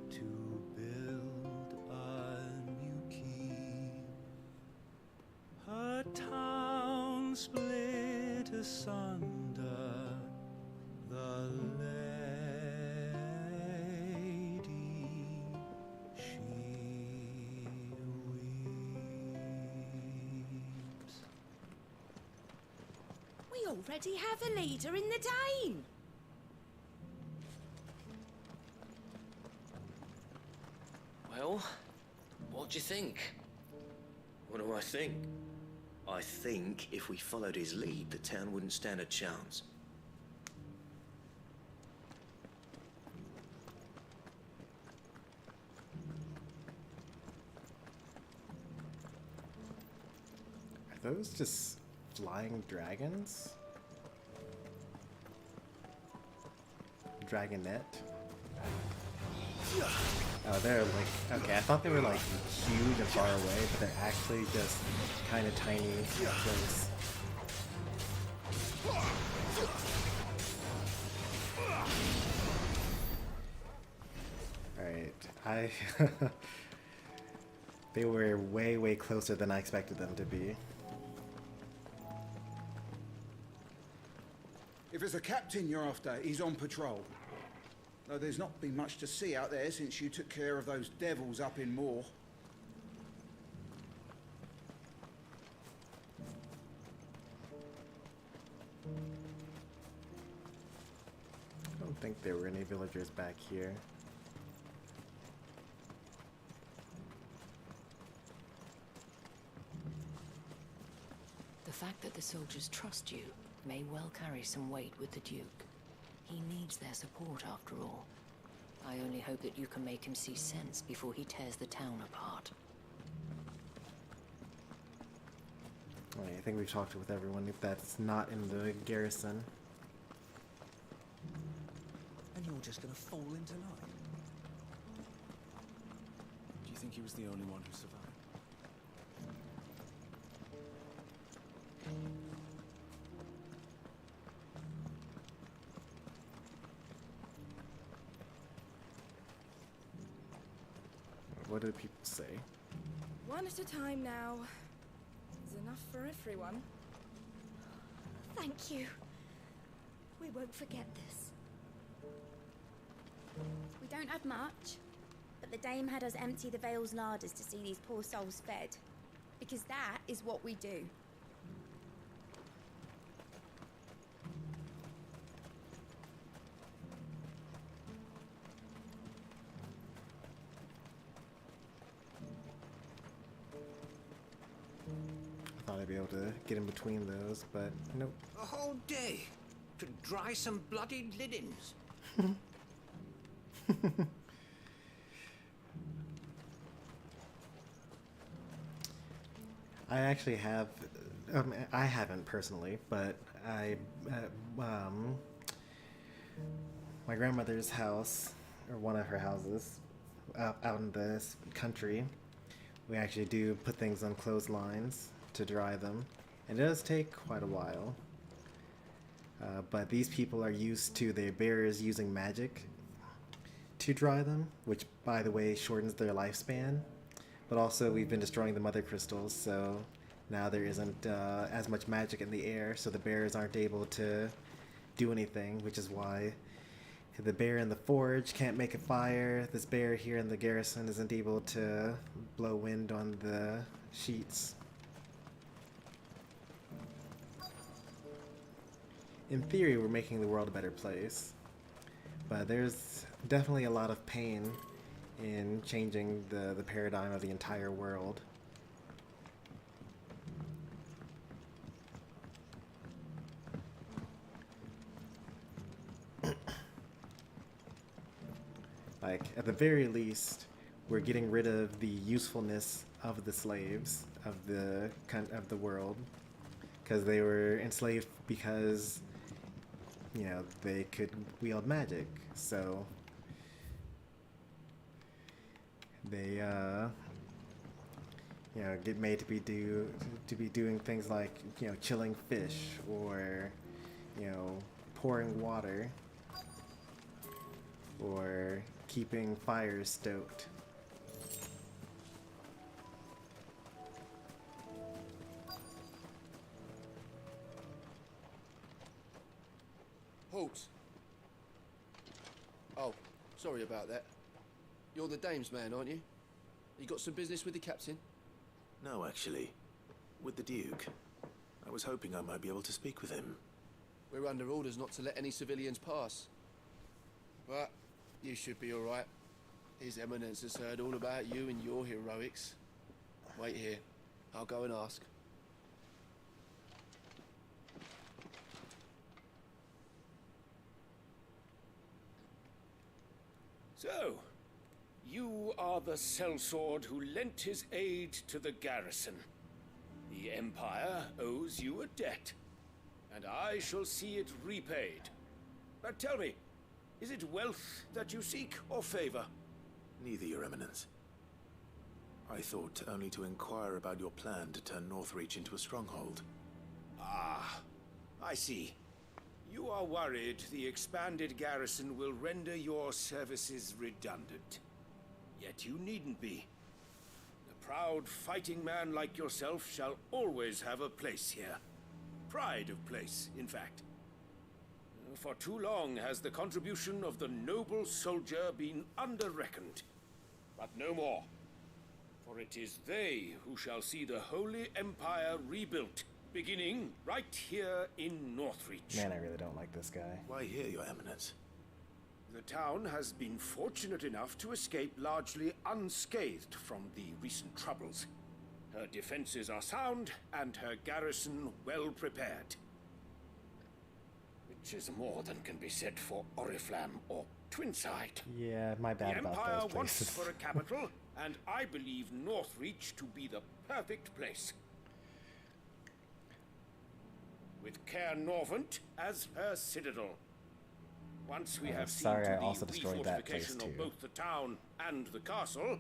to build a new keep. A town split asunder, the We already have a leader in the Dane. Well, what do you think? What do I think? I think if we followed his lead, the town wouldn't stand a chance. Are those just flying dragons? Dragonette? Oh, they're like... Okay, I thought they were like huge and far away, but they're actually just kind of tiny up close. Alright, they were way, way closer than I expected them to be. If it's a captain you're after, he's on patrol. Though there's not been much to see out there since you took care of those devils up in Moor. I don't think there were any villagers back here. The fact that the soldiers trust you may well carry some weight with the Duke. He needs their support after all. I only hope that you can make him see sense before he tears the town apart. Alright, I think we've talked with everyone if that's not in the garrison. And you're just gonna fall into line. Do you think he was the only one who survived? What do people say? One at a time now. There's enough for everyone. Thank you. We won't forget this. We don't have much, but the dame had us empty the Vale's larders to see these poor souls fed. Because that is what we do. be able to get in between those, but nope. A whole day to dry some bloody linens. I actually have, I haven't personally, but my grandmother's house, or one of her houses, out in the country, we actually do put things on clotheslines to dry them. And it does take quite a while. But these people are used to the bearers using magic to dry them, which, by the way, shortens their lifespan. But also, we've been destroying the Mothercrystals, so now there isn't as much magic in the air, so the bearers aren't able to do anything, which is why the bear in the forge can't make a fire. This bear here in the garrison isn't able to blow wind on the sheets. In theory, we're making the world a better place, but there's definitely a lot of pain in changing the paradigm of the entire world. Like, at the very least, we're getting rid of the usefulness of the slaves of the world, because they were enslaved because, you know, they could wield magic. So they you know, get made to be doing things like, you know, chilling fish, or, you know, pouring water, or keeping fires stoked. Halt! Oh, sorry about that. You're the dame's man, aren't you? You got some business with the captain? No, actually. With the Duke. I was hoping I might be able to speak with him. We're under orders not to let any civilians pass. But you should be all right. His Eminence has heard all about you and your heroics. Wait here. I'll go and ask. So, you are the sellsword who lent his aid to the garrison. The Empire owes you a debt, and I shall see it repaid. But tell me, is it wealth that you seek, or favor? Neither, Your Eminence. I thought only to inquire about your plan to turn Northreach into a stronghold. Ah, I see. You are worried the expanded garrison will render your services redundant. Yet you needn't be. A proud fighting man like yourself shall always have a place here. Pride of place, in fact. For too long has the contribution of the noble soldier been under-reckoned. But no more. For it is they who shall see the Holy Empire rebuilt, beginning right here in Northreach. Man, I really don't like this guy. Why here, Your Eminence? The town has been fortunate enough to escape largely unscathed from the recent troubles. Her defenses are sound, and her garrison well prepared. Which is more than can be said for Oriflamme or Twinside. Yeah, my bad The about Empire those wants places. for a capital, and I believe Northreach to be the perfect place. With Caer Norvent as her citadel. Once we have seen sorry, to I the also destroyed that place refortification too. of both the town and the castle,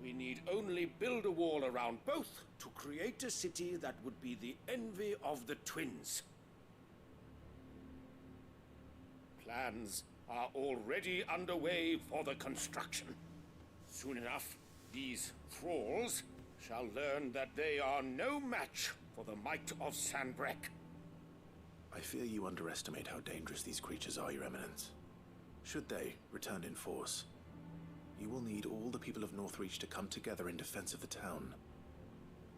we need only build a wall around both to create a city that would be the envy of the twins. Plans are already underway for the construction. Soon enough, these thralls shall learn that they are no match for the might of Sanbreque. I fear you underestimate how dangerous these creatures are, Your Eminence. Should they return in force, you will need all the people of Northreach to come together in defense of the town.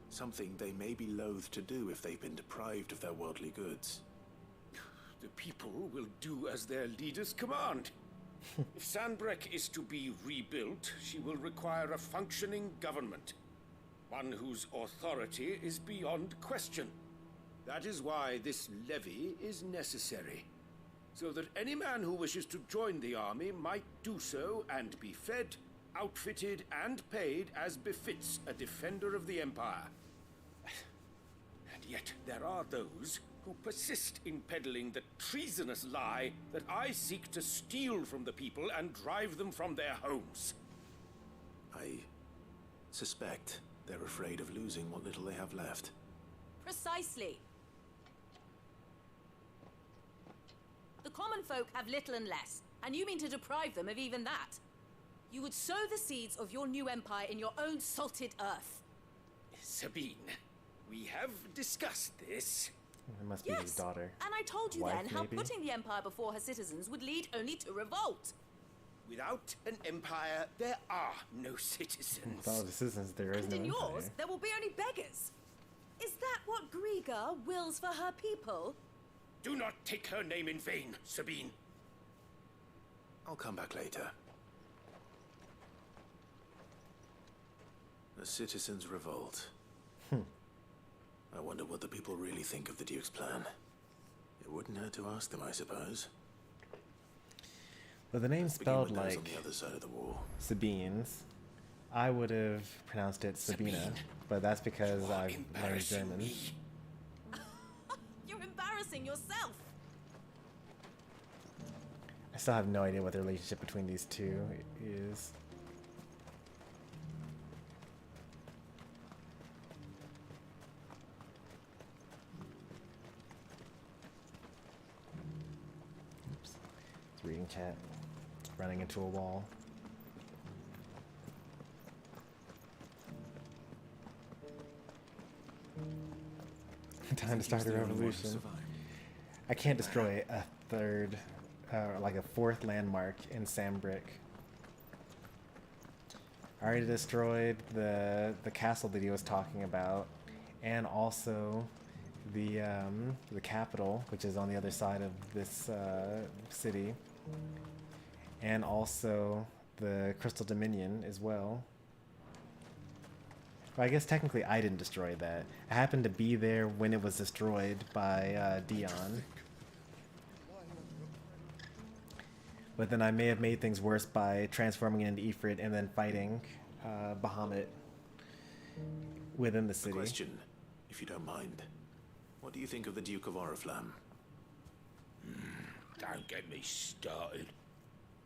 Something they may be loath to do if they've been deprived of their worldly goods. The people will do as their leaders command. If Sanbreque is to be rebuilt, she will require a functioning government. one whose authority is beyond question. That is why this levy is necessary, so that any man who wishes to join the army might do so and be fed, outfitted, and paid as befits a defender of the Empire. And yet there are those who persist in peddling the treasonous lie that I seek to steal from the people and drive them from their homes. I suspect they're afraid of losing what little they have left. Precisely. The common folk have little and less, and you mean to deprive them of even that. You would sow the seeds of your new empire in your own salted earth. Sabine, we have discussed this. It must be his daughter. And I told you Wife, then how maybe? putting the empire before her citizens would lead only to revolt. Without an empire, there are no citizens. Without the citizens, there is And no in empire. yours, there will be only beggars. Is that what Griga wills for her people? Do not take her name in vain, Sabine. I'll come back later. The citizens revolt. I wonder what the people really think of the Duke's plan. It wouldn't hurt to ask them, I suppose. But the name's spelled Begin with those like on the other side of the wall. Sabines. I would have pronounced it Sabina, but that's because I've learned German. You're embarrassing yourself. I still have no idea what the relationship between these two is. Oops. It's reading chat. Running into a wall. Time to start a revolution. I can't destroy a third, like a fourth landmark in Sambrick. I already destroyed the castle that he was talking about, and also the capital, which is on the other side of this city, and also the Crystal Dominion as well. Well, I guess technically I didn't destroy that. I happened to be there when it was destroyed by Dion. But then I may have made things worse by transforming it into Ifrit and then fighting Bahamut within the city. A question, if you don't mind. What do you think of the Duke of Oriflamme? Don't get me started.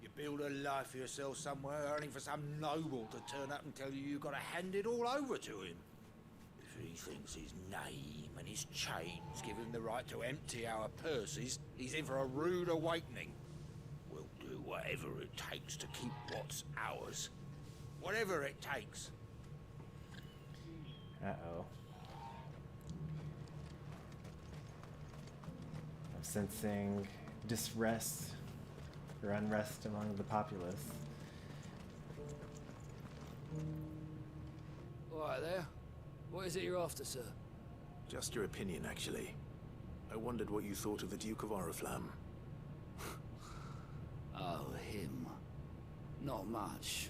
You build a life for yourself somewhere, only for some noble to turn up and tell you you've got to hand it all over to him. If he thinks his name and his chains give him the right to empty our purses, he's in for a rude awakening. We'll do whatever it takes to keep what's ours. Whatever it takes. Uh-oh. I'm sensing disrest or unrest among the populace. All right there. What is it you're after, sir? Just your opinion, actually. I wondered what you thought of the Duke of Oriflamme. Oh, him. Not much.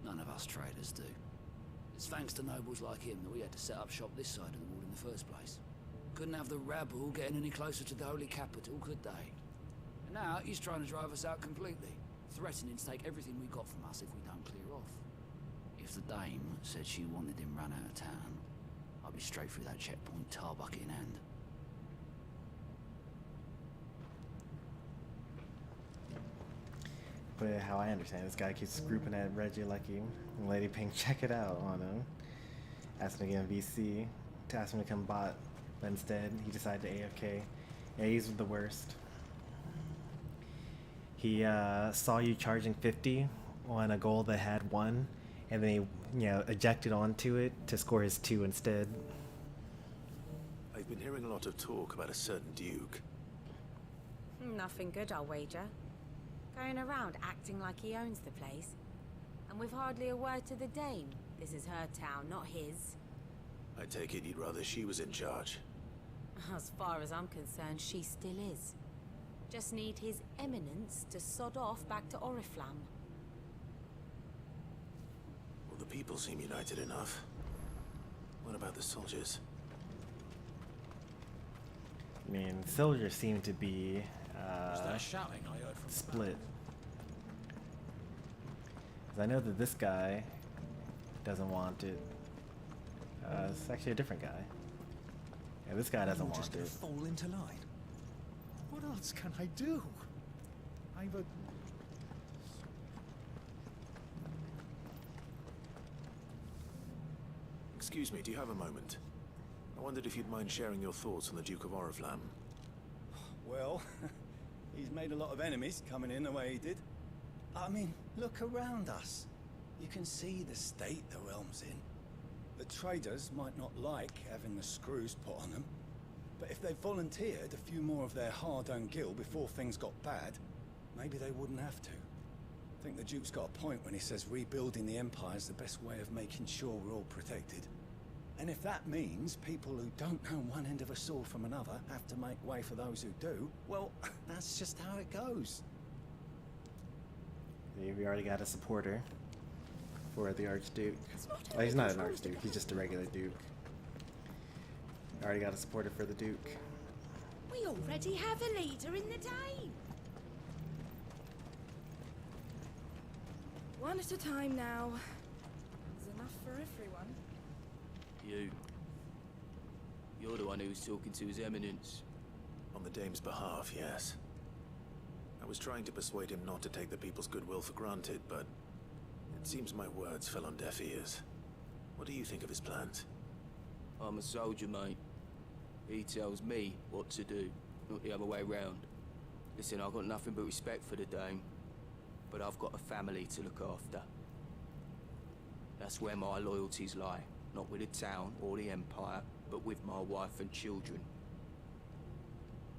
None of us traders do. It's thanks to nobles like him that we had to set up shop this side of the wall in the first place. Couldn't have the rabble getting any closer to the holy capital, could they? And now he's trying to drive us out completely, threatening to take everything we got from us if we don't clear off. If the dame said she wanted him run out of town, I'd be straight through that checkpoint, tar bucket in hand. But how I understand, this guy keeps grouping at Reggie Lucky and Lady Pink check it out on him. Asked him to get VC, to ask him to come bot, but instead he decided to AFK. Yeah, he's the worst. He saw you charging 50 on a goal that had 1, and then he, ejected onto it to score his 2 instead. I've been hearing a lot of talk about a certain Duke. Nothing good, I'll wager. Going around acting like he owns the place. And with hardly a word to the dame. This is her town, not his. I take it you'd rather she was in charge. As far as I'm concerned, she still is. Just need his eminence to sod off back to Oriflamme. Well, the people seem united enough. What about the soldiers? I mean, soldiers seem to be Was that shouting I heard from split. 'Cause I know that this guy doesn't want it. It's actually a different guy. Yeah, this guy doesn't I'm want just gonna it. fall into line. What else can I do? I've a... Excuse me, do you have a moment? I wondered if you'd mind sharing your thoughts on the Duke of Oriflamme. Well, he's made a lot of enemies coming in the way he did. I mean, look around us. You can see the state the realm's in. The traders might not like having the screws put on them, but if they volunteered a few more of their hard-earned gil before things got bad, maybe they wouldn't have to. I think the Duke's got a point when he says rebuilding the Empire is the best way of making sure we're all protected. And if that means people who don't know one end of a sword from another have to make way for those who do, well, that's just how it goes. We already got a supporter for the Archduke. Oh, he's not an Archduke, he's just a regular Duke. Already got a supporter for the Duke. We already have a leader in the Dane. One at a time now. There's enough for everyone. You're the one who was talking to His Eminence. On the Dame's behalf, yes. I was trying to persuade him not to take the people's goodwill for granted, but it seems my words fell on deaf ears. What do you think of his plans? I'm a soldier, mate. He tells me what to do, not the other way round. Listen, I've got nothing but respect for the Dame, but I've got a family to look after. That's where my loyalties lie. Not with the town or the Empire, but with my wife and children.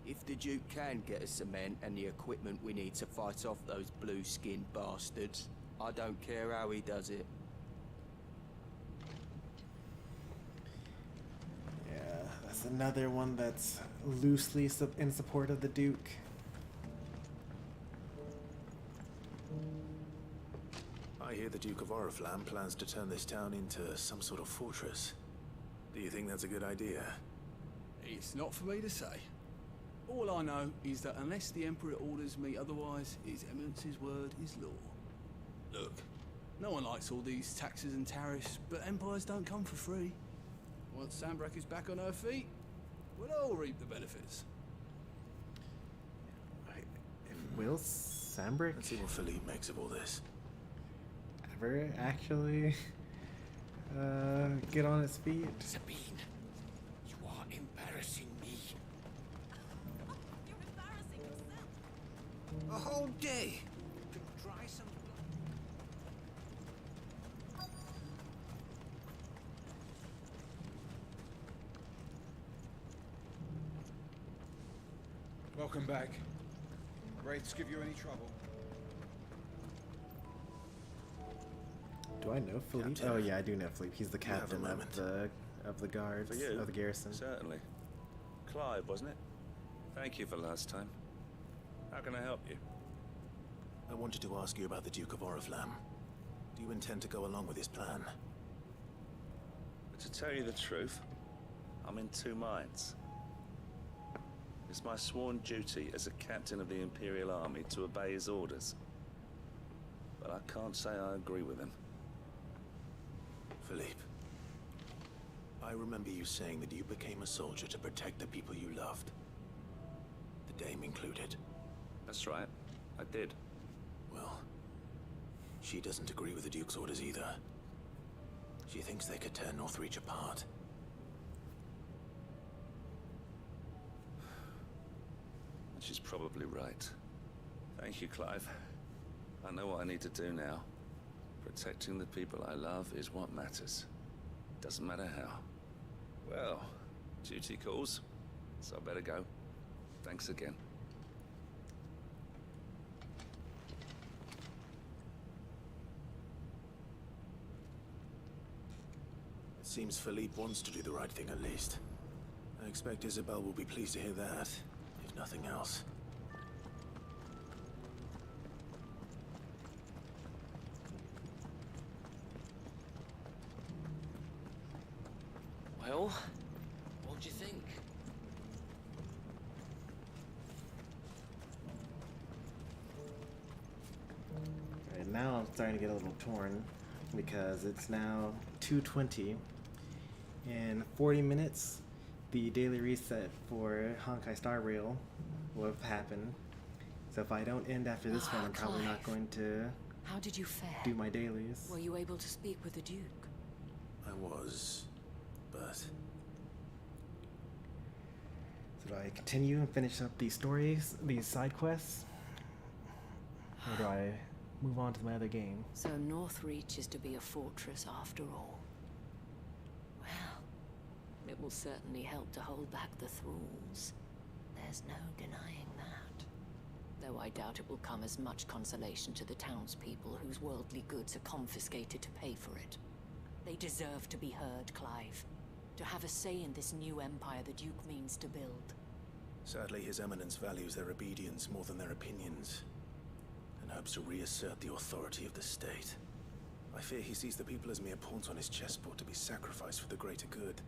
If the Duke can get us the men and the equipment we need to fight off those blue-skinned bastards, I don't care how he does it. Yeah, that's another one that's loosely in support of the Duke. I hear the Duke of Oriflamme plans to turn this town into some sort of fortress. Do you think that's a good idea? It's not for me to say. All I know is that unless the Emperor orders me otherwise, His Eminence's word is law. Look, no one likes all these taxes and tariffs, but empires don't come for free. Once Sandbreak is back on her feet, we'll all reap the benefits. Will Sandbreak Let's see what Philippe makes of all this. ever actually get on its feet? Sabine, you are embarrassing me. You're embarrassing yourself. A whole day to dry some Welcome back. Wraiths give you any trouble? Do I know Philippe? Captain. Oh yeah, I do know Philippe. He's the You have a captain moment. of the guards For you? of the garrison. Certainly. Clive, wasn't it? Thank you for last time. How can I help you? I wanted to ask you about the Duke of Oriflamme. Do you intend to go along with his plan? But to tell you the truth, I'm in two minds. It's my sworn duty as a captain of the Imperial Army to obey his orders. But I can't say I agree with him. Philippe, I remember you saying that you became a soldier to protect the people you loved. The Dame included. That's right, I did. Well, she doesn't agree with the Duke's orders either. She thinks they could tear Northreach apart. She's probably right. Thank you, Clive. I know what I need to do now. Protecting the people I love is what matters. Doesn't matter how. Well, duty calls, so I better go. Thanks again. It seems Philippe wants to do the right thing at least. I expect Isabel will be pleased to hear that, if nothing else. Well, what do you think? Right, now I'm starting to get a little torn because it's now 2:20. In 40 minutes, the daily reset for Honkai Star Rail will have happened. So if I don't end after this one, I'm probably not going to How did you fare? do my dailies. Were you able to speak with the Duke? I was, but... So do I continue and finish up these stories, these side quests? Or do I move on to my other game? So Northreach is to be a fortress after all. Well, it will certainly help to hold back the thralls. There's no denying that. Though I doubt it will come as much consolation to the townspeople whose worldly goods are confiscated to pay for it. They deserve to be heard, Clive. To have a say in this new empire the Duke means to build. Sadly, His Eminence values their obedience more than their opinions, and hopes to reassert the authority of the state. I fear he sees the people as mere pawns on his chessboard to be sacrificed for the greater good.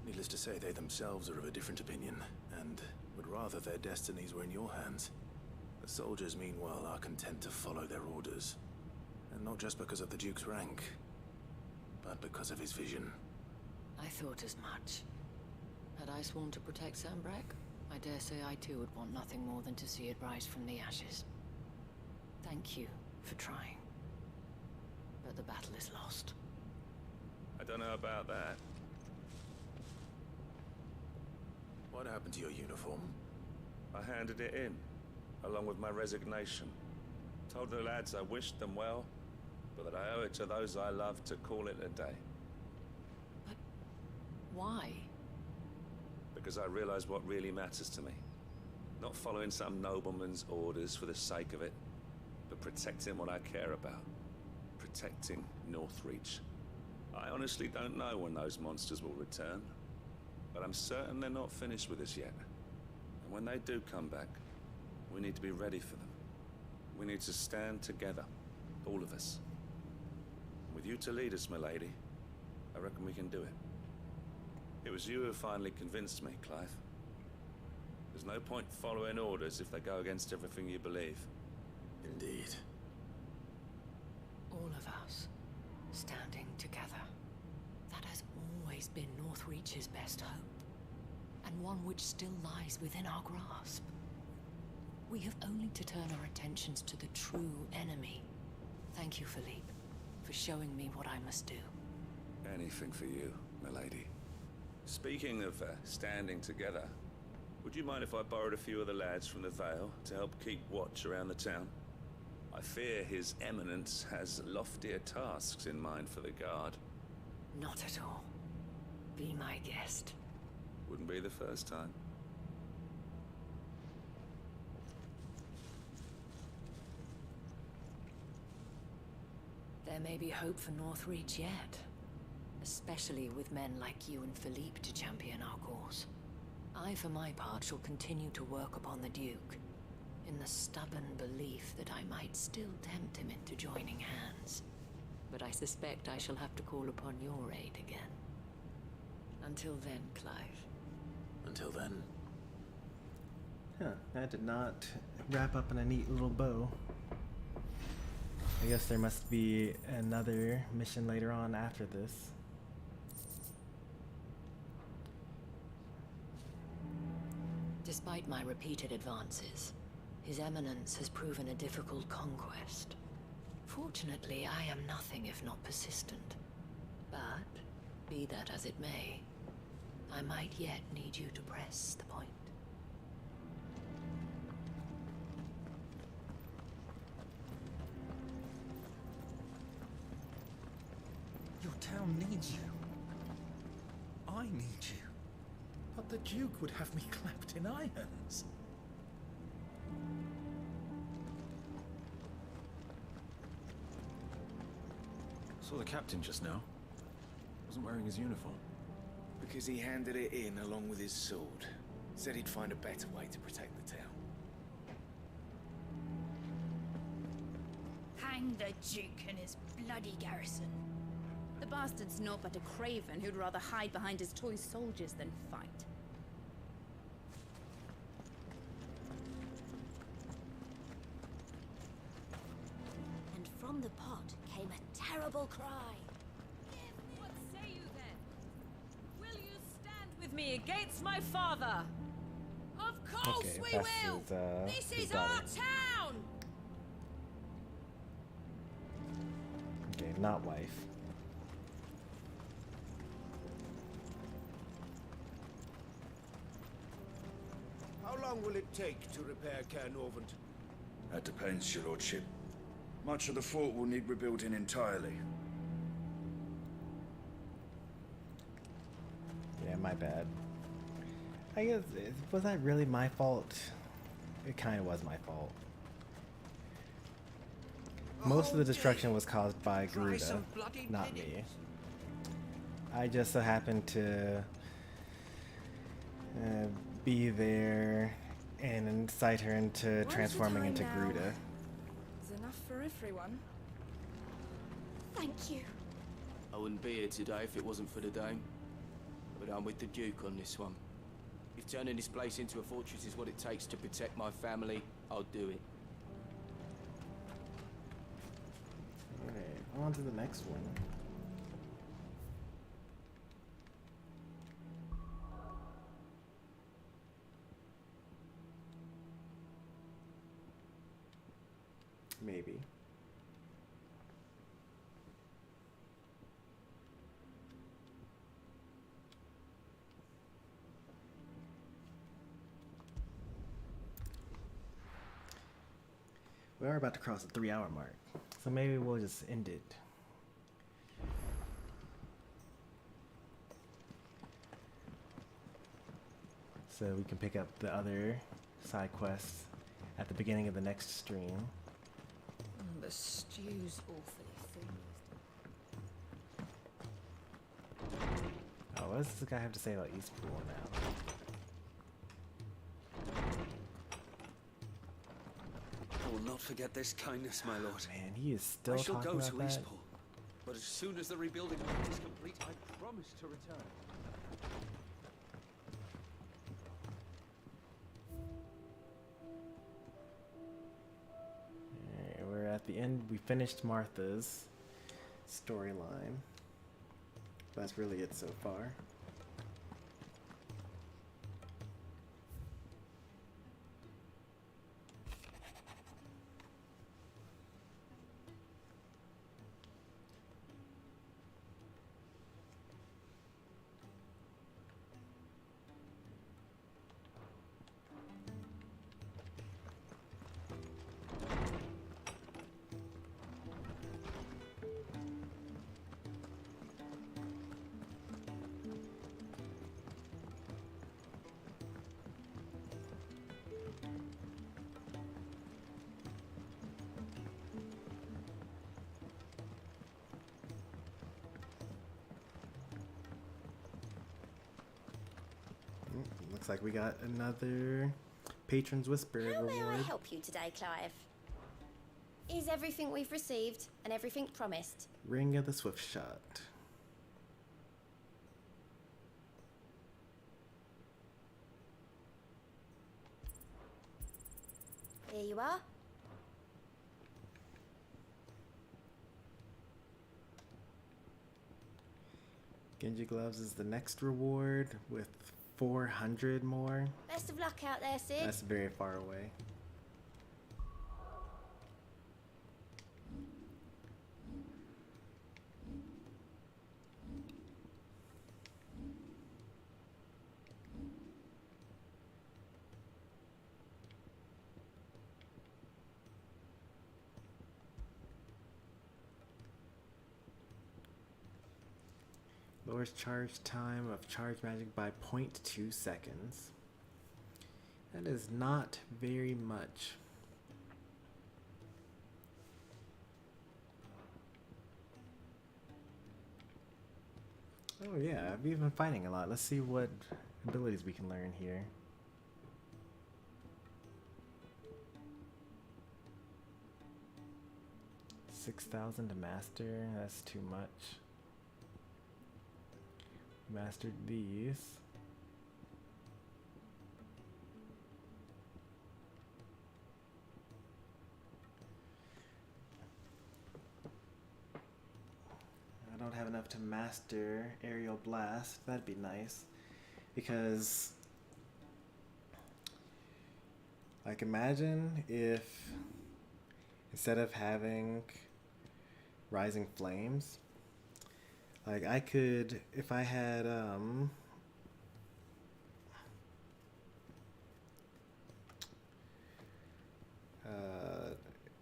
Needless to say, they themselves are of a different opinion, and would rather their destinies were in your hands. The soldiers, meanwhile, are content to follow their orders. And not just because of the Duke's rank, but because of his vision. I thought as much. Had I sworn to protect Sandbreck, I dare say I too would want nothing more than to see it rise from the ashes. Thank you for trying. But the battle is lost. I don't know about that. What happened to your uniform? I handed it in, along with my resignation. Told the lads I wished them well, but that I owe it to those I love to call it a day. Why? Because I realize what really matters to me. Not following some nobleman's orders for the sake of it, but protecting what I care about. Protecting Northreach. I honestly don't know when those monsters will return, but I'm certain they're not finished with us yet. And when they do come back, we need to be ready for them. We need to stand together, all of us. With you to lead us, milady, I reckon we can do it. It was you who finally convinced me, Clive. There's no point following orders if they go against everything you believe. Indeed. All of us, standing together. That has always been Northreach's best hope, and one which still lies within our grasp. We have only to turn our attentions to the true enemy. Thank you, Philippe, for showing me what I must do. Anything for you, milady. Speaking of standing together, would you mind if I borrowed a few of the lads from the Vale to help keep watch around the town? I fear His Eminence has loftier tasks in mind for the guard. Not at all. Be my guest. Wouldn't be the first time. There may be hope for Northreach yet. Especially with men like you and Philippe to champion our cause. I, for my part, shall continue to work upon the Duke, in the stubborn belief that I might still tempt him into joining hands. But I suspect I shall have to call upon your aid again. Until then, Clive. Until then. Huh, that did not wrap up in a neat little bow. I guess there must be another mission later on after this. Despite my repeated advances, His Eminence has proven a difficult conquest. Fortunately, I am nothing if not persistent. But, be that as it may, I might yet need you to press the point. Your town needs you. I need you. But the Duke would have me clapped in irons. Saw the captain just now. Wasn't wearing his uniform. Because he handed it in along with his sword. Said he'd find a better way to protect the town. Hang the Duke and his bloody garrison. The bastard's naught but a craven who'd rather hide behind his toy soldiers than fight. And from the pot came a terrible cry. What say you then? Will you stand with me against my father? Of course Okay, we that's will! his, This his is our daughter. town! Okay, not wife. How long will it take to repair Caernarvon? That depends, your lordship. Much of the fort will need rebuilding entirely. Yeah, my bad. I guess, was that really my fault? It kind of was my fault. Most of the destruction was caused by Garuda, not me. I just so happened to be there and incite her into transforming into Garuda. It's enough for everyone. Thank you. I wouldn't be here today if it wasn't for the Dame. But I'm with the Duke on this one. If turning this place into a fortress is what it takes to protect my family, I'll do it. Alright, on to the next one. Maybe. We are about to cross the 3-hour mark, so maybe we'll just end it. So we can pick up the other side quests at the beginning of the next stream. The stew's awfully thin. Oh, what does this guy have to say about Eastpool now? I will not forget this kindness, my lord. Man, he is still I shall talking go about to that. Eastpool, but as soon as the rebuilding work is complete, I promise to return. Alright, we're at the end. We finished Martha's storyline. That's really it so far. Looks like we got another Patron's Whisper How may I reward. help you today, Clive? Is everything we've received and everything promised? Ring of the Swift Shot. Here you are. Genji Gloves is the next reward with 400 more. Best of luck out there, Sid. That's very far away. Lowers charge time of charge magic by 0.2 seconds. That is not very much. Oh yeah, we've been fighting a lot. Let's see what abilities we can learn here. $6,000 to master, that's too much. Mastered these. I don't have enough to master Aerial Blast. That'd be nice. Because, like, imagine if instead of having Rising Flames, like, I could, if I had,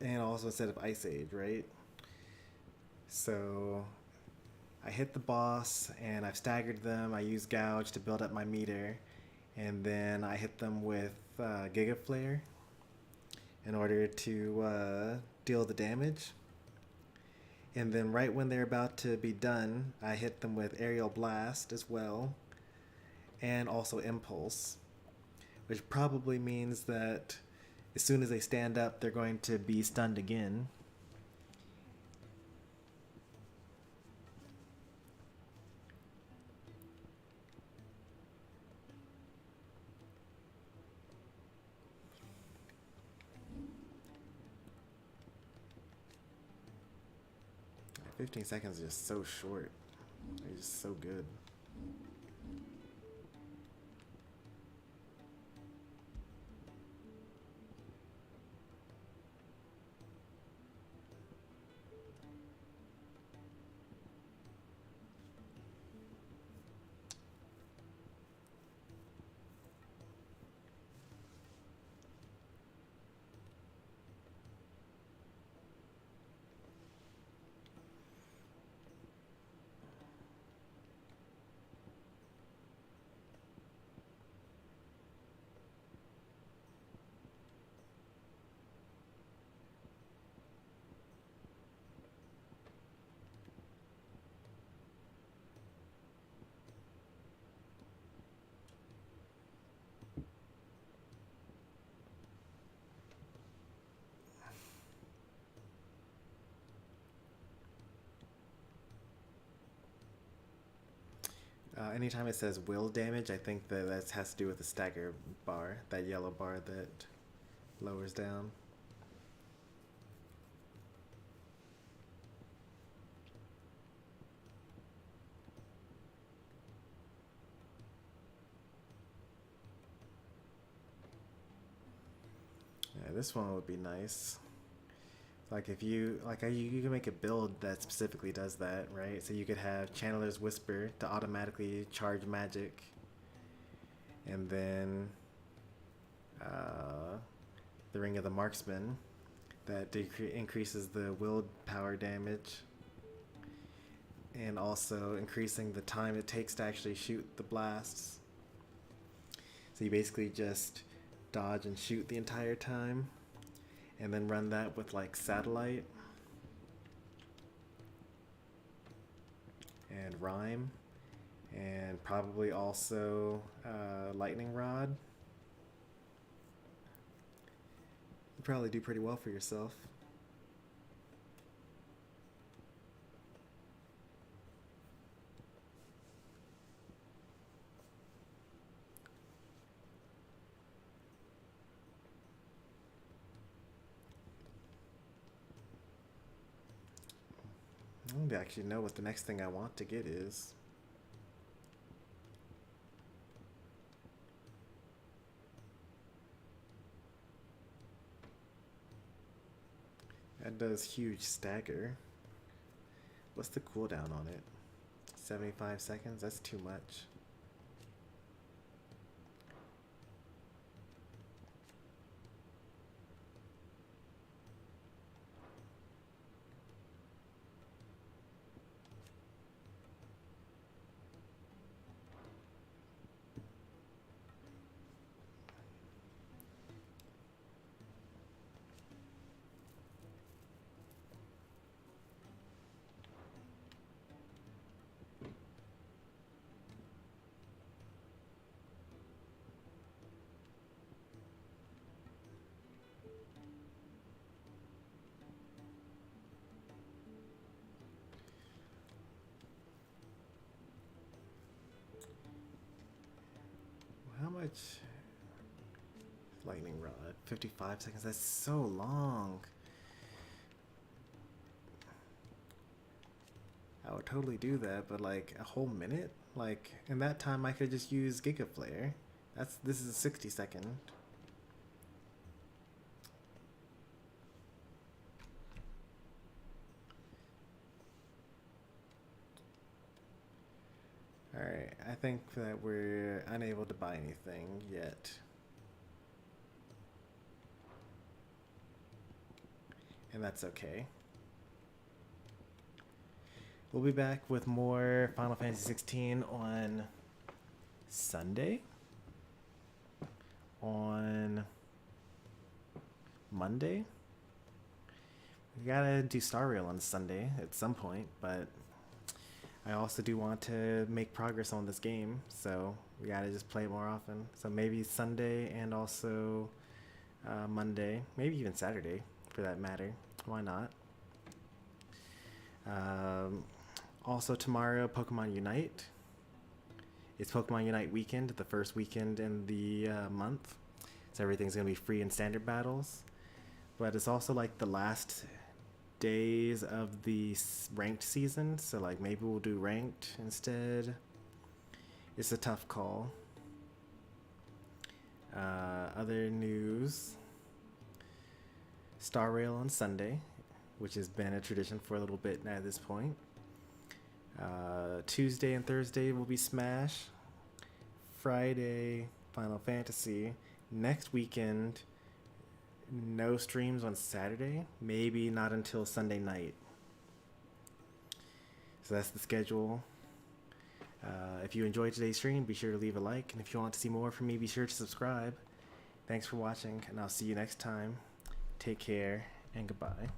and also instead of Ice Age, right? So I hit the boss and I've staggered them. I use Gouge to build up my meter, and then I hit them with Giga Flare in order to deal the damage. And then right when they're about to be done, I hit them with Aerial Blast as well, and also Impulse, which probably means that as soon as they stand up, they're going to be stunned again. Like, 15 seconds is just so short. It's just so good. Anytime it says will damage, I think that has to do with the stagger bar, that yellow bar that lowers down. Yeah, this one would be nice. Like if you you can make a build that specifically does that, right? So you could have Channeler's Whisper to automatically charge magic, and then the Ring of the Marksman that increases the willpower damage, and also increasing the time it takes to actually shoot the blasts. So you basically just dodge and shoot the entire time, and then run that with like Satellite and Rhyme, and probably also Lightning Rod. You'd probably do pretty well for yourself. I don't actually know what the next thing I want to get is. That does huge stagger. What's the cooldown on it? 75 seconds? That's too much. much? Lightning rod, 55 seconds. That's so long. I would totally do that, but like a whole minute? Like in that time I could just use Giga Flare. This is a 60-second. Alright, I think that we're unable to buy anything yet. And that's okay. We'll be back with more Final Fantasy XVI on Sunday, on Monday. We gotta do Star Rail on Sunday at some point, but I also do want to make progress on this game, so we gotta just play it more often. So maybe Sunday and also Monday, maybe even Saturday for that matter. Why not? Also tomorrow, Pokemon Unite. It's Pokemon Unite weekend, the first weekend in the month. So everything's gonna be free in standard battles. But it's also like the last days of the ranked season, so like maybe we'll do ranked instead. It's a tough call. Other news: Star Rail on Sunday, which has been a tradition for a little bit now at this point. Tuesday and Thursday will be Smash. Friday, Final Fantasy. Next weekend, no streams on Saturday. Maybe not until Sunday night. So that's the schedule. If you enjoyed today's stream, be sure to leave a like. And if you want to see more from me, be sure to subscribe. Thanks for watching, and I'll see you next time. Take care, and goodbye.